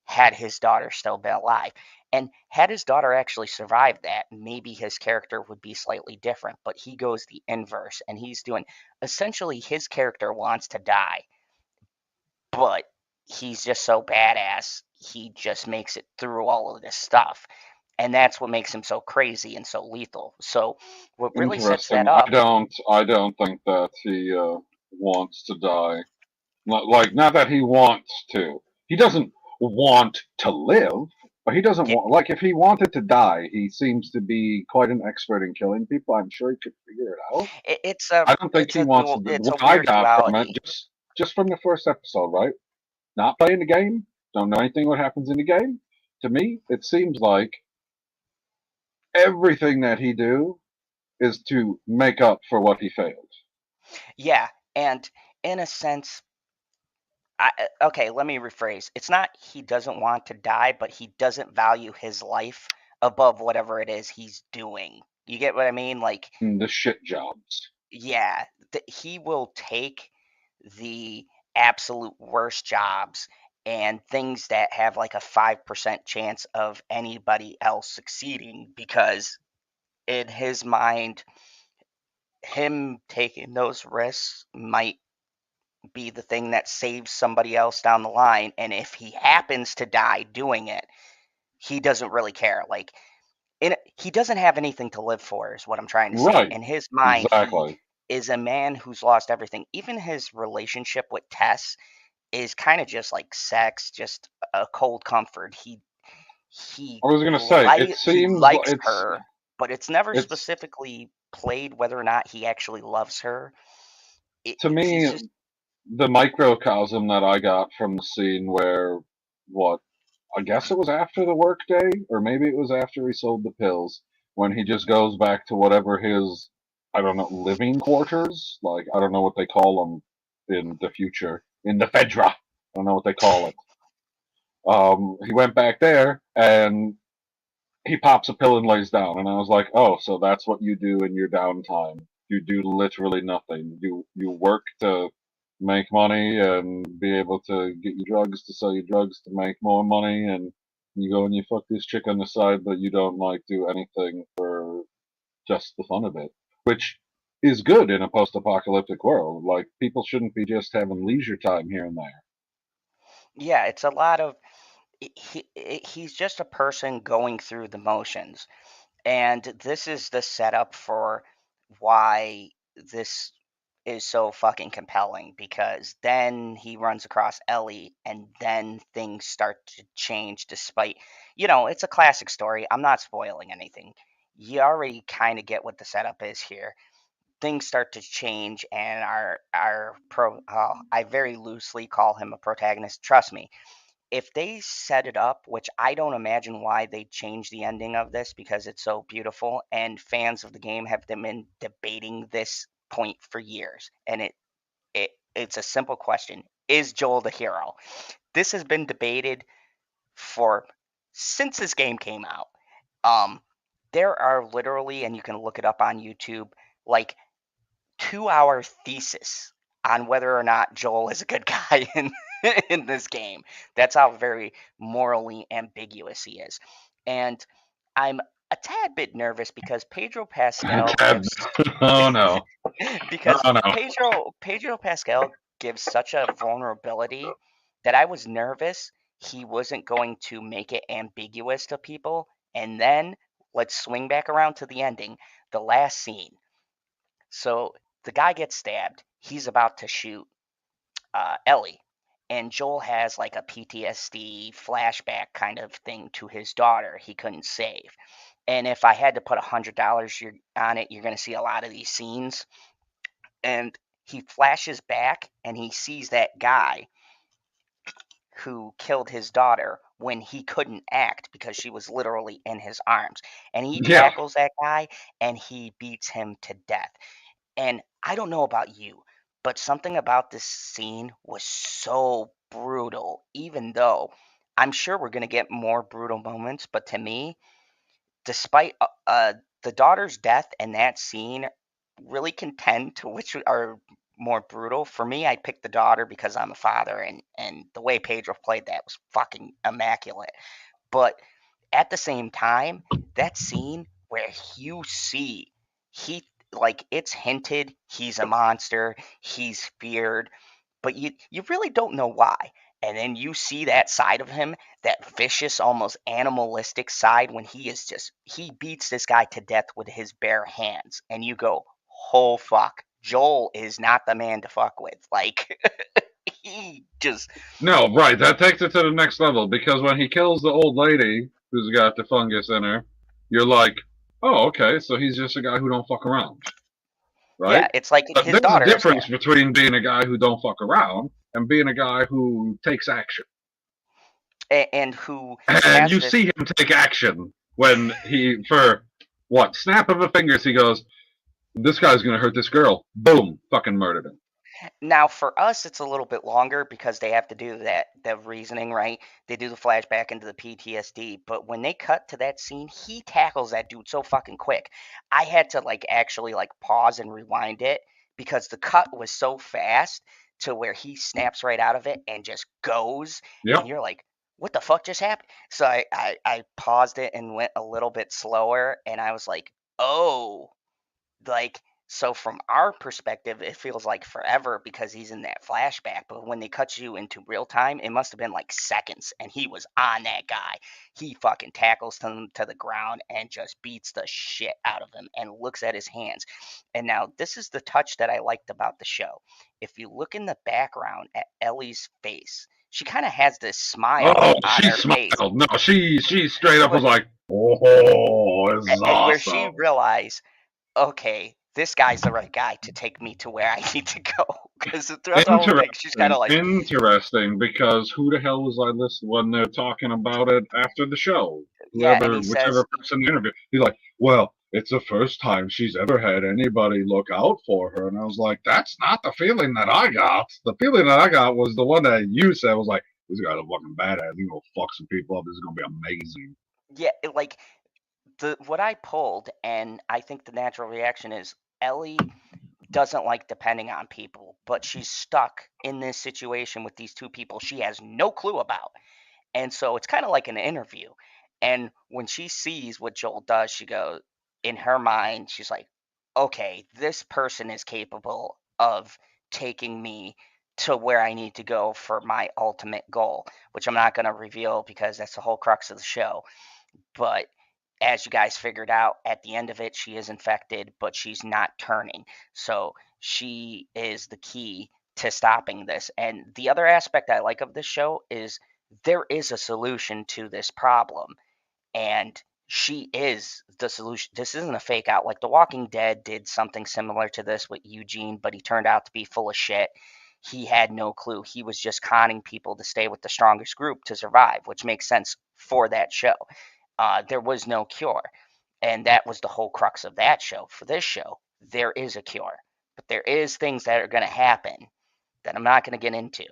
had his daughter still been alive. And had his daughter actually survived that, maybe his character would be slightly different. But he goes the inverse, and he's doing essentially his character wants to die, but he's just so badass, he just makes it through all of this stuff. And that's what makes him so crazy and so lethal. So, what really sets that Interesting. up. I don't think that he wants to die. Not that he wants to. He doesn't want to live, but he doesn't Yeah, want. Like, if he wanted to die, he seems to be quite an expert in killing people. I'm sure he could figure it out. it's a I don't think he wants to. it's a What I weird got from it, duality. just from the first episode, right? Not playing the game, don't know anything what happens in the game. To me, it seems like everything that he do is to make up for what he failed. Yeah, and in a sense, okay, let me rephrase. It's not he doesn't want to die, but he doesn't value his life above whatever it is he's doing. You get what I mean? Like, The shit jobs. yeah, he will take the absolute worst jobs and things that have like a 5% chance of anybody else succeeding because in his mind, him taking those risks might be the thing that saves somebody else down the line. And if he happens to die doing it, he doesn't really care. Like, he doesn't have anything to live for, is what I'm trying to say. Right. In his mind, he Exactly. is a man who's lost everything. Even his relationship with Tess is kind of just like sex, just a cold comfort. He I was gonna say it he seems likes her, but it's never it's specifically played whether or not he actually loves her. to He's me just the microcosm that I got from the scene where what I guess it was after the workday, or maybe it was after he sold the pills, when he just goes back to whatever his, I don't know, living quarters. Like, I don't know what they call them in the future, in the Fedra. I don't know what they call it. He went back there and he pops a pill and lays down, and I was like, oh, so that's what you do in your downtime. You do literally nothing. You work to make money and be able to get your drugs, to sell your drugs to make more money, and you go and you fuck this chick on the side, but you don't like do anything for just the fun of it, which is good in a post-apocalyptic world. Like, people shouldn't be just having leisure time here and there. yeah, it's a lot of he's just a person going through the motions. And this is the setup for why this is so fucking compelling because then he runs across Ellie and then things start to change despite, it's a classic story. I'm not spoiling anything. You already kind of get what the setup is here. Things start to change and I very loosely call him a protagonist. Trust me, if they set it up, which I don't imagine why they changed the ending of this because it's so beautiful, and fans of the game have been debating this point for years, and it's a simple question: is Joel the hero? This has been debated for since this game came out. Um, there are literally, and you can look it up on YouTube, like 2-hour thesis on whether or not Joel is a good guy in in this game. That's how very morally ambiguous he is. And I'm a tad bit nervous because Pedro Pascal Tad- gives oh no. because Oh no. Pedro Pascal gives such a vulnerability that I was nervous he wasn't going to make it ambiguous to people. And then let's swing back around to the ending, the last scene. So the guy gets stabbed. He's about to shoot Ellie. And Joel has like a PTSD flashback kind of thing to his daughter he couldn't save. And if I had to put $100 on it, you're going to see a lot of these scenes. And he flashes back and he sees that guy who killed his daughter when he couldn't act because she was literally in his arms. And he Yeah. tackles that guy and he beats him to death. And I don't know about you, but something about this scene was so brutal, even though I'm sure we're going to get more brutal moments. But to me, despite the daughter's death and that scene really contend to which are more brutal. For me, I picked the daughter because I'm a father, and the way Pedro played that was fucking immaculate. But at the same time, that scene where you see he like it's hinted he's a monster, he's feared, but you really don't know why. And then you see that side of him, that vicious, almost animalistic side when he beats this guy to death with his bare hands, and you go, "Oh fuck, Joel is not the man to fuck with." Like he just No, right. That takes it to the next level because when he kills the old lady who's got the fungus in her, you're like, oh, okay, so he's just a guy who don't fuck around, right? yeah, it's like But his there's a daughter is there. difference between being a guy who don't fuck around and being a guy who takes action. And who And has you this. see him take action when he, for what, snap of a fingers, he goes, this guy's gonna hurt this girl. Boom, fucking murdered him. Now, for us, it's a little bit longer because they have to do the reasoning, right? They do the flashback into the PTSD, but when they cut to that scene, he tackles that dude so fucking quick. I had to like actually like pause and rewind it because the cut was so fast to where he snaps right out of it and just goes, and Yep. you're like, what the fuck just happened? So I paused it and went a little bit slower, and I was like, oh, like so from our perspective it feels like forever because he's in that flashback, but when they cut you into real time it must have been like seconds, and he was on that guy. He fucking tackles him to the ground and just beats the shit out of him and looks at his hands. And now this is the touch that I liked about the show. If you look in the background at Ellie's face, she kind of has this smile Oh, on she her face. smiled. No, she straight up So was like, oh, this is where she awesome. realized, okay, this guy's the right guy to take me to where I need to go. Because throughout the whole thing, she's kind of like, Interesting, because who the hell was I listening when they're talking about it after the show? yeah, and he says, Whichever person in the interview, he's like, well, it's the first time she's ever had anybody look out for her. And I was like, that's not the feeling that I got. The feeling that I got was the one that you said was like, this guy's a fucking badass. He's gonna fuck some people up. This is gonna be amazing. yeah, like what I pulled, and I think the natural reaction is Ellie doesn't like depending on people, but she's stuck in this situation with these two people she has no clue about. And so it's kind of like an interview. And when she sees what Joel does, she goes, in her mind, she's like, okay, this person is capable of taking me to where I need to go for my ultimate goal, which I'm not going to reveal because that's the whole crux of the show. But as you guys figured out, at the end of it, she is infected, but she's not turning. So she is the key to stopping this. And the other aspect I like of this show is there is a solution to this problem, and she is the solution. This isn't a fake out. Like The Walking Dead did something similar to this with Eugene, but he turned out to be full of shit. He had no clue. He was just conning people to stay with the strongest group to survive, which makes sense for that show. There was no cure, and that was the whole crux of that show. For this show, there is a cure, but there is things that are going to happen that I'm not going to get into,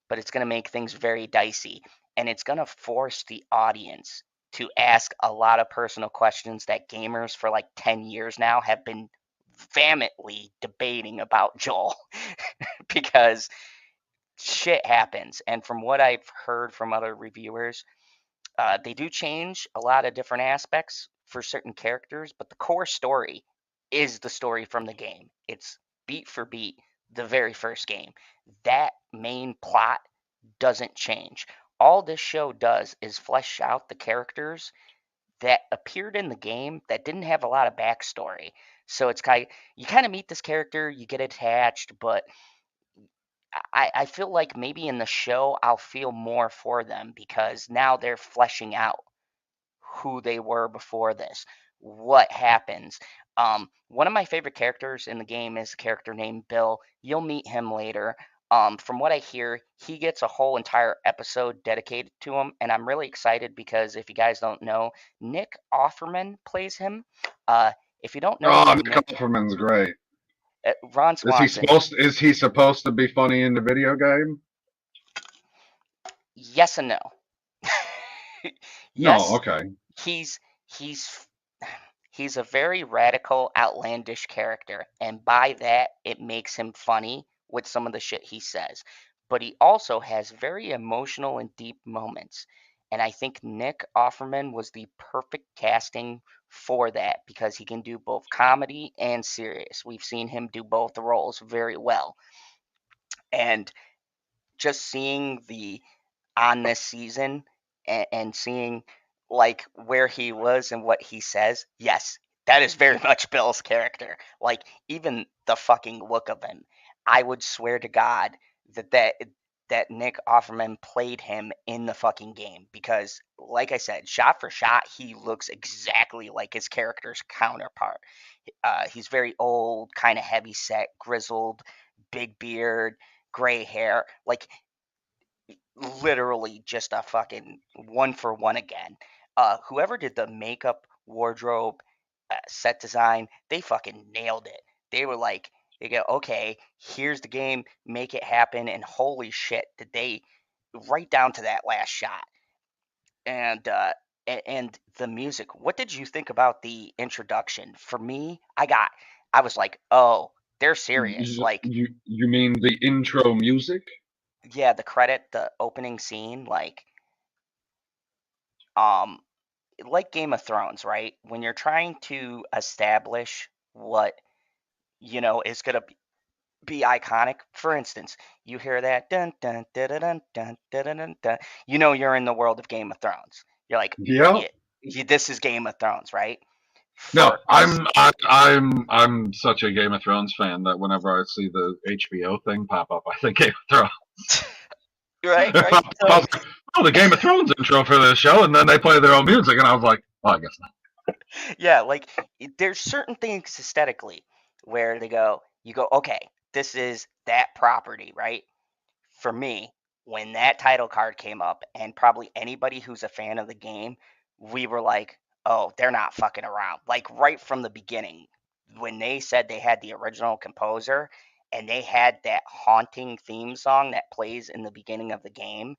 but it's going to make things very dicey, and it's going to force the audience to ask a lot of personal questions that gamers for like 10 years now have been vehemently debating about Joel because shit happens. And from what I've heard from other reviewers, they do change a lot of different aspects for certain characters, but the core story is the story from the game. It's beat for beat the very first game. That main plot doesn't change. All this show does is flesh out the characters that appeared in the game that didn't have a lot of backstory. So it's you kind of meet this character, you get attached, but I feel like maybe in the show I'll feel more for them because now they're fleshing out who they were before this, what happens. One of my favorite characters in the game is a character named Bill. You'll meet him later. From what I hear, he gets a whole entire episode dedicated to him, and I'm really excited because if you guys don't know, Nick Offerman plays him. If you don't know Oh, who Nick Nick, Offerman's great. Ron Swanson, Is he supposed to be funny in the video game? yes and no. No, Yes, okay. he's he's he's a very radical, outlandish character, and by that it makes him funny with some of the shit he says. But he also has very emotional and deep moments. And I think Nick Offerman was the perfect casting for that because he can do both comedy and serious. We've seen him do both roles very well. And just seeing the on this season and seeing like where he was and what he says, yes, that is very much Bill's character. Like even the fucking look of him, I would swear to God that Nick Offerman played him in the fucking game because, like I said, shot for shot, he looks exactly like his character's counterpart. He's very old, kind of heavy set, grizzled, big beard, gray hair. Like literally just a fucking one for one again. Whoever did the makeup, wardrobe, set design, they fucking nailed it. They were like, they go, okay, here's the game, make it happen, and holy shit, did they right down to that last shot. And and the music. What did you think about the introduction? For me, I was like, oh, they're serious. Like, You mean the intro music? yeah, the opening scene, um, like Game of Thrones, right? When you're trying to establish what is gonna be iconic. For instance, you hear that dun dun dun dun dun dun dun dun dun. You know you're in the world of Game of Thrones. You're like, Yeah. yeah, this is Game of Thrones, right? No, For us, I'm such a Game of Thrones fan that whenever I see the HBO thing pop up, I think Game of Thrones. right, It right. popped up, I was like, oh, the Game of Thrones intro for this show, and then they play their own music, and I was like, oh, I guess not. Yeah, like there's certain things aesthetically where you go, okay, this is that property, right? For me, when that title card came up, and probably anybody who's a fan of the game, we were like, oh, they're not fucking around. Like right from the beginning, when they said they had the original composer and they had that haunting theme song that plays in the beginning of the game,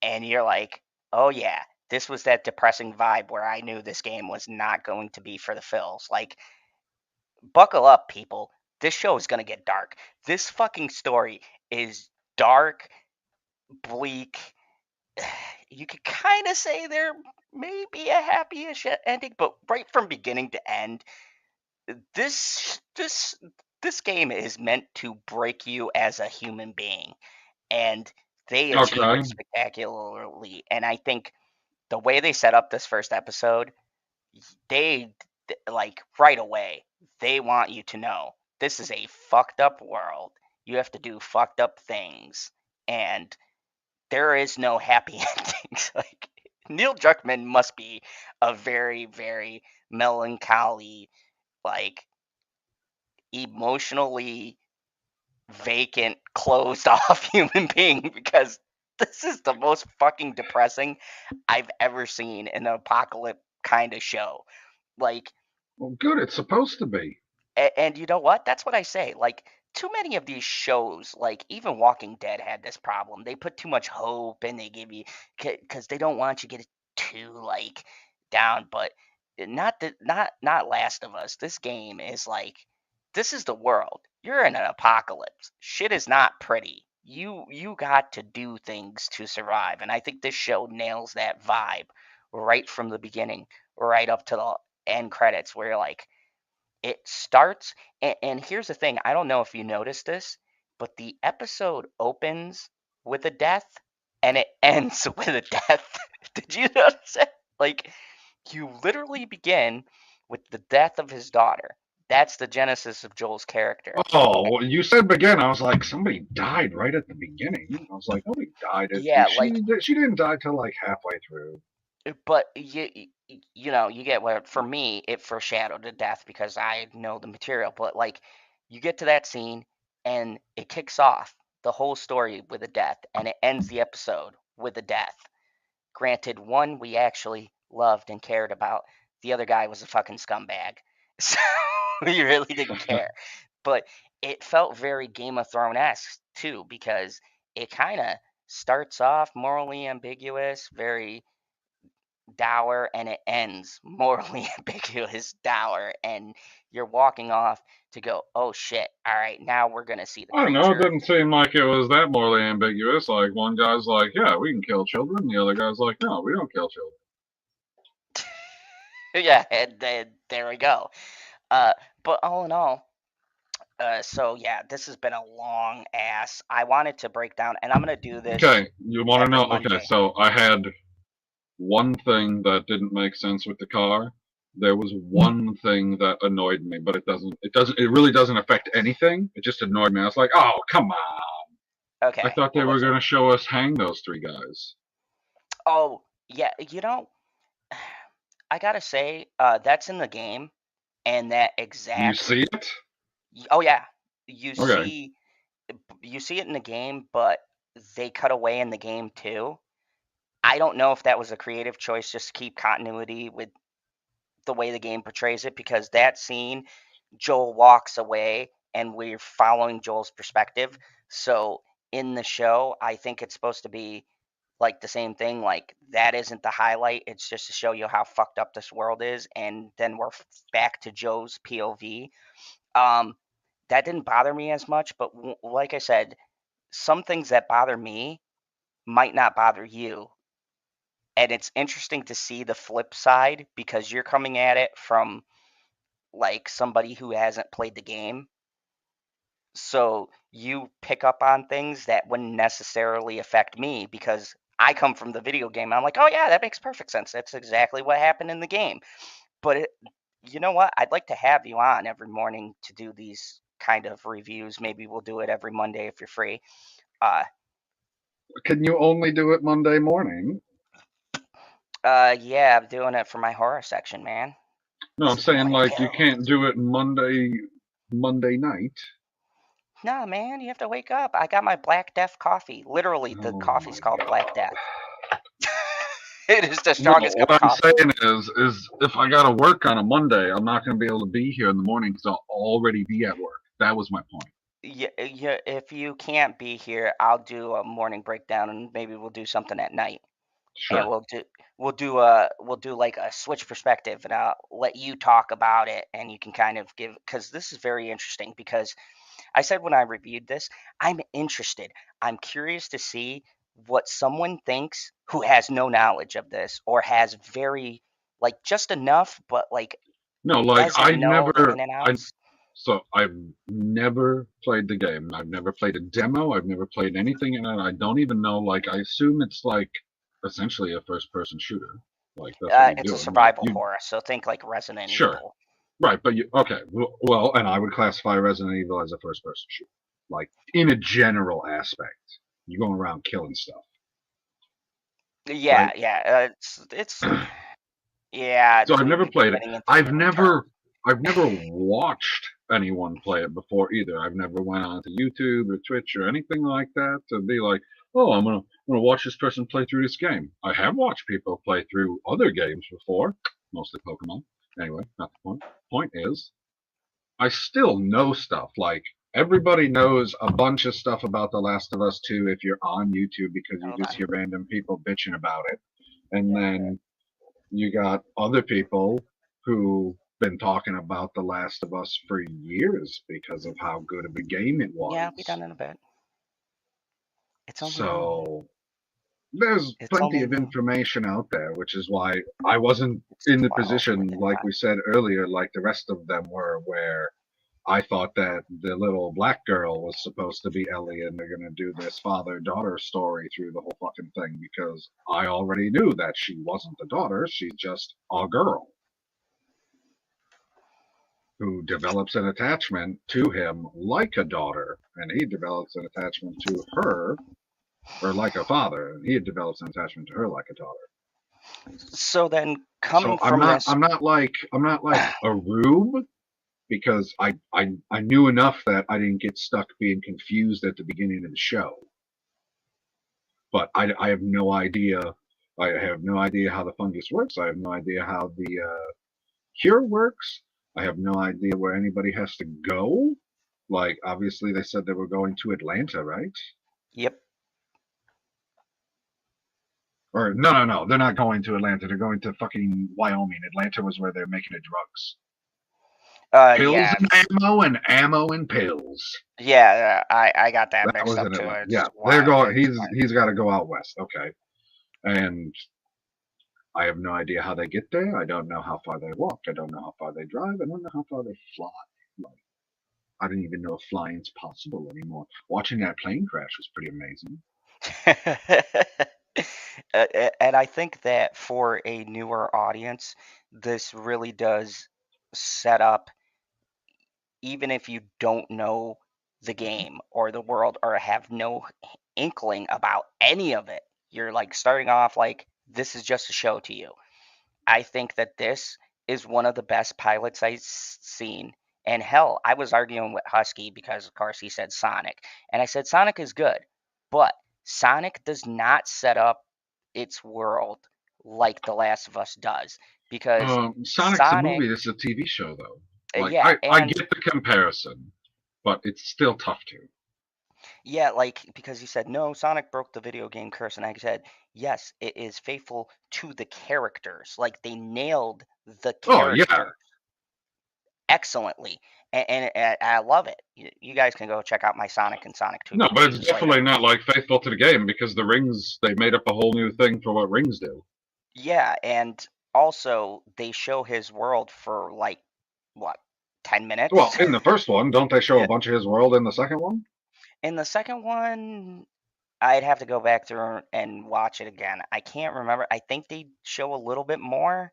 and you're like, oh yeah, this was that depressing vibe where I knew this game was not going to be for the fills. Like, buckle up, people. This show is going to get dark. This fucking story is dark, bleak. You could kind of say there may be a happy-ish ending, but right from beginning to end, this this this game is meant to break you as a human being, and they achieve Okay. it spectacularly. And I think the way they set up this first episode, they like right away they want you to know this is a fucked up world. You have to do fucked up things, and there is no happy endings. Like Neil Druckmann must be a very, very melancholy, like emotionally vacant, closed off human being because this is the most fucking depressing I've ever seen in an apocalypse kind of show. Like, Well, good. It's supposed to be. and you know what? That's what I say. Like, too many of these shows, like even Walking Dead had this problem. They put too much hope and they give you because they don't want you to get too like down. But not Last of Us. This game is like this is the world. You're in an apocalypse. Shit is not pretty. you got to do things to survive, and I think this show nails that vibe right from the beginning, right up to the end credits, where like it starts. And here's the thing: I don't know if you noticed this, but the episode opens with a death, and it ends with a death. Did you notice it? Like, you literally begin with the death of his daughter. That's the genesis of Joel's character. Oh, well, you said begin. I was like, somebody died right at the beginning. I was like, nobody died. Yeah, like, She didn't die till like halfway through. but you know, you get where, for me, it foreshadowed a death because I know the material. But like, you get to that scene, and it kicks off the whole story with a death, and it ends the episode with a death. Granted, one we actually loved and cared about. The other guy was a fucking scumbag, so we really didn't care. But it felt very Game of Thrones-esque too, because it kind of starts off morally ambiguous, very dour, and it ends morally ambiguous, dour, and you're walking off to go, oh shit, all right, now we're gonna see the I don't know. It creature. didn't seem like it was that morally ambiguous. Like one guy's like, "Yeah, we can kill children." The other guy's like, "No, we don't kill children." Yeah, and then there we go. But all in all, so yeah, this has been a long ass. I wanted to break down, and I'm gonna do this Okay, you want to every know? Monday. Okay, so I had one thing that didn't make sense with the car. There was one thing that annoyed me, but it really doesn't affect anything. It just annoyed me. I was like, "Oh, come on." Okay, I thought they what were was it? going to show us hang those three guys. Oh, yeah, you know, I gotta say, that's in the game, and that You exact. see it? Oh yeah, you Okay. see, you see it in the game, but they cut away in the game too. I don't know if that was a creative choice just to keep continuity with the way the game portrays it, because that scene, Joel walks away and we're following Joel's perspective. So in the show, I think it's supposed to be like the same thing. Like, that isn't the highlight. It's just to show you how fucked up this world is, and then we're back to Joe's POV. Um, that didn't bother me as much, but like I said, some things that bother me might not bother you. And it's interesting to see the flip side, because you're coming at it from like somebody who hasn't played the game. So you pick up on things that wouldn't necessarily affect me, because I come from the video game. I'm like, oh yeah, that makes perfect sense. That's exactly what happened in the game. But you know what? I'd like to have you on every morning to do these kind of reviews. Maybe we'll do it every Monday if you're free. Uh, Can you only do it Monday morning? yeah, I'm doing it for my horror section, man. No, I'm This is saying Morning like you Kills. can't do it Monday night. Nah, man, you have to wake up. I got my Black Death coffee. Literally, the Oh coffee's my called Black god. Death. It is the No, strongest cup what of I'm coffee. saying is if I gotta work on a Monday, I'm not gonna be able to be here in the morning because I'll already be at work. That was my point. Yeah, yeah, if you can't be here, I'll do a morning breakdown, and maybe we'll do something at night. And Sure. we'll do like a switch perspective, and I'll let you talk about it, and you can kind of give, because this is very interesting, because I said when I reviewed this, I'm interested. I'm curious to see what someone thinks who has no knowledge of this, or has very, like, just enough, but like No, like doesn't know the in and outs. I've never played the game. I've never played a demo. I've never played anything in it. I don't even know. Like, I assume it's like essentially a first-person shooter. Like that's what you're It's a doing. Like survival you, horror, so think like Resident sure, Evil. right? But you okay? Well, and I would classify Resident Evil as a first-person shooter, like in a general aspect. You're going around killing stuff, Yeah, right? yeah. It's yeah. So I've We never would be played it. getting into different terms. I've never watched anyone play it before either. I've never went onto YouTube or Twitch or anything like that to be like, oh, I'm gonna watch this person play through this game. I have watched people play through other games before, mostly Pokemon. Anyway, not the point. Point is, I still know stuff. Like everybody knows a bunch of stuff about The Last of Us 2 if you're on YouTube because you Hold just on. hear random people bitching about it. And then you got other people who been talking about The Last of Us for years because of how good of a game it Yeah, I'll be was. done in a bit. It's only So there's it's plenty only of information out there, which is why I wasn't it's in the 12 position, within like 5. we said earlier, like the rest of them were, where I thought that the little black girl was supposed to be Ellie and they're going to do this father-daughter story through the whole fucking thing, because I already knew that she wasn't the daughter, she's just a girl who develops an attachment to him like a daughter, and he develops an attachment to her, or like a father, and he develops an attachment to her like a daughter. So then, So coming I'm from not this, I'm not like a rube, because I knew enough that I didn't get stuck being confused at the beginning of the show. But I have no idea. I have no idea how the fungus works. I have no idea how the cure works. I have no idea where anybody has to go. Like, obviously, they said they were going to Atlanta, right? yep, Or no, they're not going to Atlanta. They're going to fucking Wyoming. Atlanta was where they're making the drugs. Pills yeah, and ammo, and ammo and pills. yeah, I got that That mixed was up in too. Atlanta. It's Yeah, they're going. it's He's got to go out west. Okay, and I have no idea how they get there. I don't know how far they walk. I don't know how far they drive. I don't know how far they fly. Like, I didn't even know if flying's possible anymore. Watching that plane crash was pretty amazing. And I think that for a newer audience, this really does set up, even if you don't know the game or the world or have no inkling about any of it, you're like starting off like this is just a show to you. I think that this is one of the best pilots I've seen. And hell, I was arguing with Husky because, of course, he said Sonic. And I said Sonic is good, but Sonic does not set up its world like The Last of Us does. Because Sonic's a Sonic, movie. This is a TV show, though. Like, yeah, I and get the comparison, but it's still tough to. yeah, like because he said no, Sonic broke the video game curse, and I said yes, it is faithful to the characters. Like they nailed the Oh yeah, character excellently, and I love it. You guys can go check out my Sonic and Sonic 2 no, but it's reviews later. definitely not like faithful to the game, because the rings, they made up a whole new thing for what rings do. Yeah, and also they show his world for like what 10 Well, minutes. in the first one, don't they show Yeah. a bunch of his world in the second one? In the second one, I'd have to go back through and watch it again. I can't remember. I think they show a little bit more,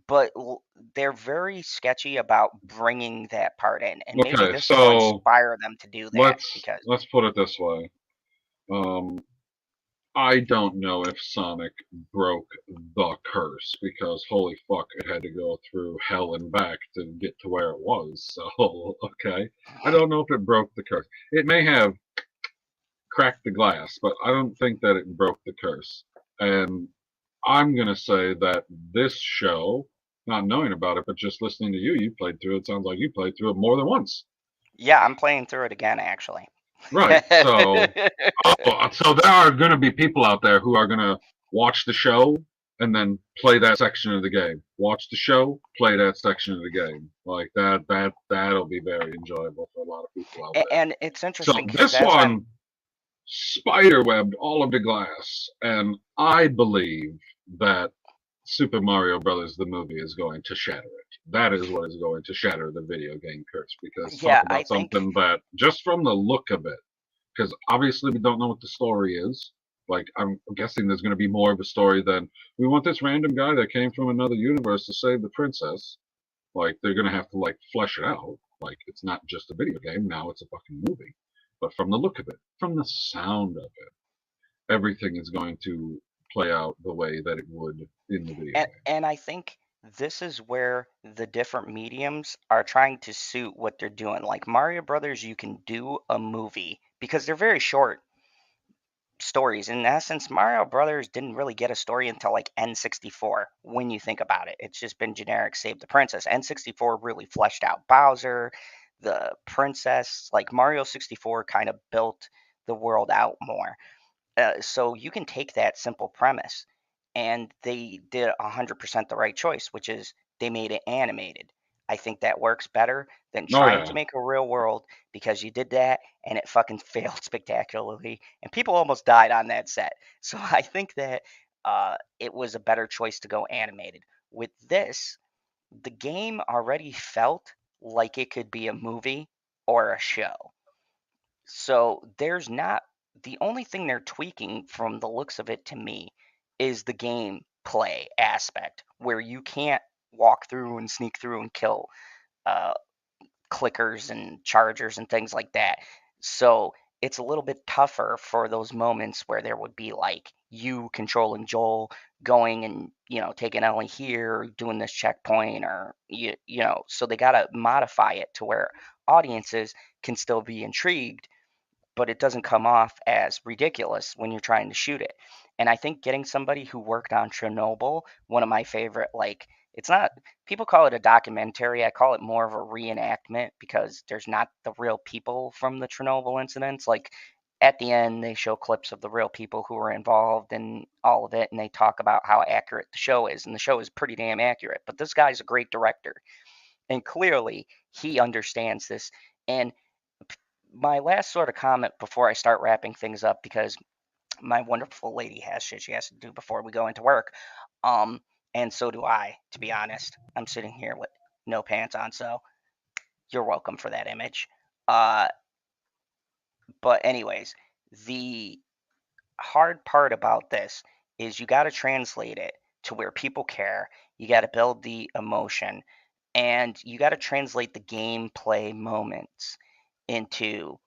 but they're very sketchy about bringing that part in, and maybe Okay, this will so inspire them to do that let's because let's put it this way. Um, I don't know if Sonic broke the curse, because holy fuck, it had to go through hell and back to get to where it was. So, okay. I don't know if it broke the curse. It may have cracked the glass, but I don't think that it broke the curse. And I'm going to say that this show, not knowing about it, but just listening to you, you played through it. Sounds like you played through it more than once. yeah, I'm playing through it again actually. Right. So, so there are going to be people out there who are going to watch the show and then play that section of the game. Watch the show, play that section of the game. Like that'll be very enjoyable for a lot of people out there. And it's So interesting because this one spiderwebbed all of the glass, and I believe that Super Mario Brothers the movie is going to shatter it. That is what is going to shatter the video game curse. Because talk yeah, I about think something that, just from the look of it, because obviously we don't know what the story is. Like, I'm guessing there's going to be more of a story than we want this random guy that came from another universe to save the princess. Like, they're going to have to like flesh it out. Like, it's not just a video game now; it's a fucking movie. But from the look of it, from the sound of it, everything is going to play out the way that it would in the video game. and I think this is where the different mediums are trying to suit what they're doing. Like Mario Brothers, you can do a movie because they're very short stories. In essence, Mario Brothers didn't really get a story until like N64 when you think about it. It's just been generic Save the Princess. N64 really fleshed out Bowser, the princess. Like Mario 64 kind of built the world out more. So you can take that simple premise, and they did 100% the right choice, which is they made it animated. I think that works better than Oh trying yeah. to make a real world, because you did that and it fucking failed spectacularly, and people almost died on that set. So I think that it was a better choice to go animated. With this, the game already felt like it could be a movie or a show. So there's not, the only thing they're tweaking from the looks of it to me is the gameplay aspect, where you can't walk through and sneak through and kill uh, clickers and chargers and things like that. So it's a little bit tougher for those moments where there would be like you controlling Joel, going and taking Ellie here, doing this checkpoint, or so they got to modify it to where audiences can still be intrigued, but it doesn't come off as ridiculous when you're trying to shoot it. And I think getting somebody who worked on Chernobyl, one of my favorite, like, it's not, people call it a documentary. I call it more of a reenactment, because there's not the real people from the Chernobyl incidents. Like, at the end, they show clips of the real people who were involved in all of it, and they talk about how accurate the show is. And the show is pretty damn accurate. But this guy's a great director, and clearly he understands this. And my last sort of comment before I start wrapping things up, because my wonderful lady has shit she has to do before we go into work. Um, and so do I, to be honest. I'm sitting here with no pants on, so you're welcome for that image. Uh, but anyways, the hard part about this is you got to translate it to where people care. You got to build the emotion, and you got to translate the gameplay moments into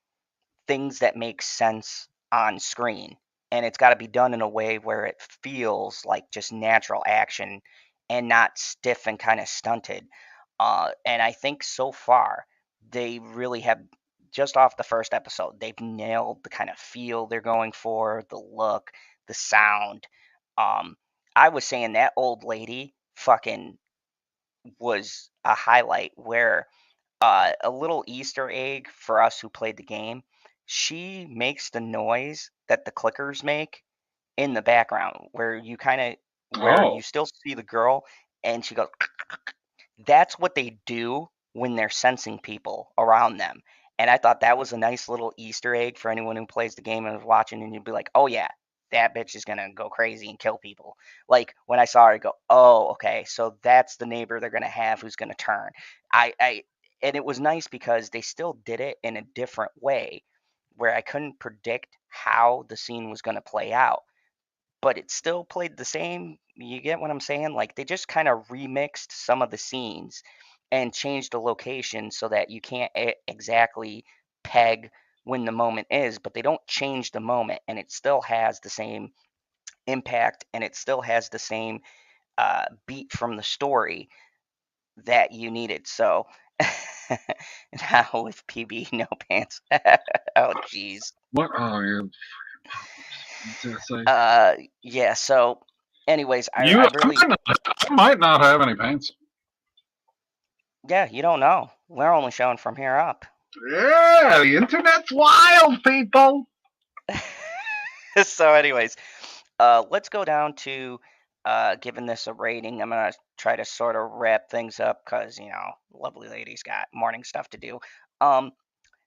things that make sense on screen. And it's got to be done in a way where it feels like just natural action and not stiff and kind of stunted. And I think so far they really have, just off the first episode, they've nailed the kind of feel they're going for, the look, the sound. Um, I was saying that old lady fucking was a highlight, where a little Easter egg for us who played the game. She makes the noise that the clickers make in the background, where you kind of, where Oh. you still see the girl, and she goes. That's what they do when they're sensing people around them. And I thought that was a nice little Easter egg for anyone who plays the game and is watching, and you'd be like, oh yeah, that bitch is gonna go crazy and kill people. Like when I saw her, I go, oh okay, so that's the neighbor they're gonna have who's gonna turn. I and it was nice because they still did it in a different way, where I couldn't predict how the scene was gonna play out, but it still played the same. You get what I'm saying? Like they just kind of remixed some of the scenes and changed the location so that you can't exactly peg when the moment is, but they don't change the moment, and it still has the same impact, and it still has the same beat from the story that you needed. So now with PB no pants. Oh jeez. What? Oh, you. What's that say? Yeah. So, anyways, You, I really, I might not have any pants. yeah, you don't know. We're only showing from here up. Yeah, the internet's wild, people. So, anyways, let's go down to giving this a rating. I'm gonna try to sort of wrap things up, because lovely lady's got morning stuff to do.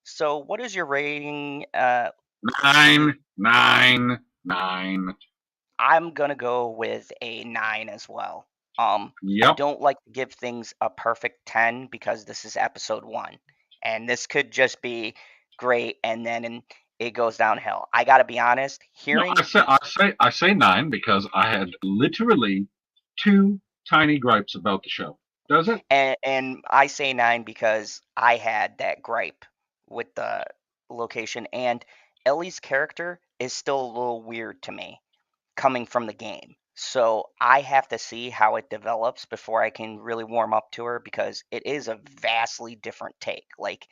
So what is your rating? 9, 9, 9. I'm gonna go with a 9 as well. I Yep. don't like to give things a perfect 10, because this is episode 1, and this could just be great, and then it goes downhill. I gotta be honest. No, Hearing I say 9 because I had literally 2 tiny gripes about the show. Does it? and I say 9 because I had that gripe with the location, and Ellie's character is still a little weird to me, coming from the game. So I have to see how it develops before I can really warm up to her, because it is a vastly different take. Like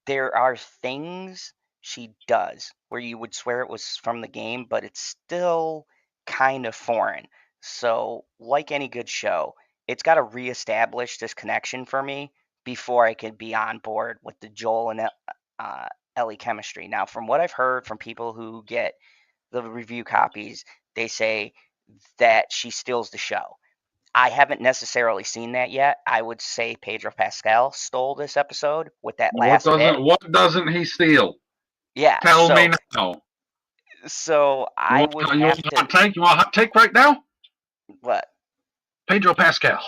there are things she does where you would swear it was from the game, but it's still kind of foreign. So, like any good show, it's got to reestablish this connection for me before I can be on board with the Joel and Ellie chemistry. Now, from what I've heard from people who get the review copies, they say that she steals the show. I haven't necessarily seen that yet. I would say Pedro Pascal stole this episode with that last bit. What doesn't he steal? Yeah, Tell me now. so I You would want have a hot take? You want a hot take right now? what? Pedro Pascal,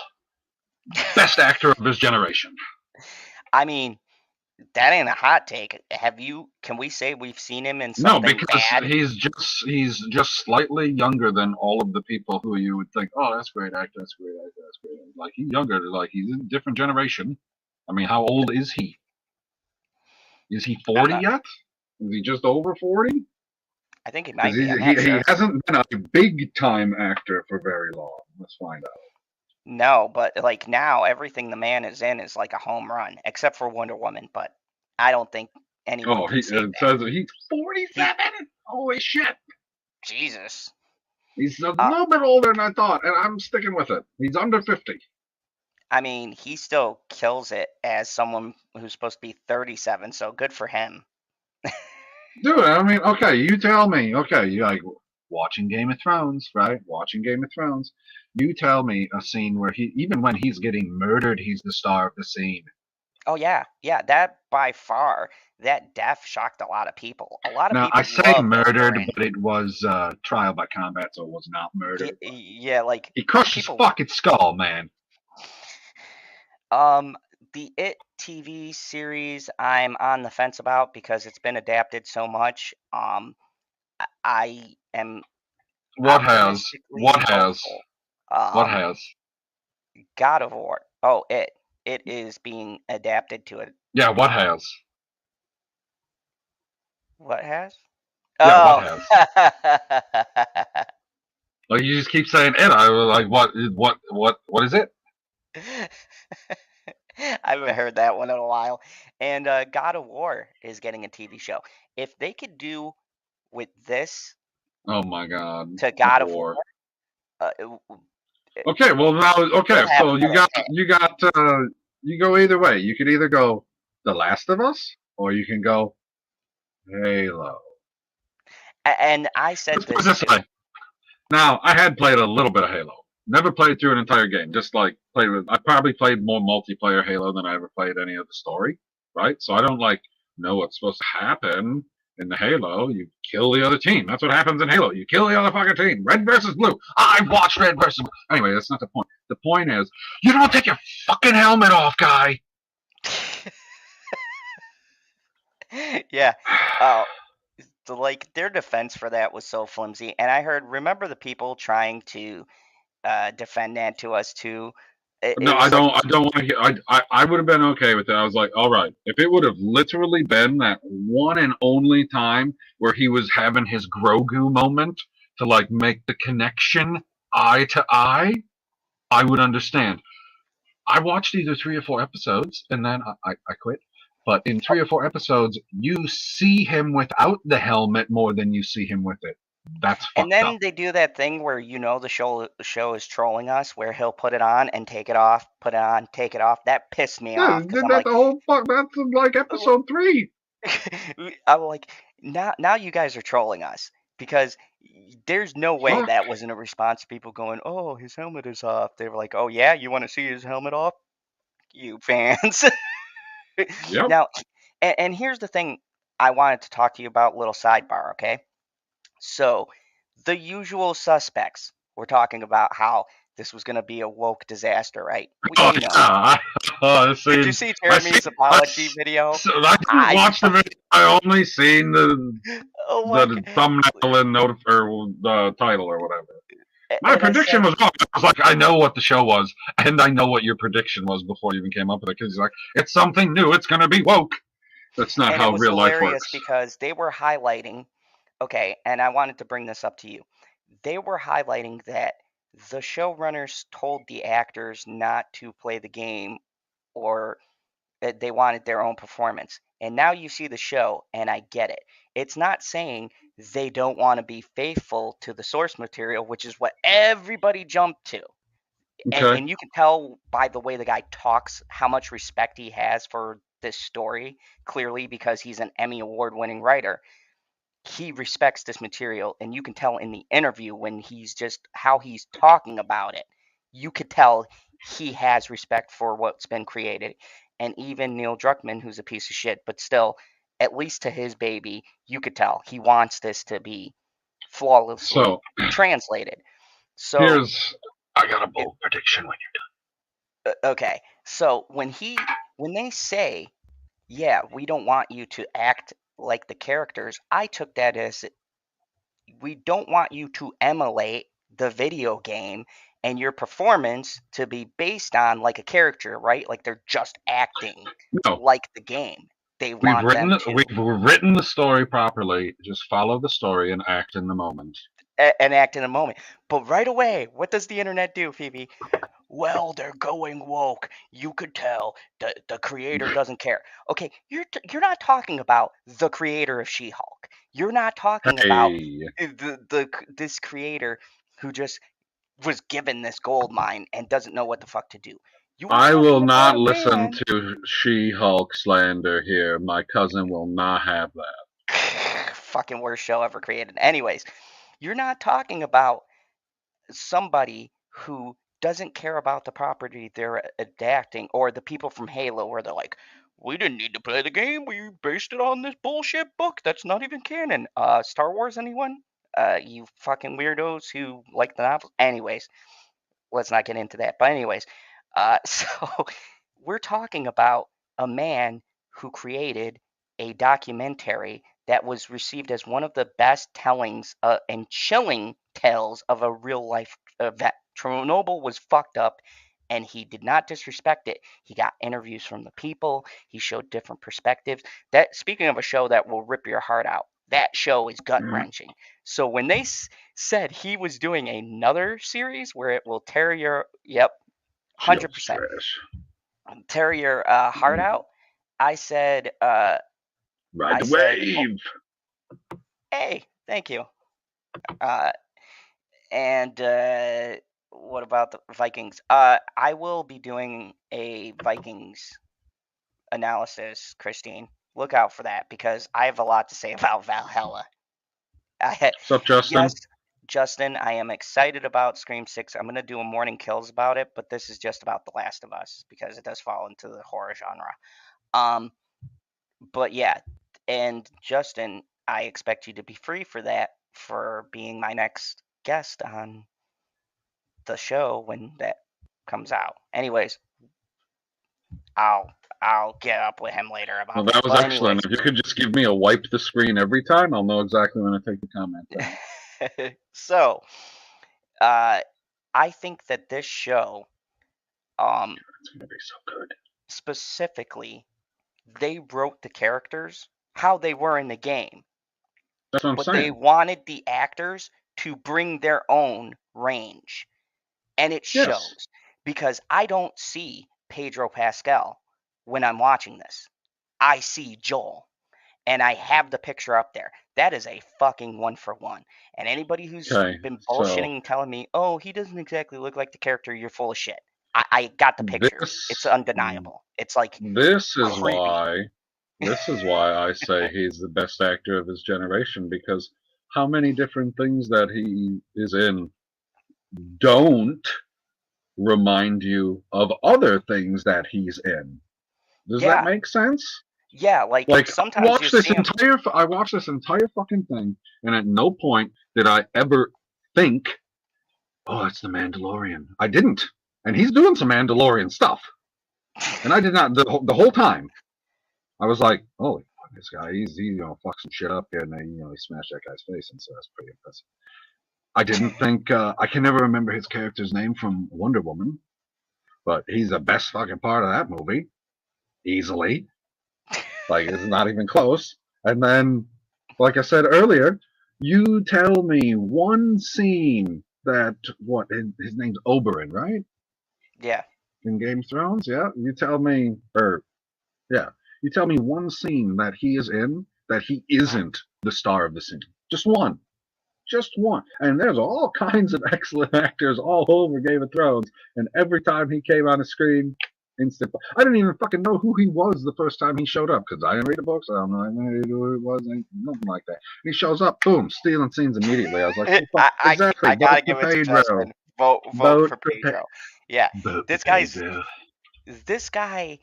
best actor of his generation. I mean, that ain't a hot take. Can we say we've seen him in something No, because bad? he's just slightly younger than all of the people who you would think, oh, that's great actor, that's great actor, that's great actor. Like he's younger, like he's in a different generation. I mean, how old is he? Is he 40 yet? Is he just over 40? I think he might be. I'm not He sure. hasn't been a big time actor for very long. Let's find out. No, but like now, everything the man is in is like a home run, except for Wonder Woman. But I don't think anyone Oh, can say it that. says that he's 47. Holy shit! Jesus. He's a little bit older than I thought, and I'm sticking with it. He's under 50. I mean, he still kills it as someone who's supposed to be 37, so good for him. Dude, I mean, okay, you tell me. Okay, you like watching Game of Thrones, right? Watching Game of Thrones. You tell me a scene where even when he's getting murdered, he's the star of the scene. Oh yeah, that by far, that death shocked a lot of people. A lot of Now, people I say love murdered, Oberyn. but it was trial by combat, so it was not murder. Yeah, like he crushed his fucking skull, man. The It TV series I'm on the fence about because it's been adapted so much. I am What has? hopeful. What has? God of War. Oh, it is being adapted to it. Yeah, what has? What has? Yeah, Oh. what has? Like you just keep saying it. I was like, what is it? I haven't heard that one in a while. And God of War is getting a TV show. If they could do with this, oh my God, to God of War. Okay, well now, okay, so you go either way. You could either go The Last of Us, or you can go Halo. And I said this too. Now, I had played a little bit of Halo. Never played through an entire game. Just like played with. I probably played more multiplayer Halo than I ever played any of the story. Right, so I don't know what's supposed to happen in the Halo. You kill the other team. That's what happens in Halo. You kill the other fucking team. Red versus blue. I watched Red versus blue. Anyway, that's not the point. The point is, you don't take your fucking helmet off, guy. Yeah. Like their defense for that was so flimsy. And I heard, remember the people trying to defend that to us too. No, I don't want to hear. I would have been okay with it. I was like, all right, if it would have literally been that one and only time where he was having his Grogu moment to like make the connection eye to eye, I would understand. I watched either 3 or 4 episodes and then I quit. But in 3 or 4 episodes, you see him without the helmet more than you see him with it. That's fucked And then up. they do that thing where the show is trolling us, where he'll put it on and take it off, put it on, take it off. That pissed me off. Did that the whole fuck? That's like episode 3. I'm like, now you guys are trolling us because there's no way that wasn't a response to people going, "Oh, his helmet is off." They were like, "Oh yeah, you want to see his helmet off?" You fans. Yep. Now, and here's the thing I wanted to talk to you about, little sidebar, okay? So, the usual suspects. We're talking about how this was going to be a woke disaster, right? We know. Did you see Jeremy's apology video? I didn't watch the video. I only seen the thumbnail and the title or whatever. My prediction was wrong. I was like, I know what the show was, and I know what your prediction was before you even came up with it. Because he's like, it's something new. It's going to be woke. That's not how real life works. Because they were highlighting. Okay, and I wanted to bring this up to you. They were highlighting that the showrunners told the actors not to play the game, or that they wanted their own performance. And now you see the show, and I get it. It's not saying they don't want to be faithful to the source material, which is what everybody jumped to. Okay. And you can tell by the way the guy talks how much respect he has for this story, clearly, because he's an Emmy Award-winning writer. He respects this material, and you can tell in the interview when he's just how he's talking about it. you could tell he has respect for what's been created. And even Neil Druckmann, who's a piece of shit, but still, at least to his baby, you could tell he wants this to be flawlessly So translated. So I got a bold prediction when you're okay, so when they say, yeah, we don't want you to act like the characters, I took that as we don't want you to emulate the video game and your performance to be based on like a character, right? Like they're just acting done. No, like the game. They we've want them to written the story properly. Just follow the story and act in the moment. and act in a moment. But right away, what does the internet do, Phoebe? Well, they're going woke. You could tell the creator doesn't care. Okay, you're not talking about the creator of She-Hulk. You're not talking about Hey, this creator who just was given this gold mine and doesn't know what the fuck to do. You are I will talking about not a listen man. to She-Hulk slander here. My cousin will not have that. Fucking worst show ever created. Anyways, you're not talking about somebody who doesn't care about the property they're adapting, or the people from Halo where they're like, we didn't need to play the game, we based it on this bullshit book that's not even canon. Star Wars, anyone? You fucking weirdos who like the novels. Anyways, let's not get into that. But anyways, so we're talking about a man who created a documentary that was received as one of the best tellings and chilling tales of a real life event. Chernobyl was fucked up, and he did not disrespect it. He got interviews from the people. He showed different perspectives. That, speaking of a show that will rip your heart out, that show is gut wrenching. So when they said he was doing another series where it will tear your 100% tear your heart out, I said, Ride I the said, wave. hey, thank you. And what about the Vikings? I will be doing a Vikings analysis, Christine. Look out for that because I have a lot to say about Valhalla. What's up, Justin? Yes, Justin, I am excited about Scream 6. I'm going to do a Morning Kills about it, but this is just about The Last of Us because it does fall into the horror genre. But yeah, and Justin, I expect you to be free for that, for being my next guest on the show when that comes out. Anyways, I'll get up with him later about Well, that. that was But excellent. If you could just give me a wipe the screen every time, I'll know exactly when to take the comment. anyways. So, I think that this show, It's gonna be so good. specifically, they wrote the characters how they were in the game, That's what I'm but saying. they wanted the actors to bring their own range. And it Yes. shows because I don't see Pedro Pascal when I'm watching this. I see Joel, and I have the picture up there. That is a fucking 1-for-1. And anybody who's been bullshitting and telling me, oh, he doesn't exactly look like the character, you're full of shit. I got the picture. It's undeniable. It's like This is creepy. why I say he's the best actor of his generation, because how many different things that he is in don't remind you of other things that he's in. Does Yeah. that make sense? Yeah, like sometimes I watched you this see him. entire fucking thing, and at no point did I ever think, oh, it's the Mandalorian. I didn't. And he's doing some Mandalorian stuff. And I did not the whole time. I was like, holy fuck, this guy, he fucked some shit up here, and then he smashed that guy's face, and so that's pretty impressive. I didn't think I can never remember his character's name from Wonder Woman, but he's the best fucking part of that movie. Easily. Like, it's not even close. And then, like I said earlier, you tell me one scene that his name's Oberyn, right? Yeah. In Game of Thrones, yeah. You tell me one scene that he is in that he isn't the star of the scene. Just one. And there's all kinds of excellent actors all over Game of Thrones, and every time he came on the screen, instant. I didn't even fucking know who he was the first time he showed up, because I didn't read the books. I don't know who it was, nothing like that. He shows up, boom, stealing scenes immediately. I was like, exactly. I gotta give it to Justin. vote for Pedro. Yeah, Vote this for guy's Pedro. this guy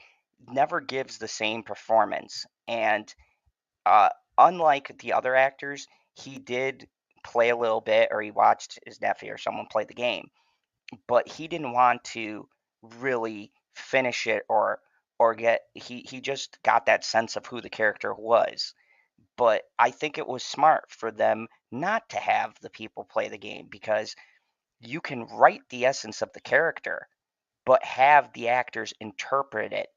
never gives the same performance, and unlike the other actors, he did play a little bit, or he watched his nephew or someone play the game, but he didn't want to really finish it or get he just got that sense of who the character was. But I think it was smart for them not to have the people play the game, because you can write the essence of the character but have the actors interpret it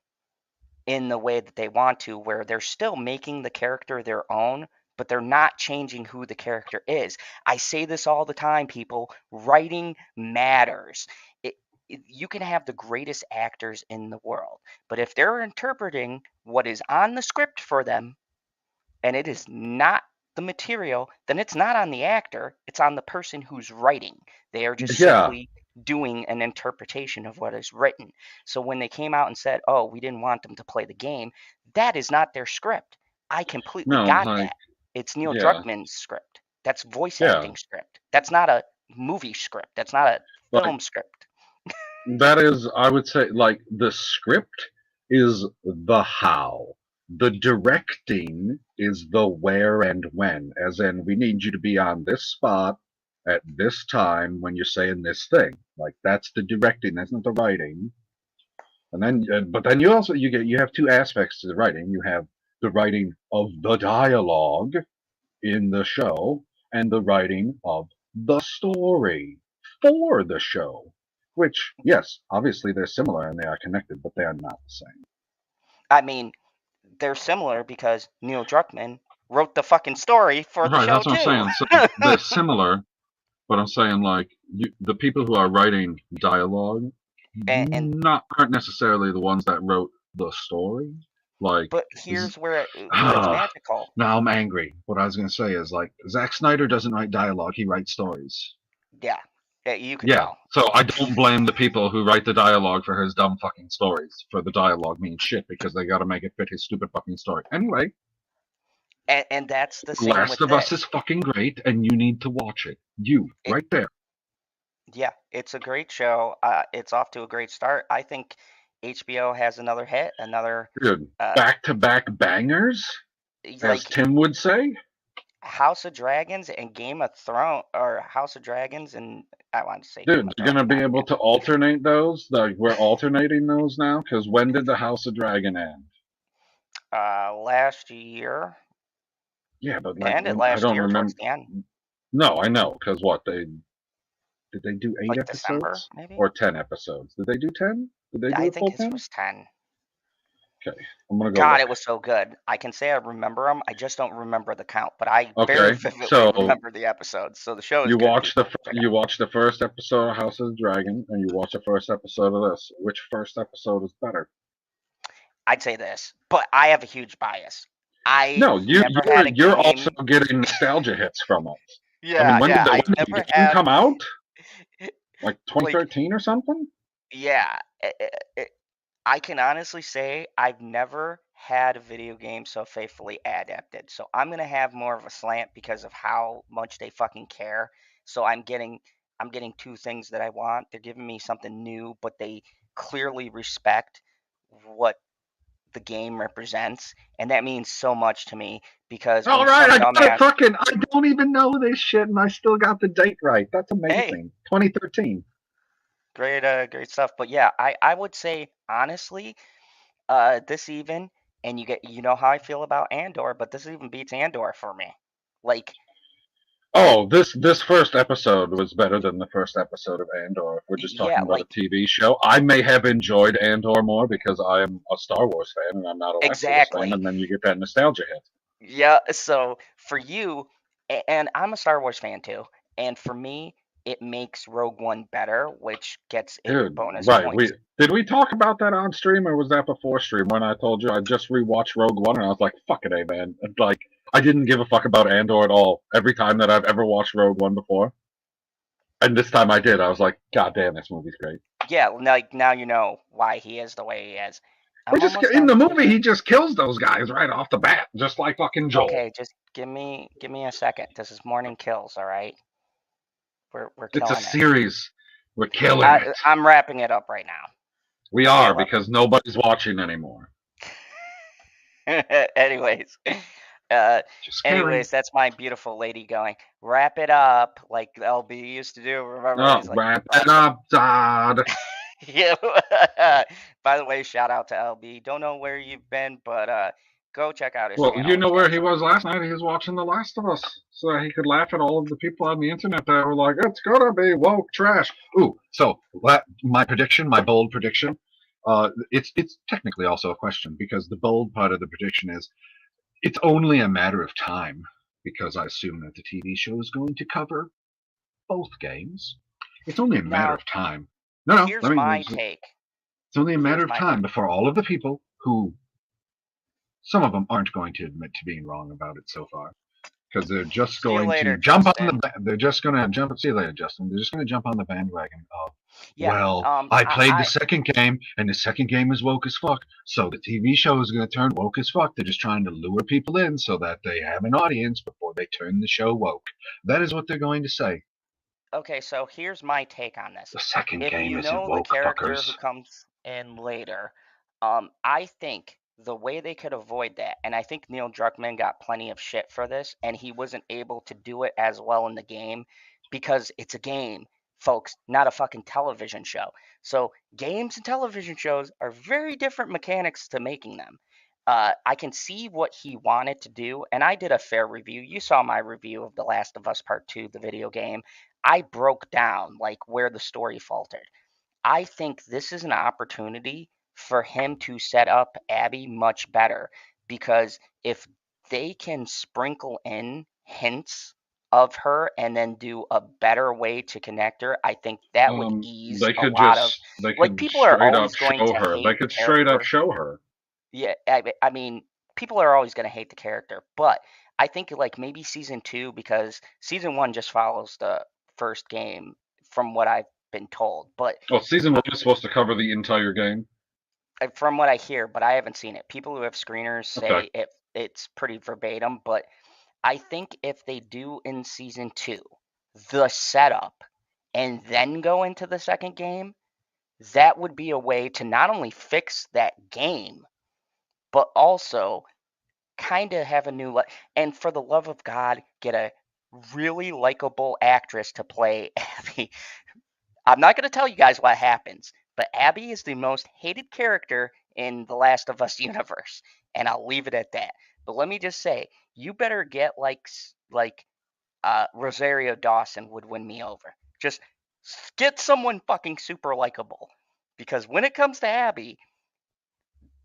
in the way that they want to, where they're still making the character their own, but they're not changing who the character is. I say this all the time, people. Writing matters. You can have the greatest actors in the world, but if they're interpreting what is on the script for them and it is not the material, then it's not on the actor, it's on the person who's writing. They are just Yeah. simply doing an interpretation of what is written. So when they came out and said, "Oh, we didn't want them to play the game," that is not their script. I completely No, got like, that. It's Neil yeah. Druckmann's script. That's voice Yeah. acting script. That's not a movie script. That's not a Like, film script. that is, I would say, like, the script is the how. The directing is the where and when, as in, we need you to be on this spot at this time when you're saying this thing. Like, that's the directing, that's not the writing. And then, but then you also you have two aspects to the writing. You have the writing of the dialogue in the show and the writing of the story for the show. Which, yes, obviously they're similar and they are connected, but they are not the same. I mean, they're similar because Neil Druckmann wrote the fucking story for the Right, show that's what too. I'm saying. So they're similar, but I'm saying, like, the people who are writing dialogue and aren't necessarily the ones that wrote the story. Like, but here's where it's magical. Now I'm angry. What I was going to say is, like, Zack Snyder doesn't write dialogue, he writes stories. Yeah, you can yeah. tell. So I don't blame the people who write the dialogue for his dumb fucking stories. For the dialogue means shit because they got to make it fit his stupid fucking story. Anyway, And that's the same Last with of Us this. is fucking great, and you need to watch it. Right there. Yeah, it's a great show. It's off to a great start. I think HBO has another hit, another Dude, back-to-back bangers, as like Tim would say. House of Dragons and Game of Thrones, or House of Dragons and I wanted to say Dude, Game of you're gonna Thrones. be able to alternate those. Like, we're alternating those now. Because when did the House of Dragon end? Last year. Yeah, but It like, ended I last don't year remember. towards the end, No, I know. Because what did they do 8 like episodes December maybe. or 10 episodes? Did they do 10? Did they do I a full think it 10? was 10. Okay, I'm gonna go. God, look. it was so good. I can say I remember them. I just don't remember the count, but I Okay, very vividly so remember the episodes. So the show is You good. watched People. Check it out. you watched the first episode of House of the Dragon, and you watched the first episode of this. Which first episode is better? I'd say this, but I have a huge bias. No, never had a you're game. also getting nostalgia hits from us. Yeah, I mean, when yeah. did I've the never game had. come out? Like Like, 2013 or something? yeah. I can honestly say I've never had a video game so faithfully adapted. So I'm gonna have more of a slant because of how much they fucking care. So I'm getting two things that I want. They're giving me something new, but they clearly respect what the game represents, and that means so much to me because All when right, some I got it dumbass, fucking. I don't even know this shit, and I still got the date right. That's hey, amazing. 2013. great stuff. But yeah, I would say honestly, this even, and you know how I feel about Andor, but this even beats Andor for me. Like, Oh, this first episode was better than the first episode of Andor. If we're just yeah, talking about like a TV show. I may have enjoyed Andor more because I am a Star Wars fan and I'm not a Western fan, exactly. and then you get that nostalgia hit. Yeah, so for you, and I'm a Star Wars fan too, and for me, it makes Rogue One better, which gets it Dude, bonus right. points. Did we talk about that on stream or was that before stream when I told you I just rewatched Rogue One and I was like, fuck it, man. Like, I didn't give a fuck about Andor at all every time that I've ever watched Rogue One before. And this time I did. I was like, God damn, this movie's great. Yeah, like now you know why he is the way he is. In the movie, he just kills those guys right off the bat, just like fucking Joel. Okay, just give me a second. This is Morning Kills, all right? We're It's killing a series. We're killing it. I'm wrapping it up right now. We Okay, are, love because nobody's watching anymore. anyways, Just kidding. that's my beautiful lady going, wrap it up, like LB used to do. Remember? He's like, Wrap it up, Todd. yeah. By the way, shout out to LB. Don't know where you've been, but go check out his Well, channel. you know He's where got he some- was last night? He was watching The Last of Us, so he could laugh at all of the people on the internet that were like, "It's gonna be woke trash." Ooh, so my prediction, my bold prediction, it's technically also a question, because the bold part of the prediction is it's only a matter of time, because I assume that the TV show is going to cover both games. It's only a matter Now, of time. No, here's let me. my take. It's only a matter Here's of my time take. before all of the people who, some of them aren't going to admit to being wrong about it so far, because they're just See you going later, to jump Justin. on the. They're just going to jump. See you later, Justin. They're just going to jump on the bandwagon of, Yeah. well, I played the second game, and the second game is woke as fuck, so the TV show is going to turn woke as fuck. They're just trying to lure people in so that they have an audience before they turn the show woke. That is what they're going to say. Okay, so here's my take on this. The second If game you isn't know the woke, character fuckers. who comes in later, I think the way they could avoid that, and I think Neil Druckmann got plenty of shit for this, and he wasn't able to do it as well in the game because it's a game, folks, not a fucking television show. So games and television shows are very different mechanics to making them. I can see what he wanted to do, and I did a fair review. You saw my review of The Last of Us Part 2, the video game. I broke down like where the story faltered. I think this is an opportunity for him to set up Abby much better, because if they can sprinkle in hints of her and then do a better way to connect her, I think that would ease They a could lot of, they like, could people are straight up always going show to her. hate They the could straight up character. show her. Yeah, I mean, people are always going to hate the character, but I think like maybe season 2, because season 1 just follows the first game from what I've been told. But Well, season 1 is supposed to cover the entire game. from what I hear, but I haven't seen it. People who have screeners say Okay. it's pretty verbatim, but I think if they do in season 2 the setup and then go into the second game, that would be a way to not only fix that game, but also kind of have a new and for the love of God, get a really likable actress to play Abby. I'm not going to tell you guys what happens, but Abby is the most hated character in the Last of Us universe, and I'll leave it at that. But let me just say, you better get like Rosario Dawson would win me over. Just get someone fucking super likable, because when it comes to Abby,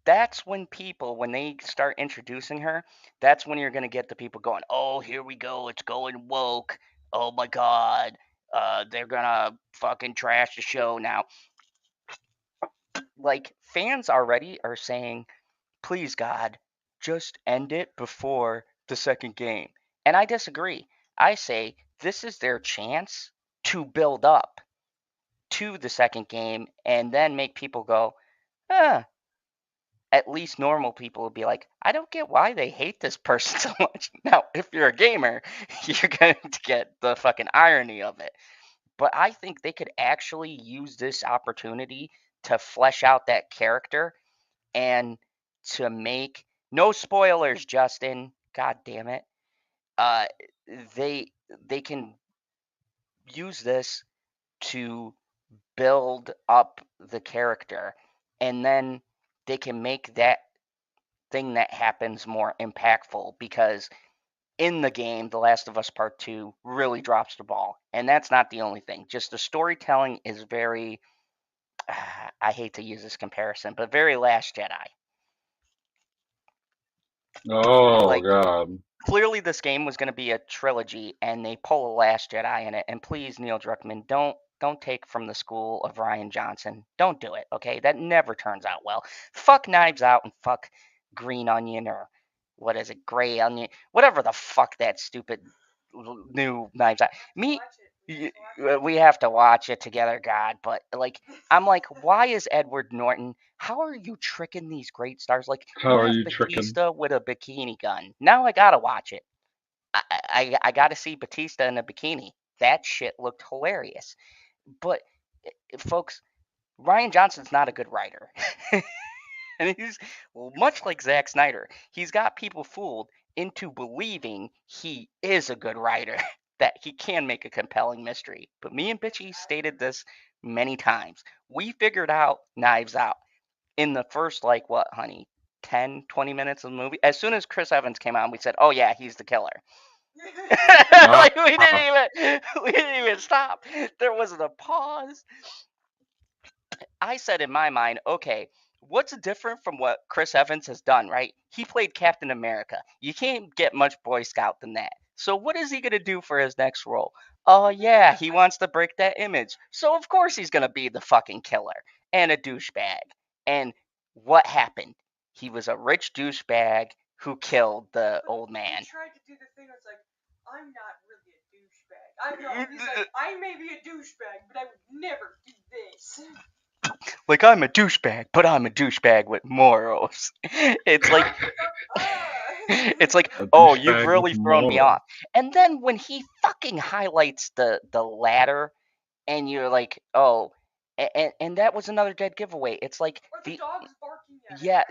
that's when people, when they start introducing her, that's when you're going to get the people going, oh, here we go, it's going woke, oh my god, they're gonna fucking trash the show now. Like, fans already are saying, please god, just end it before the second game. And I disagree. I say this is their chance to build up to the second game and then make people go, ah, at least normal people would be like, I don't get why they hate this person so much. Now, if you're a gamer, you're going to get the fucking irony of it. But I think they could actually use this opportunity to flesh out that character and to make, no spoilers, Justin. God damn it. Uh, they they can use this to build up the character, and then they can make that thing that happens more impactful, because in the game, The Last of Us Part 2 really drops the ball. And that's not the only thing. Just the storytelling is very, I hate to use this comparison, but very Last Jedi. Oh Like, god. clearly this game was going to be a trilogy, and they pull a Last Jedi in it. And please, Neil Druckmann, don't take from the school of Ryan Johnson. Don't do it, okay? That never turns out well. Fuck Knives Out and fuck Green Onion, or what is it, Gray Onion, whatever the fuck that stupid new Knives Out. We have to watch it together, God. But like, I'm like, why is Edward Norton? How are you tricking these great stars? Like, How you are have you tricking? Batista with a bikini gun. Now I gotta watch it. I gotta see Batista in a bikini. That shit looked hilarious. But folks, Ryan Johnson's not a good writer. And he's much like Zack Snyder. He's got people fooled into believing he is a good writer, that he can make a compelling mystery. But me and Bitchy stated this many times. We figured out Knives Out in the first, like, what, honey, 10, 20 minutes of the movie? As soon as Chris Evans came out, we said, oh, yeah, he's the killer. Like, we didn't even stop. There wasn't a pause. I said in my mind, okay, what's different from what Chris Evans has done, right? He played Captain America. You can't get much Boy Scout than that. So what is he going to do for his next role? Oh, yeah, he wants to break that image. So of course he's going to be the fucking killer and a douchebag. And what happened? He was a rich douchebag who killed the old man. He tried to do the thing where it's like, I'm not really a douchebag. I know. He's like, I may be a douchebag, but I would never do this. Like, I'm a douchebag, but I'm a douchebag with morals. It's like, it's like, A oh, douchebag you've really with thrown me morals. off. And then when he fucking highlights the ladder, and you're like, oh, and that was another dead giveaway. It's like Or the dog's barking at him. yeah,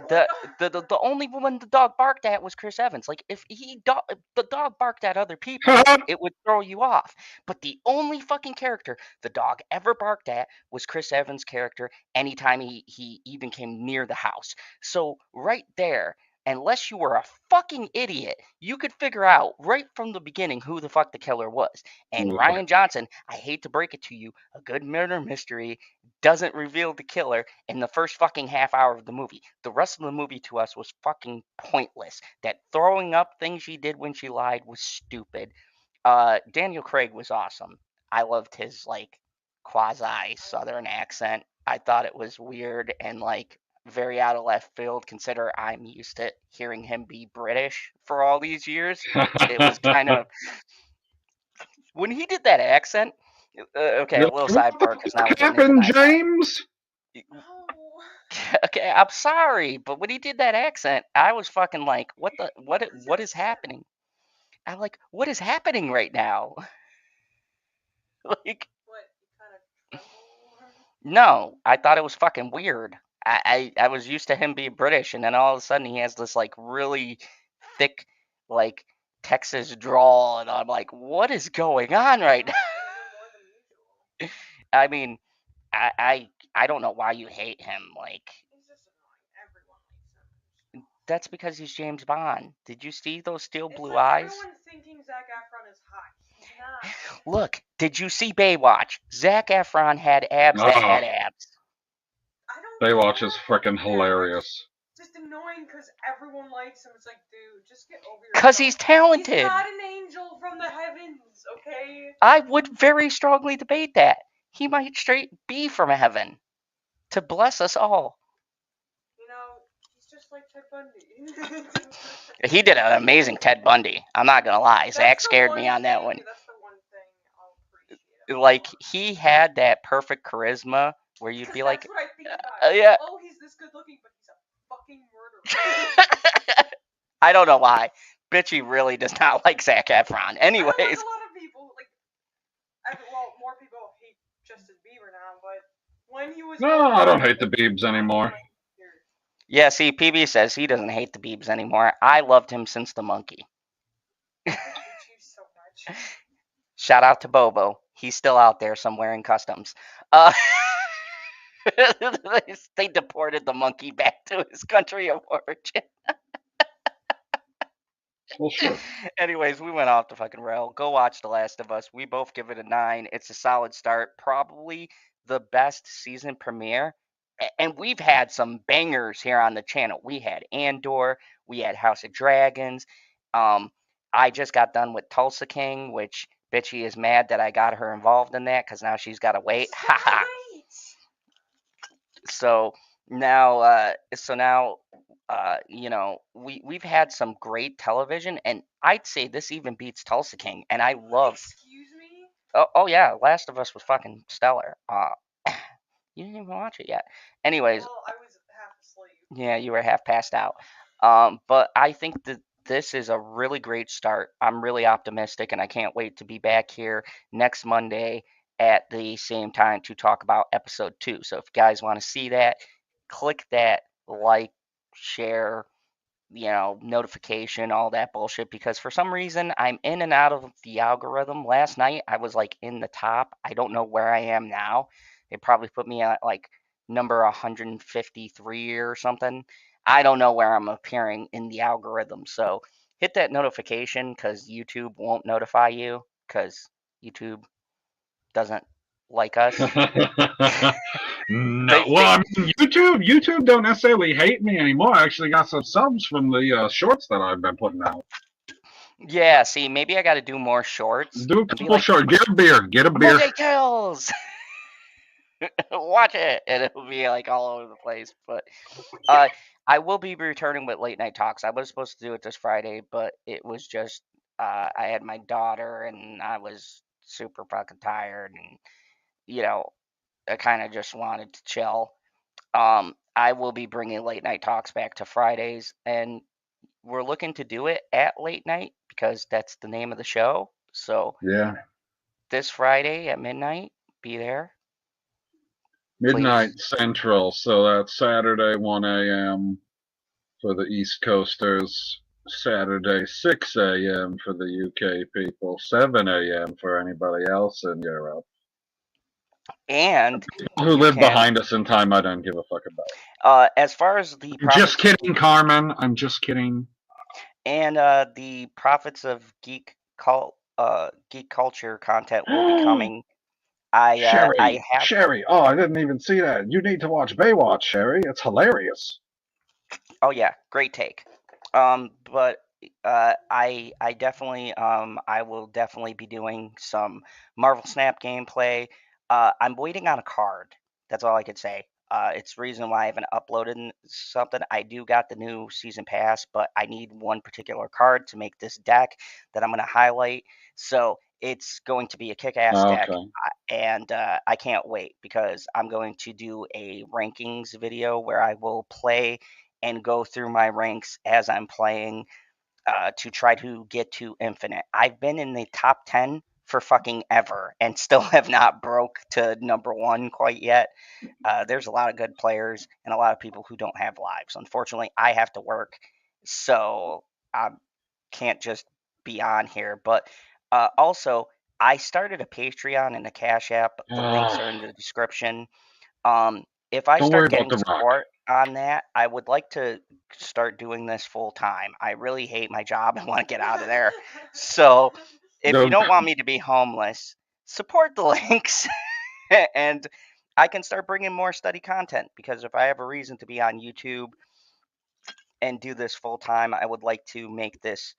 Like, the only one the dog barked at was Chris Evans. Like, if the dog barked at other people, it would throw you off. But the only fucking character the dog ever barked at was Chris Evans' character anytime he even came near the house. So right there, unless you were a fucking idiot, you could figure out right from the beginning who the fuck the killer was. And Who the Ryan Johnson, I hate to break it to you, a good murder mystery doesn't reveal the killer in the first fucking half hour of the movie. The rest of the movie to us was fucking pointless. That throwing up thing she did when she lied was stupid. Daniel Craig was awesome. I loved his, like, quasi southern accent. I thought it was weird and, like, very out of left field, consider I'm used to hearing him be British for all these years. It was kind of when he did that accent. Okay, a little What the sidebar because now fuck we're getting into happened, Knives Out. James? no. Okay, I'm sorry, but when he did that accent, I was fucking like, what is happening? I'm like, what is happening right now? Like, What? You kind of tremble? no, I thought it was fucking weird. I was used to him being British, and then all of a sudden he has this, like, really thick, like, Texas drawl, and I'm like, what is going on right now? More than usual. I mean, I don't know why you hate him. Like, He's just annoying. Everyone likes him. that's because he's James Bond. Did you see those steel It's blue like eyes? everyone's thinking Zac Efron is hot. He's not. Look, did you see Baywatch? Zac Efron had abs that had abs. I don't Baywatch is care. freaking hilarious. It's just annoying because everyone likes him. It's like, dude, just get over yourself. Because he's talented. He's not an angel from the heavens, okay? I would very strongly debate that. He might straight be from heaven to bless us all. You know, he's just like Ted Bundy. He did an amazing Ted Bundy. I'm not going to lie. Zach scared me on that one. That's the one thing I'll appreciate. Like, he had that perfect charisma where you'd be like, that's what I think about. yeah. Oh, he's this good looking, but he's a fucking murderer. I don't know why. Bitchy really does not like Zac Efron. Anyways. I don't like a lot of people. Like, well, more people hate Justin Bieber now, but when he was... No, I don't hate the Biebs anymore. Yeah, see, PB says he doesn't hate the Biebs anymore. I loved him since the monkey. I hate you so much. Shout out to Bobo. He's still out there somewhere in customs. They deported the monkey back to his country of origin. Well, sure. Anyways, we went off the fucking rail. Go watch The Last of Us. We both give it a 9. It's a solid start. Probably the best season premiere. And we've had some bangers here on the channel. We had Andor. We had House of Dragons. I just got done with Tulsa King, which Bitchy is mad that I got her involved in that because now she's got to wait. Haha. So now, you know, we've had some great television, and I'd say this even beats Tulsa King. And I love. Excuse me? Oh yeah, Last of Us was fucking stellar. You didn't even watch it yet. Anyways. Well, I was half asleep. Yeah, you were half passed out. But I think that this is a really great start. I'm really optimistic, and I can't wait to be back here next Monday at the same time to talk about episode 2. So if you guys want to see that, click that like, share, notification, all that bullshit, because for some reason I'm in and out of the algorithm. Last night I was like in the top. I don't know where I am now. They probably put me at like number 153 or something. I don't know where I'm appearing in the algorithm. So hit that notification because YouTube won't notify you because YouTube doesn't like us. No, well, I mean, YouTube don't necessarily hate me anymore. I actually got some subs from the shorts that I've been putting out. Yeah, see, maybe I got to do more shorts. Do a and be couple like, shorts. Get a beer. Monday Kills! Watch it, and it'll be like all over the place. But I will be returning with late night talks. I was supposed to do it this Friday, but it was just I had my daughter, and I was super fucking tired, and I kind of just wanted to chill. I will be bringing late night talks back to Fridays, and we're looking to do it at late night because that's the name of the show. So Yeah. this Friday at midnight, be there. Midnight Please. Central, so that's Saturday 1 a.m. for the East Coasters, Saturday 6 a.m. for the UK people, 7 a.m. for anybody else in Europe. And People who live behind us in time, I don't give a fuck about. As far as the Just kidding, Carmen. I'm just kidding. And the Profits of Geek Culture content will be coming. Sherry. Oh, I didn't even see that. You need to watch Baywatch, Sherry. It's hilarious. Oh yeah, great take. But I definitely I will definitely be doing some Marvel Snap gameplay. I'm waiting on a card. That's all I could say. It's the reason why I haven't uploaded something. I do got the new season pass, but I need one particular card to make this deck that I'm going to highlight. So it's going to be a kick-ass deck, and I can't wait because I'm going to do a rankings video where I will play and go through my ranks as I'm playing to try to get to infinite. I've been in the top 10 for fucking ever and still have not broke to number 1 quite yet. There's a lot of good players and a lot of people who don't have lives. Unfortunately, I have to work, so I can't just be on here. But also, I started a Patreon and a Cash App. The links are in the description. If I start getting support on that, I would like to start doing this full time. I really hate my job and want to get out of there. So if you don't want me to be homeless, support the links and I can start bringing more study content, because if I have a reason to be on YouTube and do this full time, I would like to make this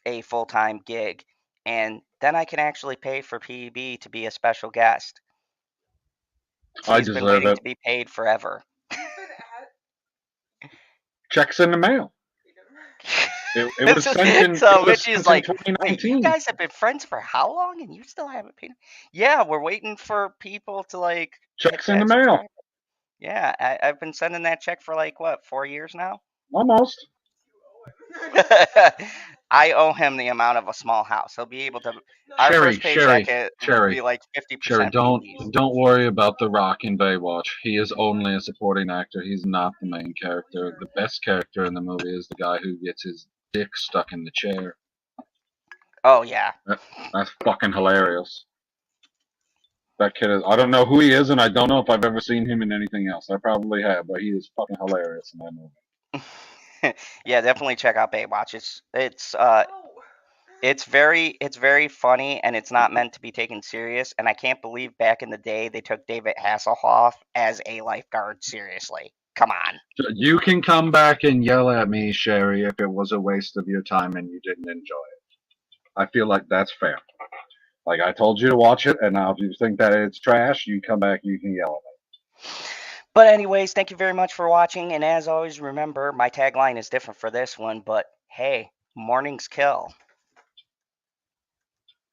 a full time gig. And then I can actually pay for PEB to be a special guest. He's been waiting to be paid forever. Checks in the mail. It was sent in. So Mitch is like, 2019. wait, you guys have been friends for how long, and you still haven't paid? Yeah, we're waiting for people to like checks in the mail. Yeah, I've been sending that check for like what, 4 years now? Almost. I owe him the amount of a small house. He'll be able to. Our first paycheck will be like 50%. Sherry, don't worry about The Rock in Baywatch. He is only a supporting actor. He's not the main character. The best character in the movie is the guy who gets his dick stuck in the chair. Oh yeah. That's fucking hilarious. That kid is. I don't know who he is, and I don't know if I've ever seen him in anything else. I probably have, but he is fucking hilarious in that movie. Yeah, definitely check out Baywatch. It's very funny, and it's not meant to be taken serious. And I can't believe back in the day they took David Hasselhoff as a lifeguard seriously. Come on. You can come back and yell at me, Sherry, if it was a waste of your time and you didn't enjoy it. I feel like that's fair. Like, I told you to watch it, and now if you think that it's trash, you come back, you can yell at me. But anyways, thank you very much for watching, and as always, remember, my tagline is different for this one, but hey, mornings kill.